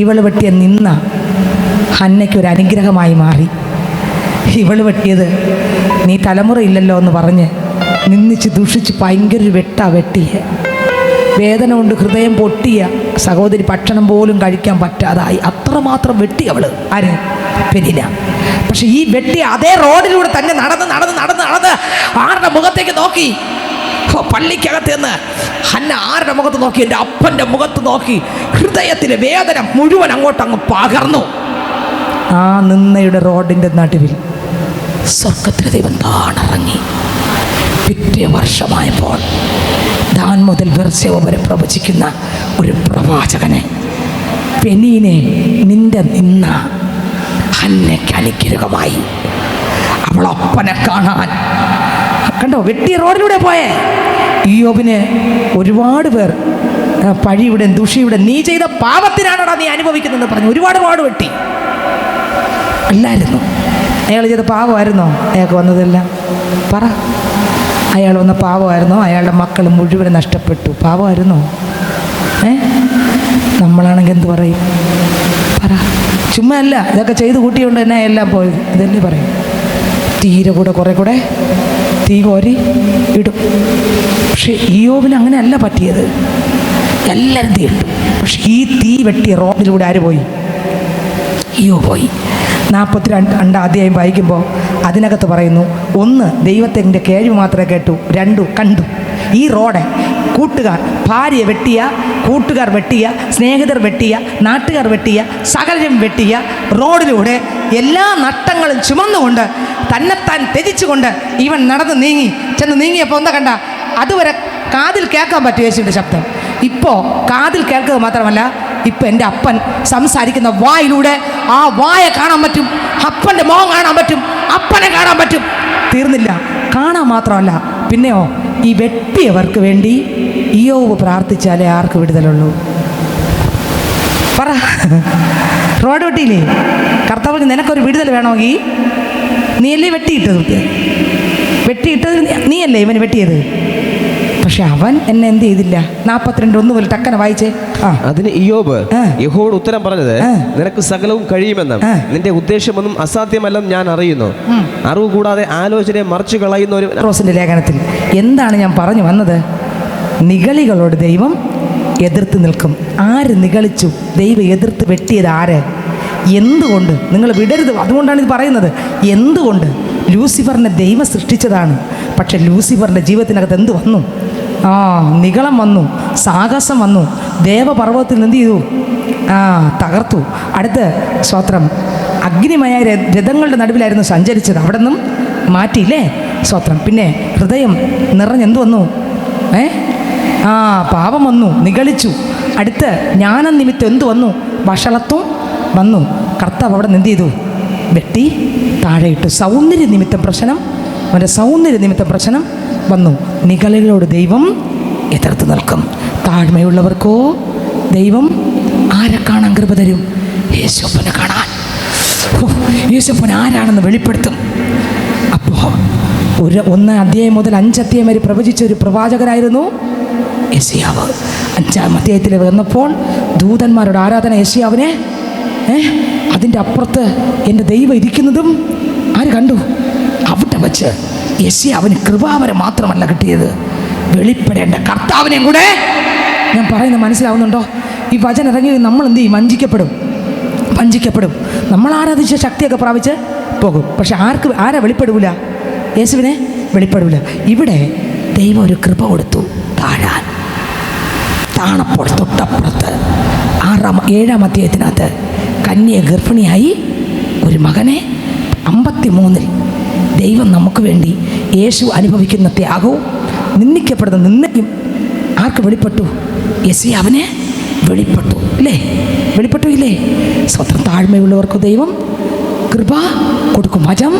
ഇവൾ വെട്ടിയ നിന്ന ഹന്നയ്ക്കൊരു അനുഗ്രഹമായി മാറി. ഇവൾ വെട്ടിയത് നീ തലമുറയില്ലല്ലോ എന്ന് പറഞ്ഞ് നിന്നിച്ച് ദുഷിച്ച് ഭയങ്കര ഒരു വെട്ടിയ വേദന കൊണ്ട് ഹൃദയം പൊട്ടിയ സഹോദരി ഭക്ഷണം പോലും കഴിക്കാൻ പറ്റാതായി. അത്രമാത്രം വെട്ടി അവള്. ആര്? പെനിന. പക്ഷെ ഈ വെട്ടി അതേ റോഡിലൂടെ തന്നെ നടന്ന് ആരുടെ മുഖത്തേക്ക് നോക്കി? പള്ളിക്കകത്ത് നിന്ന് ഹന്ന ആരുടെ മുഖത്ത് നോക്കി? എൻ്റെ അപ്പൻ്റെ മുഖത്ത് നോക്കി. ഹൃദയത്തിലെ വേദന മുഴുവൻ അങ്ങോട്ടങ്ങ് പകർന്നു. ആ നിന്നയുടെ റോഡിൻ്റെ നടുവിൽ സ്വർഗത്തിലെ ദൈവം താണിറങ്ങി. പിറ്റേ വർഷമായപ്പോൾ ദാൻ മുതൽ ബെർശേബ വരെ പ്രവചിക്കുന്ന ഒരു പ്രവാചകനെ, പെനീനെ, നിന്റെ നിന്ന ഹന്നയ്ക്ക് അനുഗ്രഹമായി. അവൾ അപ്പനെ കാണാൻ കണ്ടോ വെട്ടിയ റോഡിലൂടെ പോയേ. ഇയ്യോബിന് ഒരുപാട് പേർ പഴിയുടെ ദുഷിയുടെ നീ ചെയ്ത പാപത്തിനാണോടാ നീ അനുഭവിക്കുന്നതെന്ന് പറഞ്ഞു ഒരുപാട് വെട്ടി. അല്ലായിരുന്നു അയാൾ ചെയ്ത പാപമായിരുന്നോ അയാൾക്ക് വന്നതെല്ലാം? പറ, അയാൾ വന്ന പാപമായിരുന്നോ? അയാളുടെ മക്കൾ മുഴുവൻ നഷ്ടപ്പെട്ടു, പാപമായിരുന്നോ? നമ്മളാണെങ്കിൽ എന്ത് പറയും? പറ. ചുമ്മാ അല്ല, ഇതൊക്കെ ചെയ്ത് കൂട്ടിയുകൊണ്ട് തന്നെ എല്ലാം പോയത്. ഇതല്ലേ പറയും. തീരെ കുറേ കൂടെ തീ കോരി ഇടും. പക്ഷെ ഇയ്യോബിന് അങ്ങനെ അല്ല പറ്റിയത്. എല്ലാവരും തീ ഇട്ടു. പക്ഷെ ഈ തീ വെട്ടിയ റോഡിലൂടെ ആര് പോയി? ഇയ്യോബ് പോയി. 42 അധ്യായം വായിക്കുമ്പോൾ അതിനകത്ത് പറയുന്നു, 1 ദൈവത്തിൻ്റെ കേൾവി മാത്രമേ കേട്ടു, 2 കണ്ടു. ഈ റോഡ് കൂട്ടുകാർ, ഭാര്യ വെട്ടിയ, കൂട്ടുകാർ വെട്ടിയ, സ്നേഹിതർ വെട്ടിയ, നാട്ടുകാർ വെട്ടിയ, സകലരും വെട്ടിയ റോഡിലൂടെ എല്ലാ നഷ്ടങ്ങളും ചുമന്നുകൊണ്ട് തന്നെത്താൻ ത്യജിച്ചുകൊണ്ട് ഇവൻ ചെന്ന് നീങ്ങിയപ്പോൾ എന്താ കണ്ട? അതുവരെ കാതിൽ കേൾക്കാൻ പറ്റും യേശുവിൻ്റെ ശബ്ദം. ഇപ്പോൾ കാതിൽ കേൾക്കുക മാത്രമല്ല, ഇപ്പം എൻ്റെ അപ്പൻ സംസാരിക്കുന്ന വായിലൂടെ ആ വായ കാണാൻ പറ്റും, അപ്പൻ്റെ മുഖം കാണാൻ പറ്റും, അപ്പനെ കാണാൻ പറ്റും. തീർന്നില്ല, കാണാൻ മാത്രമല്ല, പിന്നെയോ ഈ വെട്ടിയവർക്ക് വേണ്ടി ഇയ്യോബ് പ്രാർത്ഥിച്ചാലേ ആർക്ക് വിടുതലുള്ളൂ? പറ. റോഡ് വെട്ടിയില്ലേ? കർത്താവ് നിനക്കൊരു വിടുതൽ വേണമെങ്കിൽ നീയല്ലേ വെട്ടിയിട്ടത്? വെട്ടിയിട്ടത് നീയല്ലേ ഇവന് വെട്ടിയത്? പക്ഷെ അവൻ എന്നെ എന്ത് ചെയ്തില്ല. 42:1 മുതൽ ടക്കനെ വായിച്ചേ. അതിന് ഇയ്യോബ് യഹോവയോട് ഉത്തരം പറഞ്ഞത്, നിനക്ക് സകലവും കഴിയുമെന്നും നിന്റെ ഉദ്ദേശമൊന്നും അസാധ്യമല്ലെന്ന് ഞാൻ അറിയുന്നു. അറിവ് കൂടാതെ ആലോചനയെ മറിച്ചു കളയുന്ന ഒരു റോസിന്റെ ലേഖനത്തിൽ എന്താണ് ഞാൻ പറഞ്ഞു വന്നത്? നിഗളികളോട് ദൈവം എതിർത്ത് നിൽക്കും. ആര് നിഗളിച്ചു? ദൈവം എതിർത്ത് വെട്ടിയത് ആര്? എന്തുകൊണ്ട്? നിങ്ങൾ വിടരുത്. അതുകൊണ്ടാണ് ഇത് പറയുന്നത്. എന്തുകൊണ്ട്? ലൂസിഫറിനെ ദൈവം സൃഷ്ടിച്ചതാണ്. പക്ഷെ ലൂസിഫറിൻ്റെ ജീവിതത്തിനകത്ത് എന്ത് വന്നു? നിഗളം വന്നു, സാഹസം വന്നു. ദേവപർവ്വതത്തിൽ എന്ത് ചെയ്തു? തകർത്തു. അടുത്ത് സ്വത്രം അഗ്നിമയ രഥങ്ങളുടെ നടുവിലായിരുന്നു സഞ്ചരിച്ചത്. അവിടെ നിന്നും മാറ്റിയില്ലേ? സ്വത്രം. പിന്നെ ഹൃദയം നിറഞ്ഞെന്ത് വന്നു? പാപം വന്നു, നിഗളിച്ചു. അടുത്ത് ജ്ഞാനം നിമിത്തം എന്ത് വന്നു? വഷളത്വം വന്നു. കർത്താവ് അവിടെ എന്ത് ചെയ്തു? വെട്ടി താഴെയിട്ടു. സൗന്ദര്യ നിമിത്തം പ്രശ്നം, അവൻ്റെ സൗന്ദര്യ നിമിത്തം പ്രശ്നം വന്നു. നിഗളികളോട് ദൈവം എതിർത്ത് നിൽക്കും. താഴ്മയുള്ളവർക്കോ ദൈവം ആരെ കാണാൻ കൃപ തരും? യേശുപ്പനെ കാണാൻ. യേശുപ്പൻ ആരാണെന്ന് വെളിപ്പെടുത്തും. അപ്പോൾ 1 അധ്യായം മുതൽ 5 അധ്യായം വരെ പ്രവചിച്ച ഒരു പ്രവാചകനായിരുന്നു യെശയ്യാവ്. 5-ാം അധ്യായത്തിൽ വന്നപ്പോൾ ദൂതന്മാരുടെ ആരാധന യെശയ്യാവിനെ അതിൻ്റെ അപ്പുറത്ത് എൻ്റെ ദൈവം ഇരിക്കുന്നതും ആര് കണ്ടു? അവിടെ വച്ച് യെശയ്യാവിന് കൃപാവരം മാത്രമല്ല കിട്ടിയത്, വെളിപ്പെടേണ്ട കർത്താവിനെയും കൂടെ. ഞാൻ പറയുന്നത് മനസ്സിലാവുന്നുണ്ടോ? ഈ വചനം ഇറങ്ങി നമ്മൾ എന്ത് ചെയ്യും? വഞ്ചിക്കപ്പെടും. നമ്മൾ ആരാധിച്ച ശക്തിയൊക്കെ പ്രാപിച്ച് പോകും. പക്ഷെ ആരാ വെളിപ്പെടൂല? യേശുവിനെ വെളിപ്പെടൂല. ഇവിടെ ദൈവം ഒരു കൃപ കൊടുത്തു താണപ്പോൾ തൊട്ടപ്പുറത്ത് 7-ാം അധ്യായത്തിനകത്ത് കന്യ ഗർഭിണിയായി ഒരു മകനെ 53-ൽ ദൈവം നമുക്ക് വേണ്ടി യേശു അനുഭവിക്കുന്ന ത്യാഗവും നിന്ദിക്കപ്പെടുന്ന നിന്ദയും ആർക്ക് വെളിപ്പെട്ടു? യെശയ്യാവിനെ വെളിപ്പെട്ടു ഇല്ലേ? വെളിപ്പെട്ടു ഇല്ലേ? സ്വന്തം താഴ്മയുള്ളവർക്ക് ദൈവം കൃപ കൊടുക്കും. വചനം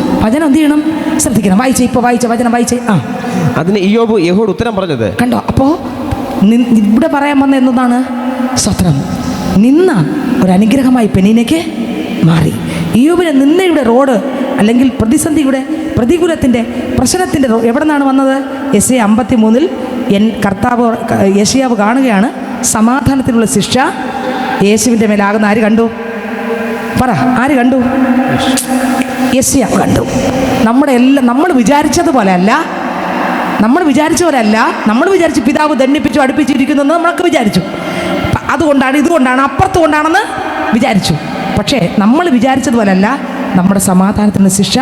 എന്ത് ചെയ്യണം? ശ്രദ്ധിക്കണം. വായിച്ച വചനം വായിച്ചേ. അതിന് ഇയ്യോബ് യഹോവയോട് ഉത്തരം പറഞ്ഞത് കണ്ടോ? അപ്പോൾ ഇവിടെ പറയാൻ വന്ന എന്താണ്? സ്വത്രം നിന്ന ഒരു അനുഗ്രഹമായി പെനീനയ്ക്ക് മാറി. ഇയ്യോബിന് നിന്നയുടെ റോഡ് അല്ലെങ്കിൽ പ്രതികൂലത്തിൻ്റെ പ്രശ്നത്തിൻ്റെ എവിടെ നിന്നാണ് വന്നത്? യെശയ്യാ 53-ൽ കർത്താവ് യെശയ്യാവ് കാണുകയാണ് സമാധാനത്തിനുള്ള ശിക്ഷ യേശുവിൻ്റെ മേലാകുന്ന. ആര് കണ്ടു? പറ, ആര് കണ്ടു? യെശയ്യാവ് കണ്ടു. നമ്മൾ വിചാരിച്ചതുപോലെ അല്ല. നമ്മൾ വിചാരിച്ചു പിതാവ് ദണ്ഡിപ്പിച്ചു അടുപ്പിച്ചിരിക്കുന്നെന്ന് നമ്മളൊക്കെ വിചാരിച്ചു. അതുകൊണ്ടാണ് ഇതുകൊണ്ടാണ് അപ്പുറത്തുകൊണ്ടാണെന്ന് വിചാരിച്ചു. പക്ഷേ നമ്മൾ വിചാരിച്ചതുപോലല്ല. നമ്മുടെ സമാധാനത്തിനുള്ള ശിക്ഷ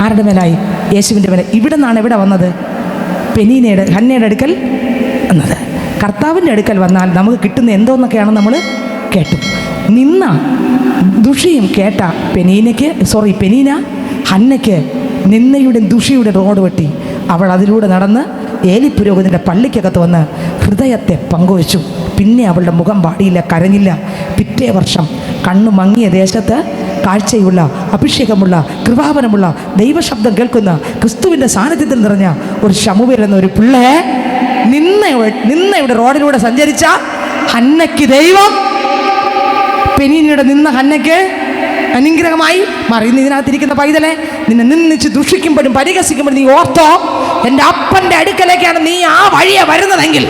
ആരുടെ മേലായി? യേശുവിൻ്റെ മേലെ. ഇവിടെ നിന്നാണ് എവിടെ വന്നത്? ഹന്നയുടെ അടുക്കൽ വന്നത്. കർത്താവിൻ്റെ അടുക്കൽ വന്നാൽ നമുക്ക് കിട്ടുന്ന എന്തോന്നൊക്കെയാണ് നമ്മൾ കേട്ടു. നിന്ന ദുഷിയും കേട്ട പെനീന ഹന്നയ്ക്ക് നിന്നയുടെ ദുഷിയുടെ റോഡ് വെട്ടി. അവൾ അതിലൂടെ നടന്ന് ഏലി പുരോഹിതൻ്റെ പള്ളിക്കകത്ത് വന്ന് ഹൃദയത്തെ പങ്കുവച്ചു. പിന്നെ അവളുടെ മുഖം പാടിയില്ല, കരഞ്ഞില്ല. പിറ്റേ വർഷം കണ്ണു മങ്ങിയ ദേശത്ത് കാഴ്ചയുള്ള, അഭിഷേകമുള്ള, കൃപാവനമുള്ള, ദൈവശബ്ദം കേൾക്കുന്ന, ക്രിസ്തുവിൻ്റെ സാന്നിധ്യത്തിൽ നിറഞ്ഞ ഒരു ശമൂവേൽ എന്ന ഒരു പിള്ളയെ നിന്നയുടെ റോഡിലൂടെ സഞ്ചരിച്ച ഹന്നയ്ക്ക് ദൈവം പെനീനയുടെ നിന്ന ഹന്നയ്ക്ക് അനുഗ്രഹമായി മാറി. ഇന്ന് ഇതിനകത്തിരിക്കുന്ന പൈതലെ, നിന്നെ നിന്നിച്ച് ദുഷിക്കുമ്പോഴും പരിഹസിക്കുമ്പോഴും നീ ഓർത്തോ, എൻ്റെ അപ്പൻ്റെ അടുക്കലേക്കാണ് നീ ആ വഴിയെ വരുന്നതെങ്കിൽ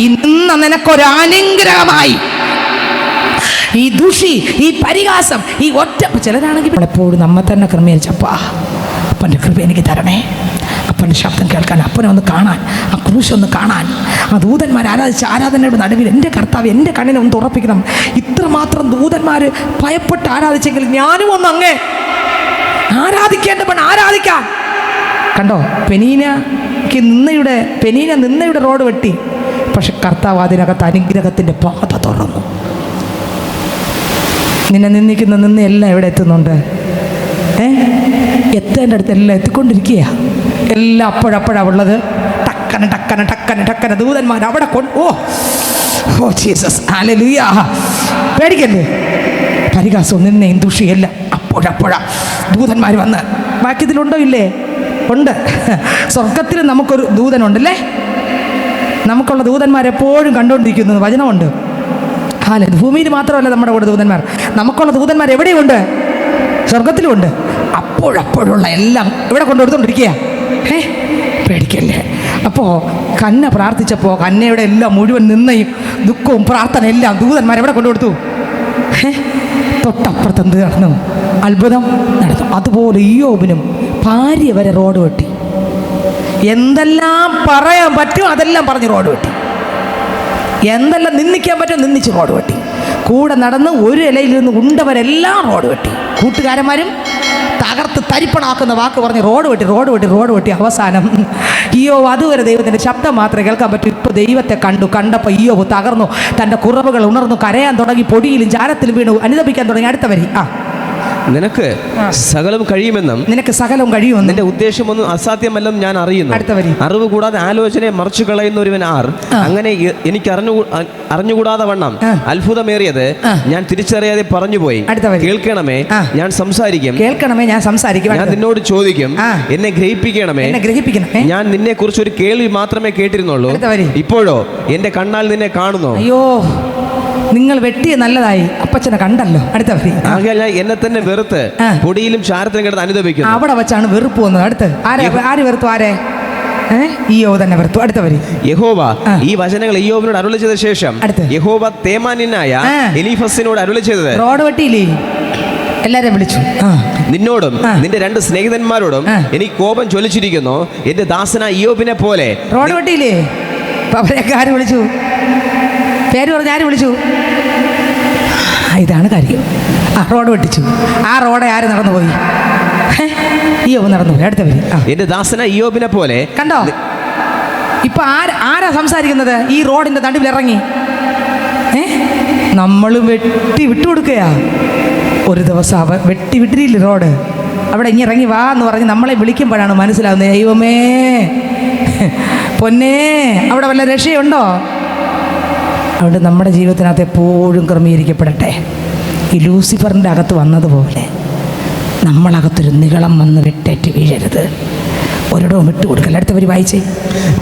ഈ നിന്ന നിനക്കൊരു അനുഗ്രഹമായി. ഈ ദുഷി, ഈ പരിഹാസം, ഈ ഒറ്റ ചിലരാണെങ്കിൽ എപ്പോഴും നമ്മെ തന്നെ ക്രമീകരിച്ചപ്പാ അപ്പൻ്റെ കൃപ എനിക്ക് തരണേ, അപ്പൻ്റെ ശബ്ദം കേൾക്കാൻ, അപ്പനെ ഒന്ന് കാണാൻ, ആ ക്രൂശൊന്ന് കാണാൻ, ആ ദൂതന്മാർ ആരാധിച്ച ആരാധനയുടെ നടുവിൽ എൻ്റെ കർത്താവ് എൻ്റെ കണ്ണിനെ ഒന്ന് തുറപ്പിക്കണം. ഇത്രമാത്രം ദൂതന്മാർ ഭയപ്പെട്ട് ആരാധിച്ചെങ്കിൽ ഞാനും ഒന്ന് അങ്ങേ ആരാധിക്കേണ്ട ആരാധിക്കാം. കണ്ടോ? പെനീന നിന്നയുടെ റോഡ് വെട്ടി. പക്ഷെ കർത്താവ് അതിനകത്ത് അനുഗ്രഹത്തിൻ്റെ പാത തുറന്നു. നിന്നെ നിന്ന എല്ലാം എവിടെ എത്തുന്നുണ്ട്? എത്തേണ്ട അടുത്ത് എല്ലാം എത്തിക്കൊണ്ടിരിക്കുക. എല്ലാം അപ്പോഴപ്പോഴാണ് ഉള്ളത്. ടക്കന ദൂതന്മാർ അവിടെ ഓ ജീസസ്, ഹല്ലേലൂയ. പേടിക്കല്ലേ? പരിഹാസവും നിന്നെയും ദുഷിയെല്ലാം അപ്പോഴപ്പോഴാ ദൂതന്മാർ വന്ന്. വാക്യത്തിലുണ്ടോ? ഇല്ലേ? ഉണ്ട്. സ്വർഗത്തിൽ നമുക്കൊരു ദൂതനുണ്ടല്ലേ? നമുക്കുള്ള ദൂതന്മാരെപ്പോഴും കണ്ടുകൊണ്ടിരിക്കുന്നത് വചനമുണ്ട്. ഭൂമിയിൽ മാത്രമല്ല നമ്മുടെ കൂടെ ദൂതന്മാർ. നമുക്കുള്ള ദൂതന്മാർ എവിടെയുണ്ട്? സ്വർഗത്തിലുമുണ്ട്. അപ്പോഴപ്പോഴുള്ള എല്ലാം ഇവിടെ കൊണ്ടുകൊടുത്തോണ്ടിരിക്കുക. പേടിക്കല്ലേ? അപ്പോൾ കന്ന പ്രാർത്ഥിച്ചപ്പോൾ കന്നയുടെ എല്ലാം മുഴുവൻ നിന്നയും ദുഃഖവും പ്രാർത്ഥന എല്ലാം ദൂതന്മാർ എവിടെ കൊണ്ടുകൊടുത്തു? തൊട്ടപ്പുറത്ത് എന്ത് നടന്നു? അത്ഭുതം നടന്നു. അതുപോലെ ഇയ്യോബിനും ഭാര്യ വരെ റോഡ് വെട്ടി. എന്തെല്ലാം പറയാൻ പറ്റും അതെല്ലാം പറഞ്ഞ് റോഡ് വെട്ടി. എന്തെല്ലാം നിന്ദിക്കാൻ പറ്റും നിന്ദിച്ച് റോഡ് വെട്ടി. കൂടെ നടന്ന് ഒരു ഇലയിൽ നിന്ന് ഉണ്ടവരെല്ലാം റോഡ് വെട്ടി. കൂട്ടുകാരന്മാരും തകർത്ത് തരിപ്പണാക്കുന്ന വാക്ക് പറഞ്ഞ് റോഡ് വെട്ടി. അവസാനം ഇയ്യോബ് അതുവരെ ദൈവത്തിൻ്റെ ശബ്ദം മാത്രമേ കേൾക്കാൻ പറ്റൂ. ഇപ്പോൾ ദൈവത്തെ കണ്ടപ്പോൾ ഇയ്യോബ് തകർന്നു. തൻ്റെ കുറവുകൾ ഉണർന്നു, കരയാൻ തുടങ്ങി, പൊടിയിലും ചാരത്തിലും വീണു അനുദപിക്കാൻ തുടങ്ങി. അടുത്ത വരി, നിനക്ക് സകലം കഴിയുമെന്നും നിന്റെ ഉദ്ദേശമൊന്നും അസാധ്യമല്ലെന്നും ഞാൻ അറിയുന്നു. അറിവ് കൂടാതെ ആലോചനയെ മറിച്ചു കളയുന്ന ഒരുവൻ ആർ? അങ്ങനെ എനിക്ക് അറിഞ്ഞുകൂടാതെ വണ്ണം അത്ഭുതമേറിയത് ഞാൻ തിരിച്ചറിയാതെ പറഞ്ഞുപോയി. കേൾക്കണമേ, ഞാൻ സംസാരിക്കും. ഞാൻ നിന്നോട് ചോദിക്കും, എന്നെ ഗ്രഹിപ്പിക്കണമേ. ഞാൻ നിന്നെ കുറിച്ച് ഒരു കേൾവി മാത്രമേ കേട്ടിരുന്നുള്ളൂ, ഇപ്പോഴോ എന്റെ കണ്ണാൽ നിന്നെ കാണുന്നു. അയ്യോ, നിങ്ങൾ വെട്ടിയ നല്ലതായി, അപ്പച്ചനെ കണ്ടല്ലോ. അടുത്ത വരി, എന്നെ തന്നെ വെറുത്ത് പൊടിയിലും ചാരത്തിലും കിടന്ന് അനുദപിക്കുന്നു. അവിടെ വെച്ചാണ് വെറുപ്പ് വന്നത്. അടുത്ത് ആര് വെറുത്തു? ആരെ? ഇയ്യോബ് തന്നെ വെറുത്തു. അടുത്ത വരി, യഹോവ ഈ വചനങ്ങൾ ഇയ്യോബിനോട് അരുളി ചെയ്ത ശേഷം യഹോവ തേമാന്യനായ എലീഫസിനോട് അരുളി ചെയ്തത്, റോഡ് വെട്ടിയില്ലേ? എല്ലാരും വിളിച്ചു. നിന്നോടും നിന്റെ 2 സ്നേഹിതന്മാരോടും എനിക്ക് കോപം ജ്വലിച്ചിരിക്കുന്നു. എന്റെ ദാസനായ ഇയ്യോബിനെ പോലെ. റോഡ് വെട്ടിയില്ലേ? അവരെയൊക്കെ ആര് വിളിച്ചു? പേര് പറഞ്ഞ് ആര് വിളിച്ചു? ഇതാണ് കാര്യം. റോഡ് വെട്ടിച്ചു. ആ റോഡ് ആര് നടന്നു പോയി? ഇയ്യോബ് നടന്നു പോയി. അടുത്ത വരി, എന്റെ ദാസന ഇയ്യോബിനെ പോലെ. കണ്ടോ? ഇപ്പൊ ആരാ സംസാരിക്കുന്നത്? ഈ റോഡിന്റെ നടുവിൽ ഇറങ്ങി നമ്മൾ വിട്ടുകൊടുക്കുക. ഒരു ദിവസം വിട്ടില്ലേ റോഡ്? അവിടെ ഇനി ഇറങ്ങി വാ എന്ന് പറഞ്ഞ് നമ്മളെ വിളിക്കുമ്പോഴാണ് മനസ്സിലാവുന്നത്, ദൈവമേ പൊന്നേ, അവിടെ വല്ല രക്ഷയുണ്ടോ? അതുകൊണ്ട് നമ്മുടെ ജീവിതത്തിനകത്ത് എപ്പോഴും ക്രമീകരിക്കപ്പെടട്ടെ. ഈ ലൂസിഫറിൻ്റെ അകത്ത് വന്നതുപോലെ നമ്മളകത്തൊരു നികളം വന്ന് വെട്ടേറ്റ് വീഴരുത്. ഒരിടവും വിട്ടുകൊടുക്കല്ല. അടുത്തവർ വായിച്ചേ.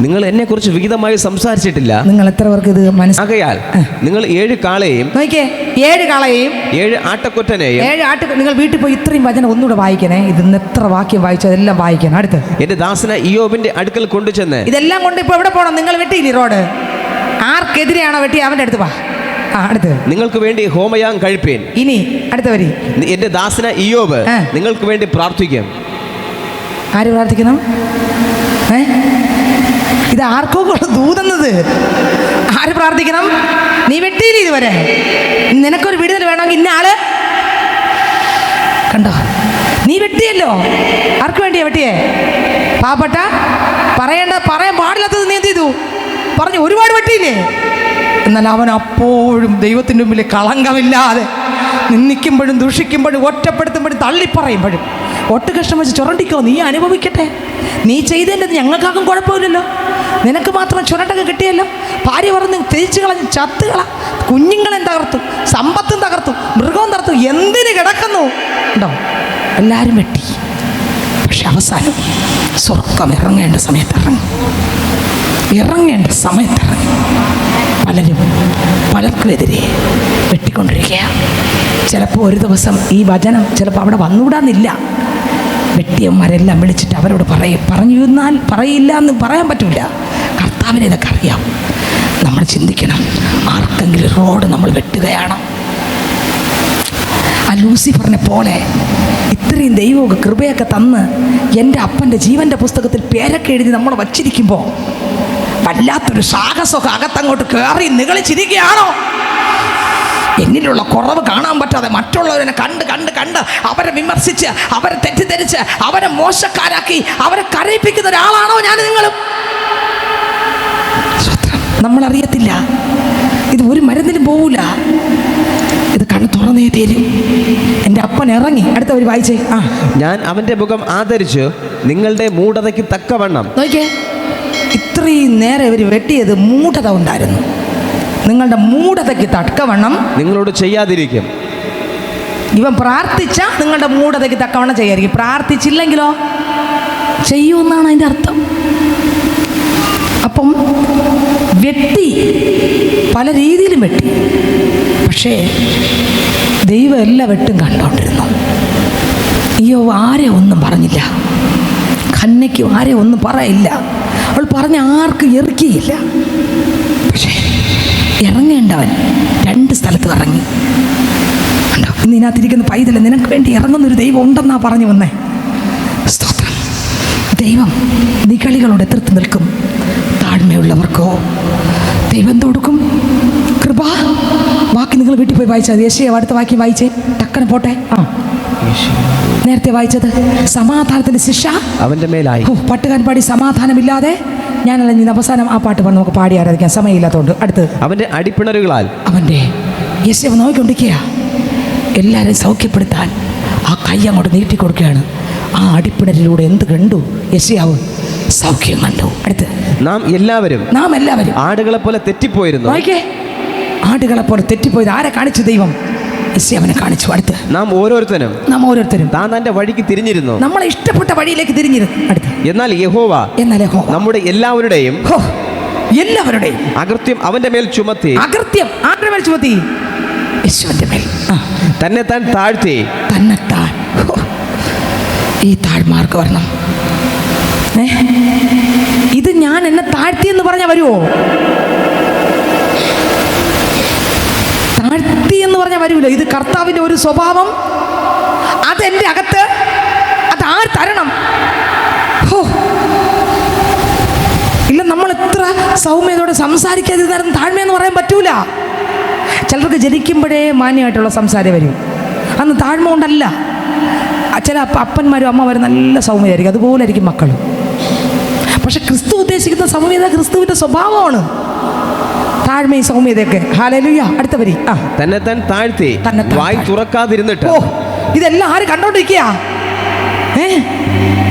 നിങ്ങൾ എന്നെക്കുറിച്ച് വിഹിതമായി സംസാരിച്ചിട്ടില്ല. നിങ്ങൾ എത്ര പേർക്ക് ഇത് മനസ്സിലാകയാൽ നിങ്ങൾ 7 കാളയെയും നോക്കിയേ, 7 കാളയെയും 7 ആട്ടക്കൊറ്റനെയും നിങ്ങൾ വീട്ടിൽ പോയി ഇത്രയും വചനം ഒന്നുകൂടെ വായിക്കണേ. ഇതിന്ന് എത്ര വാക്യം വായിച്ചോ അതെല്ലാം വായിക്കണം. അടുത്ത്, എന്റെ ദാസന ഇയ്യോബിന്റെ അടുക്കൽ കൊണ്ടുചെന്ന്. ഇതെല്ലാം കൊണ്ട് ഇപ്പൊ എവിടെ പോകണം? നിങ്ങൾ വെട്ടിയില്ലേ റോഡ്? ആർക്കെതിരെയാണോ വെട്ടി അവൻ്റെ അടുത്ത് വാ. അടുത്ത്, നിങ്ങൾക്ക് വേണ്ടി ഹോമയാഗം കഴിപ്പീൻ. ഇനി അടുത്ത വരി, എന്റെ ദാസന ഇയ്യോബ് നിങ്ങൾക്ക് വേണ്ടി പ്രാർത്ഥിക്കും. ആര് പ്രാർത്ഥിക്കണം? ഇത് ആർക്കോ ദൂതുന്നത്. ആര് പ്രാർത്ഥിക്കണം? നീ വെട്ടിയില്ല ഇതുവരെ, നിനക്കൊരു വിടുതൽ വേണമെങ്കിൽ ഇന്ന ആള്. കണ്ടോ? നീ വെട്ടിയല്ലോ. ആർക്ക് വേണ്ടിയാ വെട്ടിയേ? പാവപ്പെട്ട പറയാൻ പാടില്ലാത്തത് നീ എന്ത് ചെയ്തു? പറഞ്ഞു ഒരുപാട് വെട്ടിയില്ലേ? എന്നാൽ അവൻ അപ്പോഴും ദൈവത്തിൻ്റെ മുമ്പിൽ കളങ്കമില്ലാതെ നിന്ദിക്കുമ്പോഴും ദൂഷിക്കുമ്പോഴും ഒറ്റപ്പെടുത്തുമ്പോഴും തള്ളിപ്പറയുമ്പോഴും ഒട്ട് കഷ്ടം വെച്ച് ചുരണ്ടിക്കോ, നീ അനുഭവിക്കട്ടെ. നീ ചെയ്തതിൻ്റെ ഞങ്ങൾക്കാർക്കും കുഴപ്പമില്ലല്ലോ, നിനക്ക് മാത്രം ചുരണ്ടൊക്കെ കിട്ടിയല്ലോ. ഭാര്യ പറഞ്ഞ് തേച്ച് കളഞ്ഞ് ചത്തുകള, കുഞ്ഞുങ്ങളെ തകർത്തു, സമ്പത്തും തകർത്തു, മൃഗവും തകർത്തു, എന്തിന് കിടക്കുന്നു? ഉണ്ടോ? എല്ലാവരും വെട്ടി. പക്ഷെ അവസാനം സ്വർഗം ഇറങ്ങേണ്ട സമയത്ത് ഇറങ്ങി. പലരും പലർക്കെതിരെ വെട്ടിക്കൊണ്ടിരിക്കുക. ചിലപ്പോൾ ഒരു ദിവസം ഈ വചനം ചിലപ്പോൾ അവിടെ വന്നുകൂടാന്നില്ല. വെട്ടിയന്മാരെല്ലാം വിളിച്ചിട്ട് അവരോട് പറയില്ല എന്ന് പറയാൻ പറ്റില്ല. കർത്താവിനെ ഇതൊക്കെ അറിയാം. നമ്മൾ ചിന്തിക്കണം, ആർക്കെങ്കിലും റോഡ് നമ്മൾ വെട്ടുകയാണോ? ആ ലൂസിഫറിനെ പോലെ ഇത്രയും ദൈവമൊക്കെ കൃപയൊക്കെ തന്ന് എൻ്റെ അപ്പൻ്റെ ജീവൻ്റെ പുസ്തകത്തിൽ പേരൊക്കെ എഴുതി നമ്മൾ വച്ചിരിക്കുമ്പോൾ വല്ലാത്തൊരു സാഹസമൊക്കെ അകത്തങ്ങോട്ട് കയറി നിഗളിച്ചിരിക്കുകയാണോ? എന്നിലുള്ള കുറവ് കാണാൻ പറ്റാതെ മറ്റുള്ളവരെ കണ്ട് അവരെ വിമർശിച്ച്, അവരെ തെറ്റിദ്ധരിച്ച്, അവരെ മോശക്കാരാക്കി, അവരെ കരയിപ്പിക്കുന്ന ഒരാളാണോ ഞാൻ നിങ്ങളും? നമ്മളറിയത്തില്ല. ഇത് ഒരു മരുന്നിലും പോവില്ല. ഇത് കണ്ണ് തുറന്നേ തരും. എൻ്റെ അപ്പൻ ഇറങ്ങി. അടുത്തവർ വായിച്ചേ. ഞാൻ അവൻ്റെ മുഖം ആദരിച്ചു നിങ്ങളുടെ മൂഢതയ്ക്ക് തക്കവണ്ണം. നോക്കിയേ, ഇത്രയും നേരം ഇവർ വെട്ടിയത് മൂഢത ഉണ്ടായിരുന്നു. നിങ്ങളുടെ മൂഢതയ്ക്ക് തക്കവണ്ണം നിങ്ങളോട് ചെയ്യാതിരിക്കും. ഇവൻ പ്രാർത്ഥിച്ച നിങ്ങളുടെ മൂഢതയ്ക്ക് തക്കവണ്ണം ചെയ്യാതിരിക്കും. പ്രാർത്ഥിച്ചില്ലെങ്കിലോ ചെയ്യുമെന്നാണ് അതിൻ്റെ അർത്ഥം. അപ്പം വെട്ടി, പല രീതിയിലും വെട്ടി. പക്ഷേ ദൈവം എല്ലാ വെട്ടും കണ്ടോണ്ടിരുന്നു. അയ്യോ, ആരെ ഒന്നും പറഞ്ഞില്ല. ഖന്നയ്ക്കും ആരെ ഒന്നും പറയില്ല. അവൾ പറഞ്ഞ ആർക്കും എറിക്കുകയില്ല. പക്ഷേ ഇറങ്ങേണ്ടവൻ 2 സ്ഥലത്ത് ഇറങ്ങി. കണ്ടോ, ഇന്ന് ഇതിനകത്തിരിക്കുന്ന പൈതൽ നിനക്ക് വേണ്ടി ഇറങ്ങുന്നൊരു ദൈവം ഉണ്ടെന്നാ പറഞ്ഞു വന്നേ. സ്തോത്രം. ദൈവം നിഗളികളോട് എതിർത്ത് നിൽക്കും. താഴ്മയുള്ളവർക്കോ ദൈവം എന്ത് കൊടുക്കും? കൃപ. ബാക്കി നിങ്ങൾ വീട്ടിൽ പോയി വായിച്ചാൽ മതി. യെശയ്യാവ് അടുത്ത വാക്യം വായിച്ചേ, ടക്കനെ പോട്ടെ. നേരത്തെ വായിച്ചത് സമാധാനത്തിന്റെ ശിക്ഷ അവന്റെ മേലായി. പാട്ടുകാരൻ പാടി സമാധാനമില്ലാതെ ഞാനല്ല ഇന്ന് അവസാനം ആ പാട്ട് പാടി നമുക്ക് പാടി ആരാധിക്കാൻ സമയമില്ലാത്തതുകൊണ്ട് അടുത്ത് അവന്റെ അടിപ്പിണരുകളാൽ അവന്റെ യെശയ്യാവ് നോക്കിക്കൊണ്ടിരിക്കുക. എല്ലാവരെയും സൗഖ്യപ്പെടുത്താൻ ആ കൈ അങ്ങോട്ട് നീട്ടി കൊടുക്കുകയാണ്. ആ അടിപ്പിണരിലൂടെ എന്ത് കണ്ടു? യെശയ്യാവ് സൗഖ്യം കണ്ടു. അടുത്ത് നാം എല്ലാവരും ആടുകളെ പോലെ തെറ്റിപ്പോയിരുന്നു. നോക്കിക്കേ, ആടുകളെ പോലെ തെറ്റിപ്പോയത് ആരെ കാണിച്ചു? ദൈവം യെശയ്യാവിനെ കാണിച്ചു. അടുത്ത് നാം ഓരോരുത്തരും താൻ തന്റെ വഴിക്ക് തിരിഞ്ഞിരുന്നു, നമ്മളെ ഇഷ്ടപ്പെട്ട വഴിയിലേക്ക് തിരിഞ്ഞിരുന്നു. അടുത്ത് എന്നാൽ യഹോവ നമ്മുടെ എല്ലാവരുടെയും അകൃത്യം അവന്റെ മേൽ ചുമത്തി. അകൃത്യം ആരുടെ മേൽ ചുമത്തി? യേശുവിന്റെ മേൽ. തന്നെ താൻ താഴ്ത്തി. ഈ താഴ്മാർക്ക് വരണം. ഇത് ഞാൻ എന്നെ താഴ്ത്തി എന്ന് പറഞ്ഞാൽ വരുമോ? താഴ്ത്തി എന്ന് പറഞ്ഞാൽ വരൂല. ഇത് കർത്താവിൻ്റെ ഒരു സ്വഭാവം. അതെൻ്റെ അകത്ത് അത് ആര് തരണം? ഇല്ല, നമ്മൾ എത്ര സൗമ്യതയോടെ സംസാരിക്കാതിരുന്നാലും താഴ്മയെന്ന് പറയാൻ പറ്റൂല. ചിലർക്ക് ജനിക്കുമ്പോഴേ മാന്യമായിട്ടുള്ള സംസാരം വരും. അന്ന് താഴ്മ കൊണ്ടല്ല. ചില അപ്പന്മാരും അമ്മമാരും നല്ല സൗമ്യമായിരിക്കും, അതുപോലെ ആയിരിക്കും മക്കളും. പക്ഷെ ക്രിസ്തു ഉദ്ദേശിക്കുന്ന സൗമ്യത ക്രിസ്തുവിൻ്റെ സ്വഭാവമാണ്. താഴ്മയും സൗമ്യതയൊക്കെ. ഹല്ലേലൂയ. അടുത്ത വരി. തന്നെ താൻ താഴ്ത്തി വായി തുറക്കാതിരുന്നിട്ട്. ഇതെല്ലാം ആര് കണ്ടോണ്ടിരിക്കുക?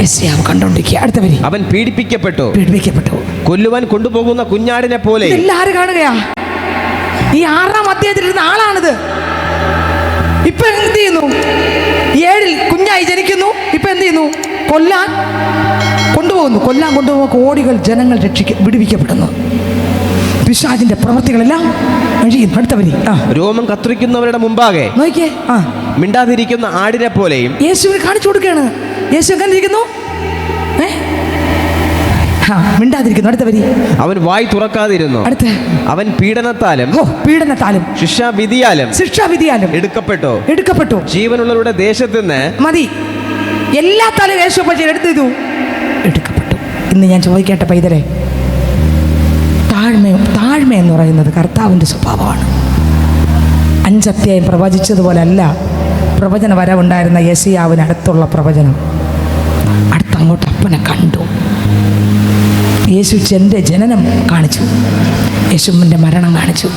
യെശയ്യാവ് കണ്ടോണ്ടിരിക്കുക. അടുത്ത വരി. അവൻ പീഡിപ്പിക്കപ്പെട്ടു. കൊല്ലുവാൻ കൊണ്ടുപോകുന്ന കുഞ്ഞാടിനെ പോലെ. എല്ലാരും കാണുകയാ. ഈ 6-ാം അധ്യായത്തിലിരുന്ന ആളാണിത്. ഇപ്പൊ എന്ത് ചെയ്യുന്നു? 7-ൽ കുഞ്ഞായി ജനിക്കുന്നു. ഇപ്പൊ എന്ത് ചെയ്യുന്നു? കൊല്ലാൻ കൊണ്ടുപോകുന്ന കോടികൾ ജനങ്ങൾ വിടുവിക്കപ്പെടുന്നു. പിശാചിന്റെ പ്രവൃത്തികളെല്ലാം കഴിയുന്നു. അടുത്ത വരി. രോമം കത്രിക്കുന്നവരുടെ മുമ്പാകെ നോക്കിയേ, മിണ്ടാതിരിക്കുന്ന ആടിനെ പോലെയും യേശുവിനെ കാണിച്ചു കൊടുക്കുകയാണ്. യേശു എങ്ങനെ ഇരിക്കുന്നു? മിണ്ടാതിരിക്കുന്നു. അടുത്ത വരി. അവൻ വായി തുറക്കാതിരുന്നു. അടുത്ത അവൻ പീഡനത്താലും ശിക്ഷാവിധിയാലും എടുക്കപ്പെട്ടു. ജീവനുള്ളവരുടെ ദേശത്ത് നിന്ന് മതി. എല്ലാ തലയും യേശു എടുത്തു എടുക്കപ്പെട്ടു. ഇന്ന് ഞാൻ ചോദിക്കട്ടെ പൈതലെ, താഴ്മ എന്ന് പറയുന്നത് കർത്താവിൻ്റെ സ്വഭാവമാണ്. 5 അധ്യായം പ്രവചിച്ചതുപോലെ അല്ല പ്രവചന വരവുണ്ടായിരുന്ന യെശയ്യാവിന് അടുത്തുള്ള പ്രവചനം. അങ്ങോട്ട് അപ്പനെ കണ്ടു. യേശു എൻ്റെ ജനനം കാണിച്ചു, യേശുവിൻ്റെ മരണം കാണിച്ചു,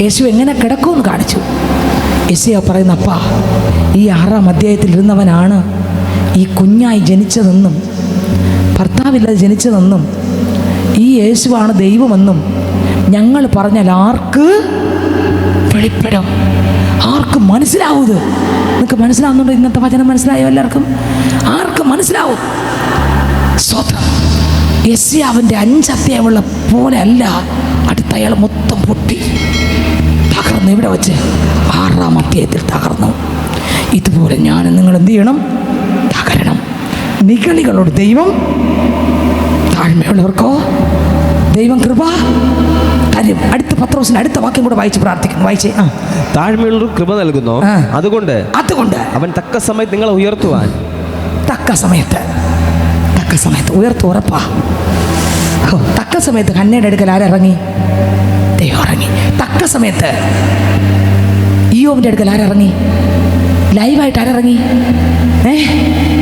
യേശു എങ്ങനെ കിടക്കുമെന്ന് കാണിച്ചു. യെശയ്യാവ് പറയുന്ന, അപ്പാ, ഈ 6-ാം അധ്യായത്തിൽ ഇരുന്നവനാണ് ഈ കുഞ്ഞായി ജനിച്ചതെന്നും ഭർത്താവില്ലാതെ ജനിച്ചതെന്നും ഈ യേശുവാണ് ദൈവമെന്നും ഞങ്ങൾ പറഞ്ഞാൽ ആർക്ക് വെളിപ്പെടും? ആർക്ക് മനസ്സിലാവൂത്? നിങ്ങൾക്ക് മനസ്സിലാവുന്നുണ്ടോ? ഇന്നത്തെ വചനം മനസ്സിലായോ എല്ലാവർക്കും? ആർക്ക് മനസ്സിലാവും? സ്വതം യെശയ്യാവിൻ്റെ 5 അധ്യായമുള്ള പോലെ അല്ല. അടുത്ത അയാൾ മൊത്തം പൊട്ടി തകർന്നു. ഇവിടെ വെച്ച് 6-ാം അധ്യായത്തിൽ തകർന്നു. ഇതുപോലെ ഞാൻ നിങ്ങൾ എന്ത് ചെയ്യണം? തകരണം. നിഗളികളോട് ദൈവം, താഴ്മയുള്ളവർക്കോ ദൈവം കൃപ തരും. അടുത്ത പത്രോസിന്റെ അടുത്ത വാക്യം കൂടെ വായിച്ച് പ്രാർത്ഥിക്കുന്നു. വായിച്ചേ. താഴ്മയുള്ളവർ കൃപ നൽകുന്നു. അതുകൊണ്ട് അവൻ തക്ക സമയത്ത് നിങ്ങളെ ഉയർത്തുവാൻ. തക്ക സമയത്ത് ഉയർത്തു. ഉറപ്പാ. തക്ക സമയത്ത് ഹന്നയുടെ അടുക്കൽ ആരിറങ്ങി? ദൈവം ഇറങ്ങി. തക്ക സമയത്ത് ഇയ്യോബിന്റെ അടുക്കൽ ആരിറങ്ങി? ലൈവായിട്ട് ആരിറങ്ങി?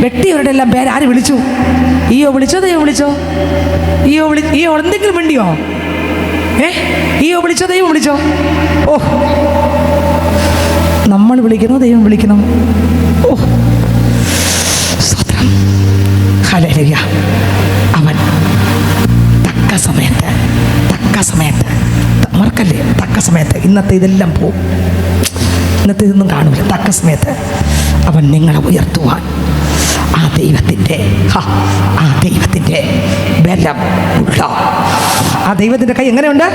വെട്ടിയവരുടെ എല്ലാം പേര് ആര് വിളിച്ചു? ഈയോ വിളിച്ചോ? ദൈവം വിളിച്ചോ? ഈയോ എന്തെങ്കിലും വേണ്ടിയോ? ഈയോ വിളിച്ചോ? ദൈവം വിളിച്ചോ? ഓ, നമ്മൾ വിളിക്കണോ ദൈവം വിളിക്കണം? ഓ, സ്തോത്രം. ഹല്ലേലൂയ. അവൻ തക്ക സമയത്ത് മറക്കല്ലേ, തക്ക സമയത്ത്. ഇന്നത്തെ ഇതെല്ലാം പോവും, ഇന്നത്തെ ഇതൊന്നും കാണില്ല. തക്ക സമയത്ത് അവൻ നിങ്ങളെ ഉയർത്തുവാൻ ആ ദൈവത്തിൻ്റെ ബലമുള്ള ആ ദൈവത്തിൻ്റെ കൈ എങ്ങനെയുണ്ട്?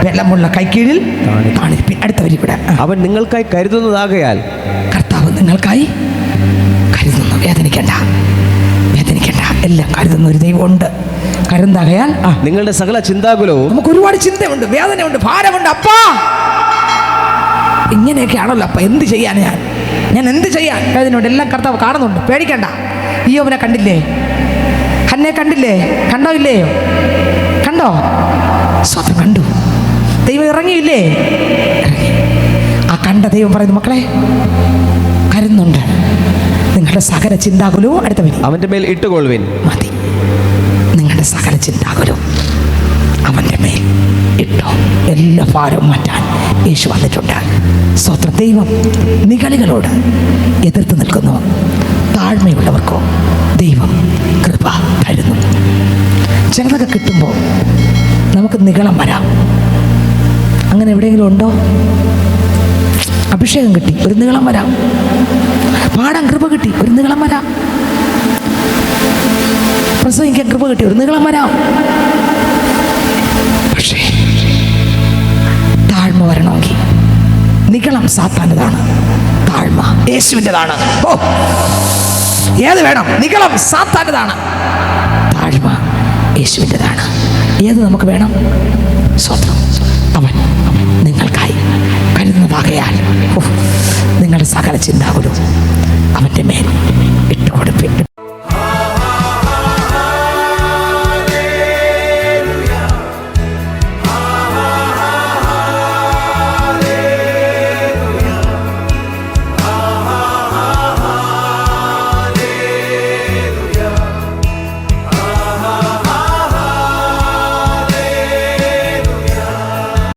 ബലമുള്ള കൈ കീഴിൽ കാണിപ്പിൻ. അടുത്ത വരി കൂടെ. അവൻ നിങ്ങൾക്കായി കരുതുന്നതാകയാൽ. കർത്താവ് നിങ്ങൾക്കായി കരുതുന്നു. വേദനിക്കണ്ട. എല്ലാം കരുതുന്ന ഒരു ദൈവമുണ്ട്. കരുന്നാകയാൽ നിങ്ങളുടെ സകല ചിന്താകുലവും. നമുക്ക് ഒരുപാട് ചിന്തയുണ്ട്, വേദനയുണ്ട്, ഭാരമുണ്ട്. അപ്പാ ഇങ്ങനെയൊക്കെയാണല്ലോ അപ്പ, എന്ത് ചെയ്യാൻ ഞാൻ എന്ത് ചെയ്യാൻ? വേദനയുണ്ട്, എല്ലാം കർത്താവ് കാണുന്നുണ്ട്, പേടിക്കണ്ട. ഇയ്യോബിനെ കണ്ടില്ലേ? ഹന്നെ കണ്ടില്ലേ? കണ്ടോ ഇല്ലയോ? കണ്ടോ? സ്വന്തം കണ്ടു. ദൈവം ഇറങ്ങിയില്ലേ? ഇറങ്ങി. ആ കണ്ട ദൈവം പറയുന്നു, മക്കളെ കരുന്നുണ്ട്, നിങ്ങളുടെ സകല ചിന്താകുലവും അടുത്ത വരി അവന്റെ മേൽ ഇട്ടുകൊള്ളുവിൻ. മതി. നിങ്ങളുടെ സകല ചിന്താകുലവും അവൻ്റെ മേൽ ഇട്ടോ. എല്ലാ ഭാരവും മാറ്റാൻ യേശു വന്നിട്ടുണ്ട്. സ്വത്ര ദൈവം നിഗളികളോട് എതിർത്ത് നിൽക്കുന്നു, താഴ്മയുള്ളവർക്കോ ദൈവം കൃപ തരുന്നു. ചിലതൊക്കെ കിട്ടുമ്പോൾ നമുക്ക് നിഗളം വരാം. അങ്ങനെ എവിടെയെങ്കിലും ഉണ്ടോ? അഭിഷേകം കിട്ടി, ഒരു നീളം വരാം. പാടാൻ കൃപ കിട്ടി, ഒരു നീളം വരാം. പ്രസംഗിക്കാൻ കൃപ കിട്ടി, ഒരു നീളം വരാം. പക്ഷേ താഴ്മ വരണമെങ്കിൽ നിഗളം സാത്താൻ്റെതാണ്, താഴ്മ യേശുവിൻ്റെതാണ്. ഓ, ഏത് വേണം? നിഗളം സാത്താൻ്റെതാണ്, താഴ്മ യേശുവിൻ്റെതാണ്. ഏത് നമുക്ക് വേണം? സ്വന്തം. അവൻ നിങ്ങൾക്കായി കരുതുന്നതാകയാൽ നിങ്ങളുടെ സകല ചിന്താകുലവും അവൻ്റെ മേൽ ഇട്ടുകൊടുപ്പിൻ.